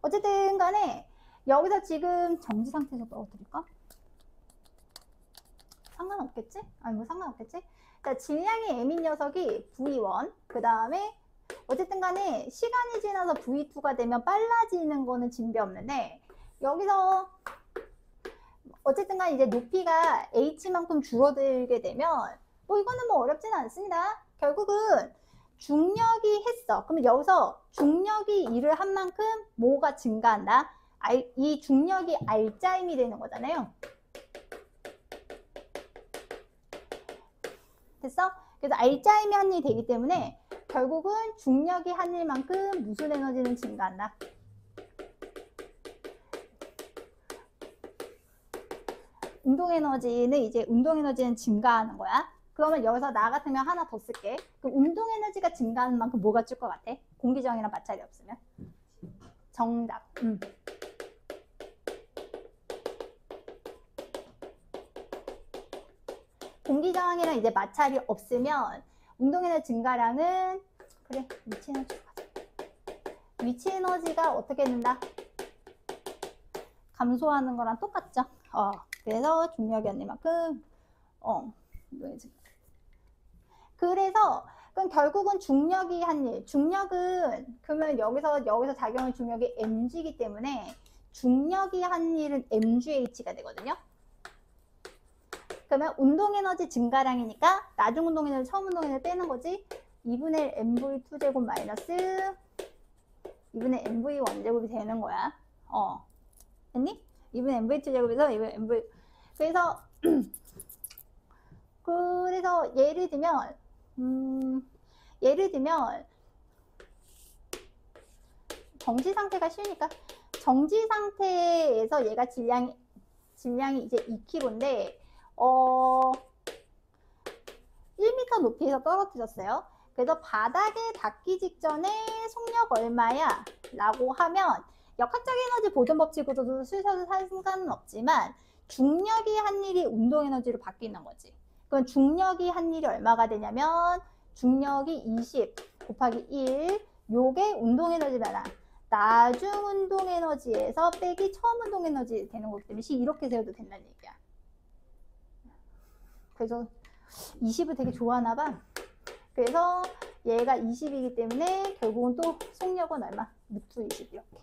어쨌든 간에 여기서 지금 정지 상태에서 떨어뜨릴까? 상관없겠지? 아니 뭐 상관없겠지? 자, 질량이 M인 녀석이 V1, 그 다음에 어쨌든 간에 시간이 지나서 V2가 되면 빨라지는 거는 진배 없는데 여기서 어쨌든 간에 이제 높이가 H만큼 줄어들게 되면 뭐 이거는 뭐 어렵진 않습니다. 결국은 중력이 했어. 그러면 여기서 중력이 일을 한 만큼 뭐가 증가한다? 이 중력이 알짜 힘이 되는 거잖아요. 됐어? 그래서 알짜 힘이 한 일이 되기 때문에 결국은 중력이 한 일만큼 무슨 에너지는 증가한다. 운동에너지는 증가하는 거야. 그러면 여기서 나 같으면 하나 더 쓸게. 그럼 운동에너지가 증가하는 만큼 뭐가 줄 것 같아? 공기저항이랑 마찰이 없으면? 정답. 공기저항이랑 이제 마찰이 없으면 운동에너지 증가량은 그래 위치에너지 가자. 위치에너지가 어떻게 된다? 감소하는 거랑 똑같죠. 그래서 중력이 언니만큼 그래서 그럼 결국은 중력이 한 일. 중력은 그러면 여기서 작용할 중력이 mg이기 때문에 중력이 한 일은 mgh가 되거든요. 그러면 운동에너지 증가량이니까 나중 운동에너지 처음 운동에너지 빼는 거지. 2분의 1 mv2제곱 마이너스 2분의 mv1제곱이 되는 거야. 됐니? 2분의 mv2제곱에서 2분의 mv. 그래서 예를 들면 정지 상태가 쉬우니까 정지 상태에서 얘가 질량이 이제 2kg인데 1m 높이에서 떨어뜨렸어요. 그래서 바닥에 닿기 직전에 속력 얼마야? 라고 하면 역학적 에너지 보존 법칙으로도 쓰셔도 상관은 없지만 중력이 한 일이 운동 에너지로 바뀌는 거지. 그럼 중력이 한 일이 얼마가 되냐면 중력이 20 곱하기 1 요게 운동 에너지잖아. 나중 운동 에너지에서 빼기 처음 운동 에너지 되는 거기 때문에 이렇게 세워도 된다는 얘기야. 그래서 20을 되게 좋아하나 봐. 그래서 얘가 20이기 때문에 결국은 또 속력은 얼마? 루트 20 이렇게.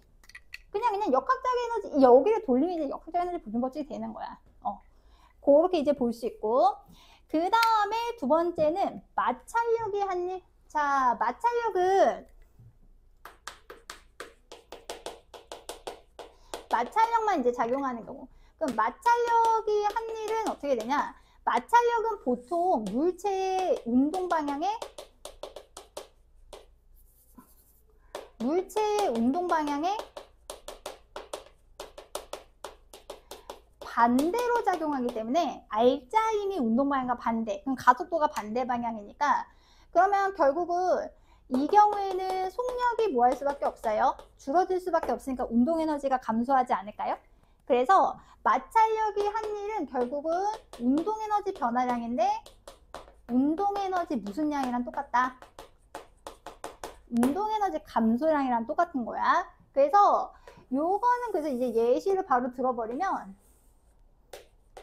그냥 역학적 에너지 여기를 돌리면 이제 역학적 에너지 보존 법칙이 되는 거야. 그렇게 이제 볼 수 있고 그 다음에 두 번째는 마찰력이 한 일. 자, 마찰력만 이제 작용하는 거고. 그럼 마찰력이 한 일은 어떻게 되냐? 마찰력은 보통 물체의 운동 방향에 반대로 작용하기 때문에 알짜 힘이 운동 방향과 반대. 그럼 가속도가 반대 방향이니까 그러면 결국은 이 경우에는 속력이 뭐 할 수밖에 없어요? 줄어들 수밖에 없으니까 운동 에너지가 감소하지 않을까요? 그래서 마찰력이 한 일은 결국은 운동 에너지 변화량인데 운동 에너지 무슨 양이랑 똑같다? 운동 에너지 감소량이랑 똑같은 거야. 그래서 요거는 그래서 이제 예시를 바로 들어버리면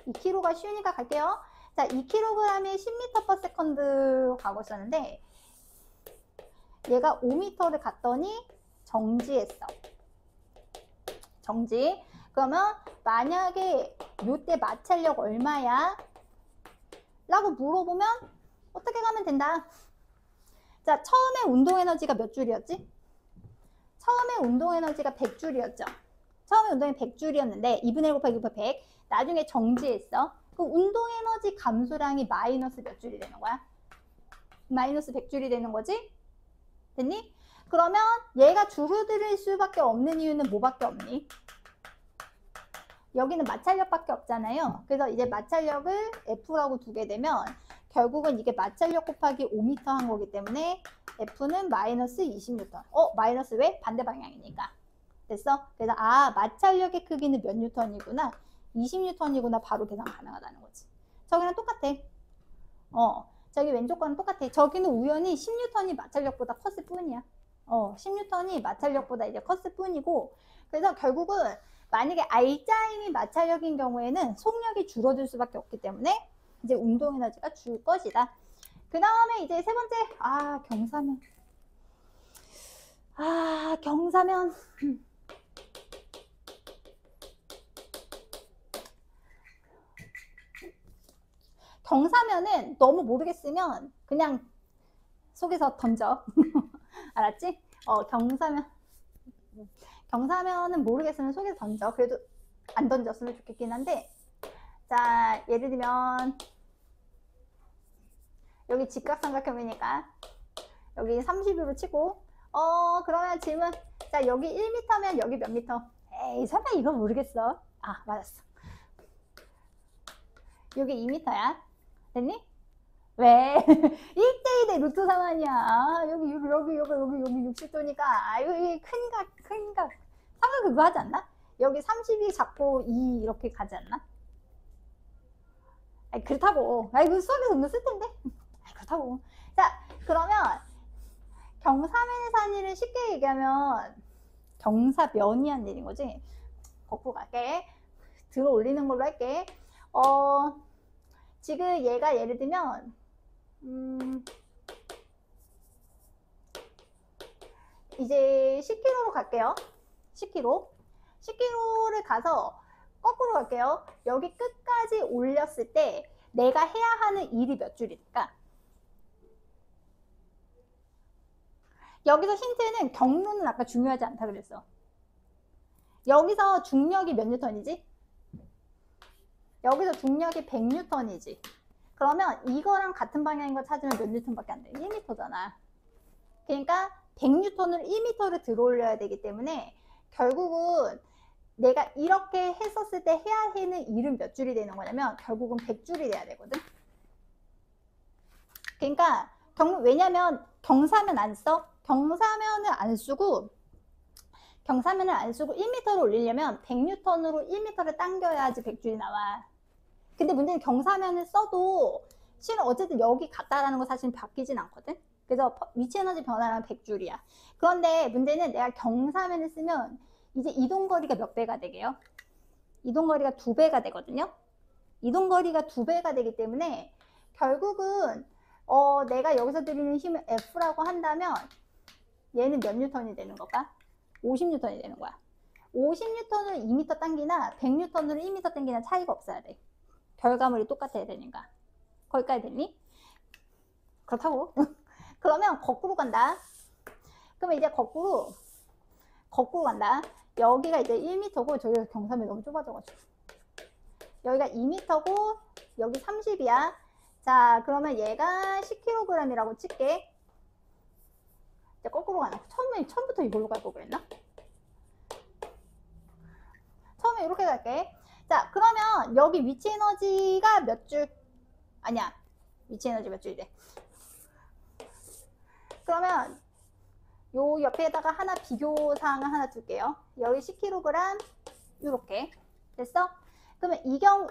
2kg가 쉬우니까 갈게요. 자, 2kg이 10m/s 가고 있었는데 얘가 5m를 갔더니 정지했어. 정지. 그러면 만약에 요때 마찰력 얼마야? 라고 물어보면 어떻게 가면 된다? 자, 처음에 운동 에너지가 몇 줄이었지? 처음에 운동 에너지가 100줄이었죠. 처음에 운동이 100줄이었는데 2분의 1 곱하기 100. 나중에 정지했어. 그럼 운동 에너지 감소량이 마이너스 몇 줄이 되는 거야? 마이너스 100줄이 되는 거지? 됐니? 그러면 얘가 줄어들 수밖에 없는 이유는 뭐밖에 없니? 여기는 마찰력밖에 없잖아요. 그래서 이제 마찰력을 F라고 두게 되면 결국은 이게 마찰력 곱하기 5m 한 거기 때문에 F는 마이너스 20N. 마이너스 왜? 반대 방향이니까. 됐어? 그래서 마찰력의 크기는 몇 뉴턴이구나. 20N이구나. 바로 계산 가능하다는 거지. 저기랑 똑같아. 저기 왼쪽 거랑 똑같아. 저기는 우연히 10N이 마찰력보다 컸을 뿐이야. 10N이 마찰력보다 이제 컸을 뿐이고, 그래서 결국은 만약에 R자임이 마찰력인 경우에는 속력이 줄어들 수밖에 없기 때문에 이제 운동 에너지가 줄 것이다. 그 다음에 이제 세 번째, 경사면. 경사면. 경사면은 너무 모르겠으면 그냥 속에서 던져. 알았지? 경사면은 모르겠으면 속에서 던져. 그래도 안 던졌으면 좋겠긴 한데, 자, 예를 들면 여기 직각삼각형이니까 여기 30으로 치고, 그러면 질문. 자, 여기 1m면 여기 몇 미터? 에이, 설마 이거 모르겠어. 맞았어. 여기 2m야. 됐니? 왜? 1대1대 루트 3 아니야. 여기 60도니까. 여기 큰 각. 삼각 그거 하지 않나? 여기 30이 잡고 2 이렇게 가지 않나? 그렇다고. 이거 수학에서 없는 쓸 텐데. 그렇다고. 자, 그러면 경사면의 산이를 쉽게 얘기하면 경사면이 한 일인 거지. 거꾸로 갈게. 들어 올리는 걸로 할게. 지금 얘가 예를 들면 이제 10km로 갈게요. 10km를 가서 거꾸로 갈게요. 여기 끝까지 올렸을 때 내가 해야 하는 일이 몇 줄일까? 여기서 힌트는 경로는 아까 중요하지 않다 그랬어. 여기서 중력이 몇 뉴턴이지? 여기서 중력이 100뉴턴이지. 그러면 이거랑 같은 방향인 거 찾으면 몇 뉴턴밖에 안 돼? 1m잖아. 그러니까 100뉴턴을 1m를 들어 올려야 되기 때문에 결국은 내가 이렇게 했었을 때 해야 하는 일은 몇 줄이 되는 거냐면 결국은 100줄이 돼야 되거든. 그러니까 왜냐면 경사면 안 써? 경사면을 안 쓰고 1m를 올리려면 100뉴턴으로 1m를 당겨야지 100줄이 나와. 근데 문제는 경사면을 써도 실은 어쨌든 여기 갔다라는 거 사실 바뀌진 않거든. 그래서 위치 에너지 변화는 100줄이야. 그런데 문제는 내가 경사면을 쓰면 이제 이동거리가 몇 배가 되게요? 이동거리가 2배가 되거든요. 이동거리가 2배가 되기 때문에 결국은 내가 여기서 드리는 힘을 F라고 한다면 얘는 몇 뉴턴이 되는 걸까? 50뉴턴이 되는 거야. 50뉴턴을 2m 당기나 100뉴턴으로 1m 당기나 차이가 없어야 돼. 결과물이 똑같아야 되니까. 거기까지 됐니? 그렇다고. 그러면 거꾸로 간다. 그러면 이제 거꾸로 간다. 여기가 이제 1m고 저기가 경사면이 너무 좁아져가지고 여기가 2m고 여기 30이야. 자, 그러면 얘가 10kg이라고 칠게. 이제 거꾸로 가나? 처음부터 이걸로 갈 거 그랬나? 처음에 이렇게 갈게. 자, 그러면 여기 위치 에너지가 몇 줄? 아니야. 위치 에너지 몇 줄이 돼? 그러면 요 옆에다가 하나 비교사항을 하나 둘게요. 여기 10kg 이렇게 됐어? 그러면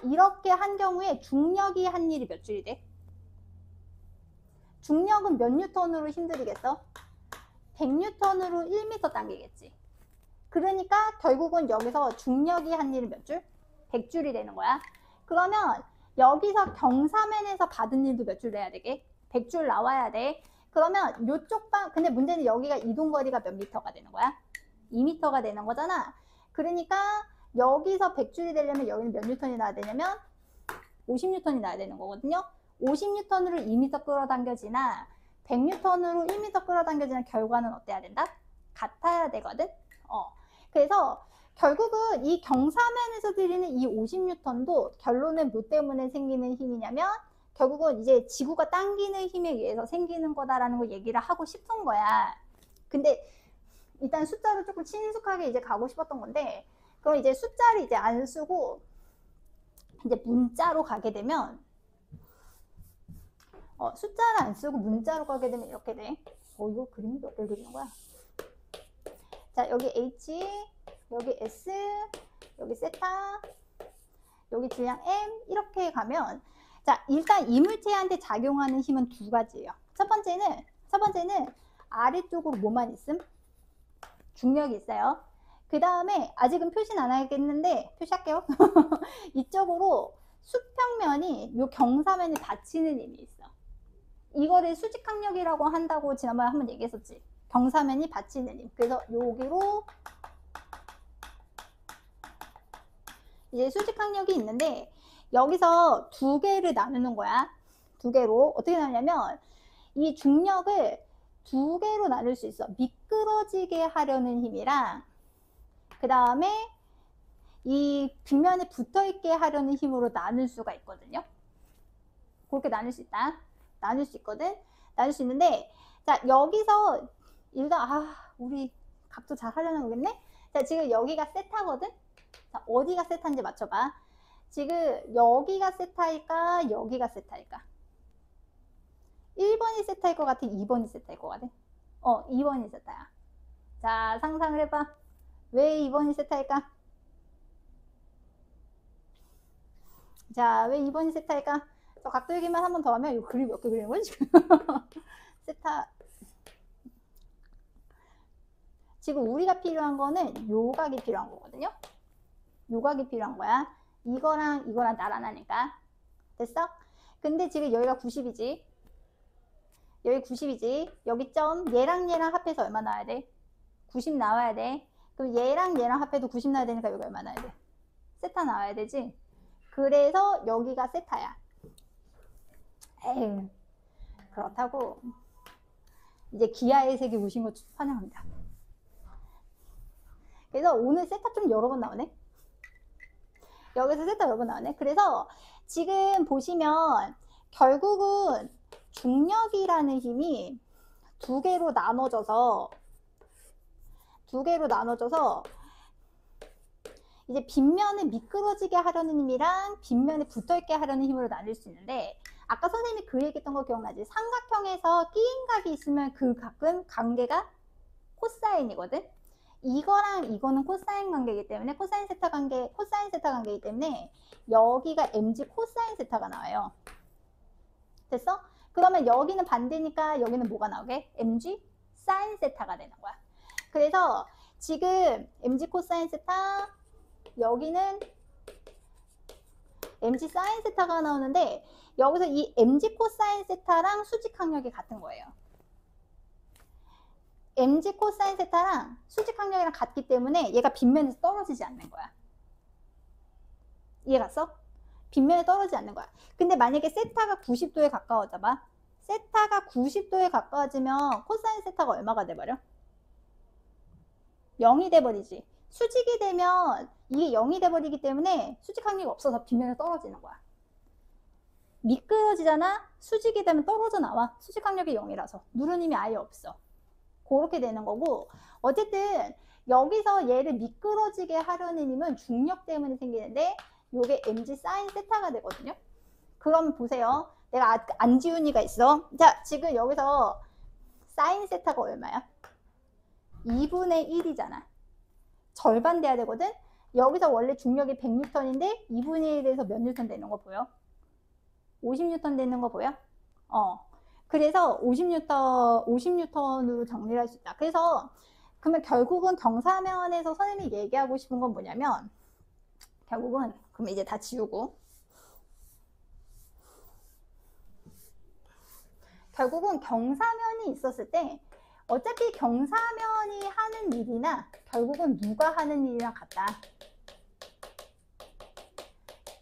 이렇게 한 경우에 중력이 한 일이 몇 줄이 돼? 중력은 몇 뉴턴으로 힘들이겠어? 100뉴턴으로 1m 당기겠지. 그러니까 결국은 여기서 중력이 한 일이 몇 줄? 100줄이 되는 거야. 그러면 여기서 경사면에서 받은 일도 몇 줄 돼야 되게? 100줄 나와야 돼. 그러면 요쪽 근데 문제는 여기가 이동거리가 몇 미터가 되는 거야? 2m가 되는 거잖아. 그러니까 여기서 100줄이 되려면 여기는 몇 뉴턴이 나와야 되냐면 50뉴턴이 나와야 되는 거거든요. 50뉴턴으로 2m 끌어당겨지나 100뉴턴으로 1m 끌어당겨지는 결과는 어때야 된다? 같아야 되거든. 그래서 결국은 이 경사면에서 드리는 이 50뉴턴도 결론은 뭐 때문에 생기는 힘이냐면 결국은 이제 지구가 당기는 힘에 의해서 생기는 거다라는 걸 얘기를 하고 싶은 거야. 근데 일단 숫자로 조금 친숙하게 이제 가고 싶었던 건데 그럼 이제 숫자를 이제 안 쓰고 이제 문자로 가게 되면 숫자를 안 쓰고 문자로 가게 되면 이렇게 돼. 이거 그림이 몇 개 그리는 거야? 자, 여기 H, 여기 S, 여기 세타, 여기 질량 M 이렇게 가면 자, 일단 이물체한테 작용하는 힘은 두 가지예요. 첫 번째는 아래쪽으로 뭐만 있음? 중력이 있어요. 그 다음에 아직은 표시는 안 하겠는데 표시할게요. 이쪽으로 수평면이 요 경사면이 받치는 힘이 있어. 이거를 수직항력이라고 한다고 지난번에 한번 얘기했었지. 경사면이 받치는 힘. 그래서 여기로 이제 수직항력이 있는데 여기서 두 개를 나누는 거야. 두 개로. 어떻게 나누냐면 이 중력을 두 개로 나눌 수 있어. 미끄러지게 하려는 힘이랑 그 다음에 이 빗면에 붙어있게 하려는 힘으로 나눌 수가 있거든요. 그렇게 나눌 수 있다. 나눌 수 있거든. 나눌 수 있는데 자, 여기서 일단 우리 각도 잘 하려나 모르겠네. 자, 지금 여기가 세타거든. 자, 어디가 세타인지 맞춰봐. 지금 여기가 세타일까? 여기가 세타일까? 1번이 세타일 것 같아? 2번이 세타일 것 같아? 2번이 세타야. 자, 상상을 해봐. 왜 2번이 세타일까? 자, 왜 2번이 세타일까? 저 각도 얘기만 한 번 더 하면 이 그림 몇 개 그리는 거지? 세타. 지금 우리가 필요한 거는 요각이 필요한 거거든요. 요각이 필요한 거야. 이거랑 나란하니까. 됐어? 근데 지금 여기가 90이지. 여기 90이지. 여기 점 얘랑 합해서 얼마 나와야 돼? 90 나와야 돼. 그럼 얘랑 합해도 90 나와야 되니까 여기 얼마 나와야 돼? 세타 나와야 되지. 그래서 여기가 세타야. 에휴, 그렇다고 이제 기아의 세계 오신 거 환영합니다. 그래서 오늘 세타 좀 여러 번 나오네. 여기서 세타 여러 번 나오네. 그래서 지금 보시면 결국은 중력이라는 힘이 두 개로 나눠져서 이제 빗면을 미끄러지게 하려는 힘이랑 빗면에 붙어있게 하려는 힘으로 나눌 수 있는데 아까 선생님이 그 얘기했던 거 기억나지? 삼각형에서 끼인 각이 있으면 그 각은 관계가 코사인이거든? 이거랑 이거는 코사인 관계이기 때문에 코사인 세타 관계이기 때문에 여기가 mg 코사인 세타가 나와요. 됐어? 그러면 여기는 반대니까 여기는 뭐가 나오게? mg 사인 세타가 되는 거야. 그래서 지금 mg 코사인 세타, 여기는 mg 사인 세타가 나오는데 여기서 이 mg 코사인 세타랑 수직항력이 같은 거예요. mg 코사인 세타랑 수직항력이랑 같기 때문에 얘가 빗면에서 떨어지지 않는 거야. 이해 갔어? 빗면에 떨어지지 않는 거야. 근데 만약에 세타가 90도에 가까워져 봐. 세타가 90도에 가까워지면 코사인 세타가 얼마가 돼버려? 0이 돼버리지. 수직이 되면 이게 0이 돼버리기 때문에 수직항력이 없어서 빗면에 떨어지는 거야. 미끄러지잖아? 수직이 되면 떨어져 나와. 수직항력이 0이라서. 누른 힘이 아예 없어. 그렇게 되는 거고, 어쨌든 여기서 얘를 미끄러지게 하려는 힘은 중력 때문에 생기는데 요게 mg 사인 세타가 되거든요. 그럼 보세요. 내가 안 지운 이가 있어. 자, 지금 여기서 사인 세타가 얼마야? 2분의 1이잖아. 절반 돼야 되거든. 여기서 원래 중력이 100N인데 2분의 1에서 몇 뉴턴 되는 거 보여? 50N 되는 거 보여? 그래서 50N으로 정리를 할 수 있다. 그래서 그러면 결국은 경사면에서 선생님이 얘기하고 싶은 건 뭐냐면 결국은 그럼 이제 다 지우고 결국은 경사면이 있었을 때 어차피 경사면이 하는 일이나 결국은 누가 하는 일이랑 같다.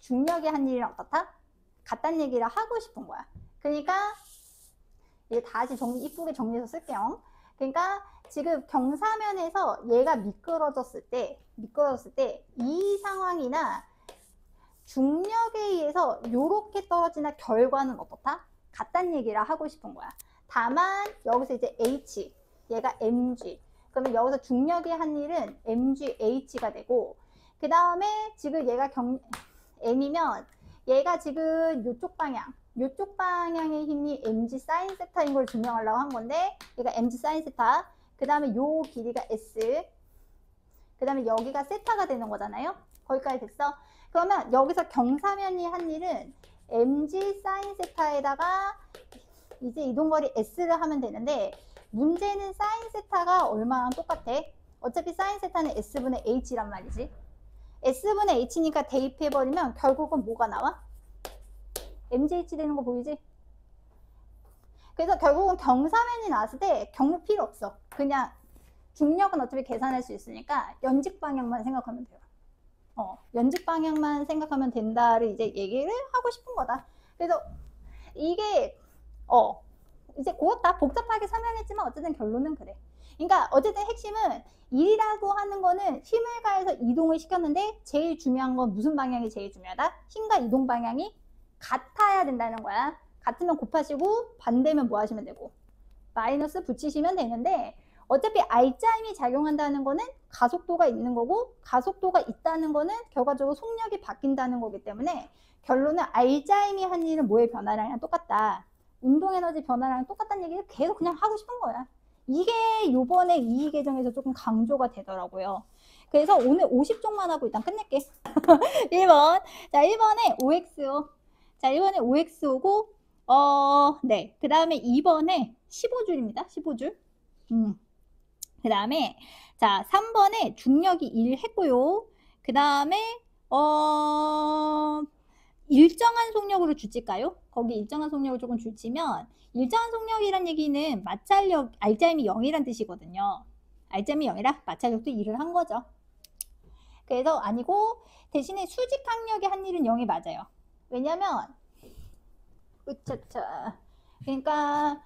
중력이 하는 일이랑 어떻다? 같다는 얘기를 하고 싶은 거야. 그러니까 이제 다시 이쁘게 정리해서 쓸게요. 그러니까 지금 경사면에서 얘가 미끄러졌을 때 이 상황이나 중력에 의해서 이렇게 떨어지나 결과는 어떻다? 같다는 얘기를 하고 싶은 거야. 다만 여기서 이제 H, 얘가 mg. 그러면 여기서 중력이 한 일은 mgH가 되고 그 다음에 지금 얘가 M이면 얘가 지금 요쪽 방향의 힘이 mg 사인 세타인 걸 증명하려고 한 건데 얘가 mg 사인 세타, 그 다음에 요 길이가 s, 그 다음에 여기가 세타가 되는 거잖아요. 거기까지 됐어. 그러면 여기서 경사면이 한 일은 mg 사인 세타에다가 이제 이동거리 s를 하면 되는데, 문제는 사인 세타가 얼마랑 똑같아? 어차피 사인 세타는 s분의 h란 말이지. s분의 h니까 대입해버리면 결국은 뭐가 나와? mgh 되는 거 보이지? 그래서 결국은 경사면이 나왔을 때 경로 필요 없어. 그냥 중력은 어차피 계산할 수 있으니까 연직 방향만 생각하면 돼요. 연직 방향만 생각하면 된다를 이제 얘기를 하고 싶은 거다. 그래서 이게 이제 그렇다. 복잡하게 설명했지만 어쨌든 결론은 그래. 그러니까 어쨌든 핵심은 일이라고 하는 거는 힘을 가해서 이동을 시켰는데 제일 중요한 건 무슨 방향이 제일 중요하다? 힘과 이동 방향이 같아야 된다는 거야. 같으면 곱하시고 반대면 뭐 하시면 되고 마이너스 붙이시면 되는데, 어차피 R자임이 작용한다는 거는 가속도가 있는 거고, 가속도가 있다는 거는 결과적으로 속력이 바뀐다는 거기 때문에 결론은 R자임이 한 일은 뭐의 변화랑 똑같다. 운동에너지 변화랑 똑같다는 얘기를 계속 그냥 하고 싶은 거야. 이게 요번에 이의계정에서 조금 강조가 되더라고요. 그래서 오늘 50쪽만 하고 일단 끝낼게. 1번. 자, 1번에 OXO. 자, 1번에 OXO고, 네. 그 다음에 2번에 15줄입니다. 15줄. 그 다음에, 자, 3번에 중력이 1 했고요. 그 다음에, 일정한 속력으로 줄일까요? 거기 일정한 속력을 조금 줄이면, 일정한 속력이란 얘기는 마찰력, R자임이 0이란 뜻이거든요. R자임이 0이라 마찰력도 1을 한 거죠. 그래서 아니고, 대신에 수직항력의 한 일은 0이 맞아요. 왜냐면, 으차차. 그러니까,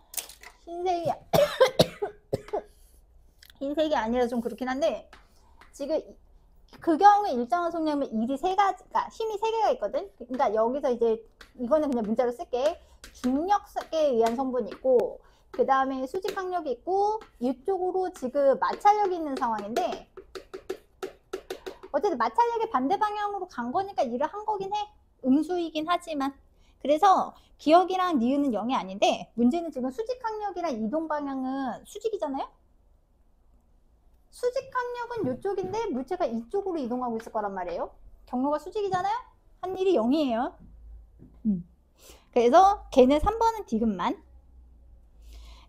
흰색이 아니라 좀 그렇긴 한데, 지금 그 경우에 일정한 속력이면 일이 세 가지가, 힘이 세 개가 있거든. 그러니까 여기서 이제 이거는 그냥 문자로 쓸게. 중력에 의한 성분이 있고, 그 다음에 수직항력이 있고, 이쪽으로 지금 마찰력이 있는 상황인데, 어쨌든 마찰력의 반대 방향으로 간 거니까 일을 한 거긴 해. 음수이긴 하지만. 그래서 기억이랑 니은은 0이 아닌데, 문제는 지금 수직항력이랑 이동 방향은 수직이잖아요. 수직항력은 이쪽인데 물체가 이쪽으로 이동하고 있을 거란 말이에요. 경로가 수직이잖아요. 한 일이 0이에요. 그래서 걔는 3번은 디귿만.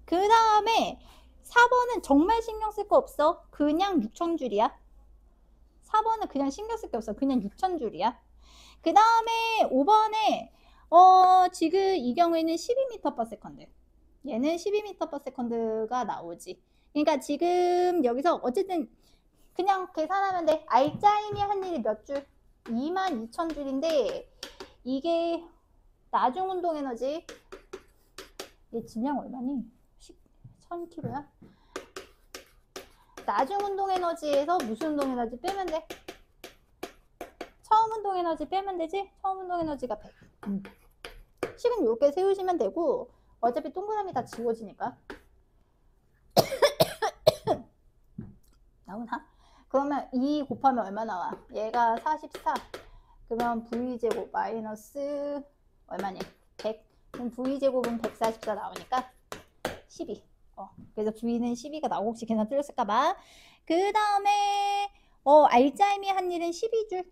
그 다음에 4번은 정말 신경 쓸 거 없어. 그냥 6,000줄이야. 4번은 그냥 신경 쓸 게 없어. 그냥 6,000줄이야. 그 다음에 5번에 지금 이 경우에는 12m/s. 얘는 12m/s가 나오지. 그러니까 지금 여기서 어쨌든 그냥 계산하면 돼. R자임이 한 일이 몇 줄? 22,000줄인데 이게 나중 운동 에너지, 얘 질량 얼마니? 1000kg야? 나중 운동 에너지에서 무슨 운동 에너지 빼면 돼? 처음 운동 에너지 빼면 되지? 처음 운동 에너지가 100. 식은 이렇게 세우시면 되고, 어차피 동그라미 다 지워지니까. 나오나? 그러면 2 곱하면 얼마 나와? 얘가 44. 그러면 V제곱 마이너스 얼마니? 100. 그럼 V제곱은 144 나오니까 12. 그래서 V는 12가 나오고, 혹시 계산 틀렸을까봐. 그 다음에 R자임이 한 일은 12줄.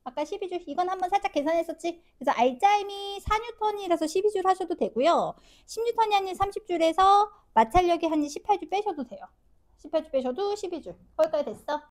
아까 12줄. 이건 한번 살짝 계산했었지. 그래서 R자임이 4N이라서 12줄 하셔도 되고요. 10N이 한 일 30줄에서 마찰력이 한 일 18줄 빼셔도 돼요. 18줄 빼셔도 12줄. 거기까지 됐어?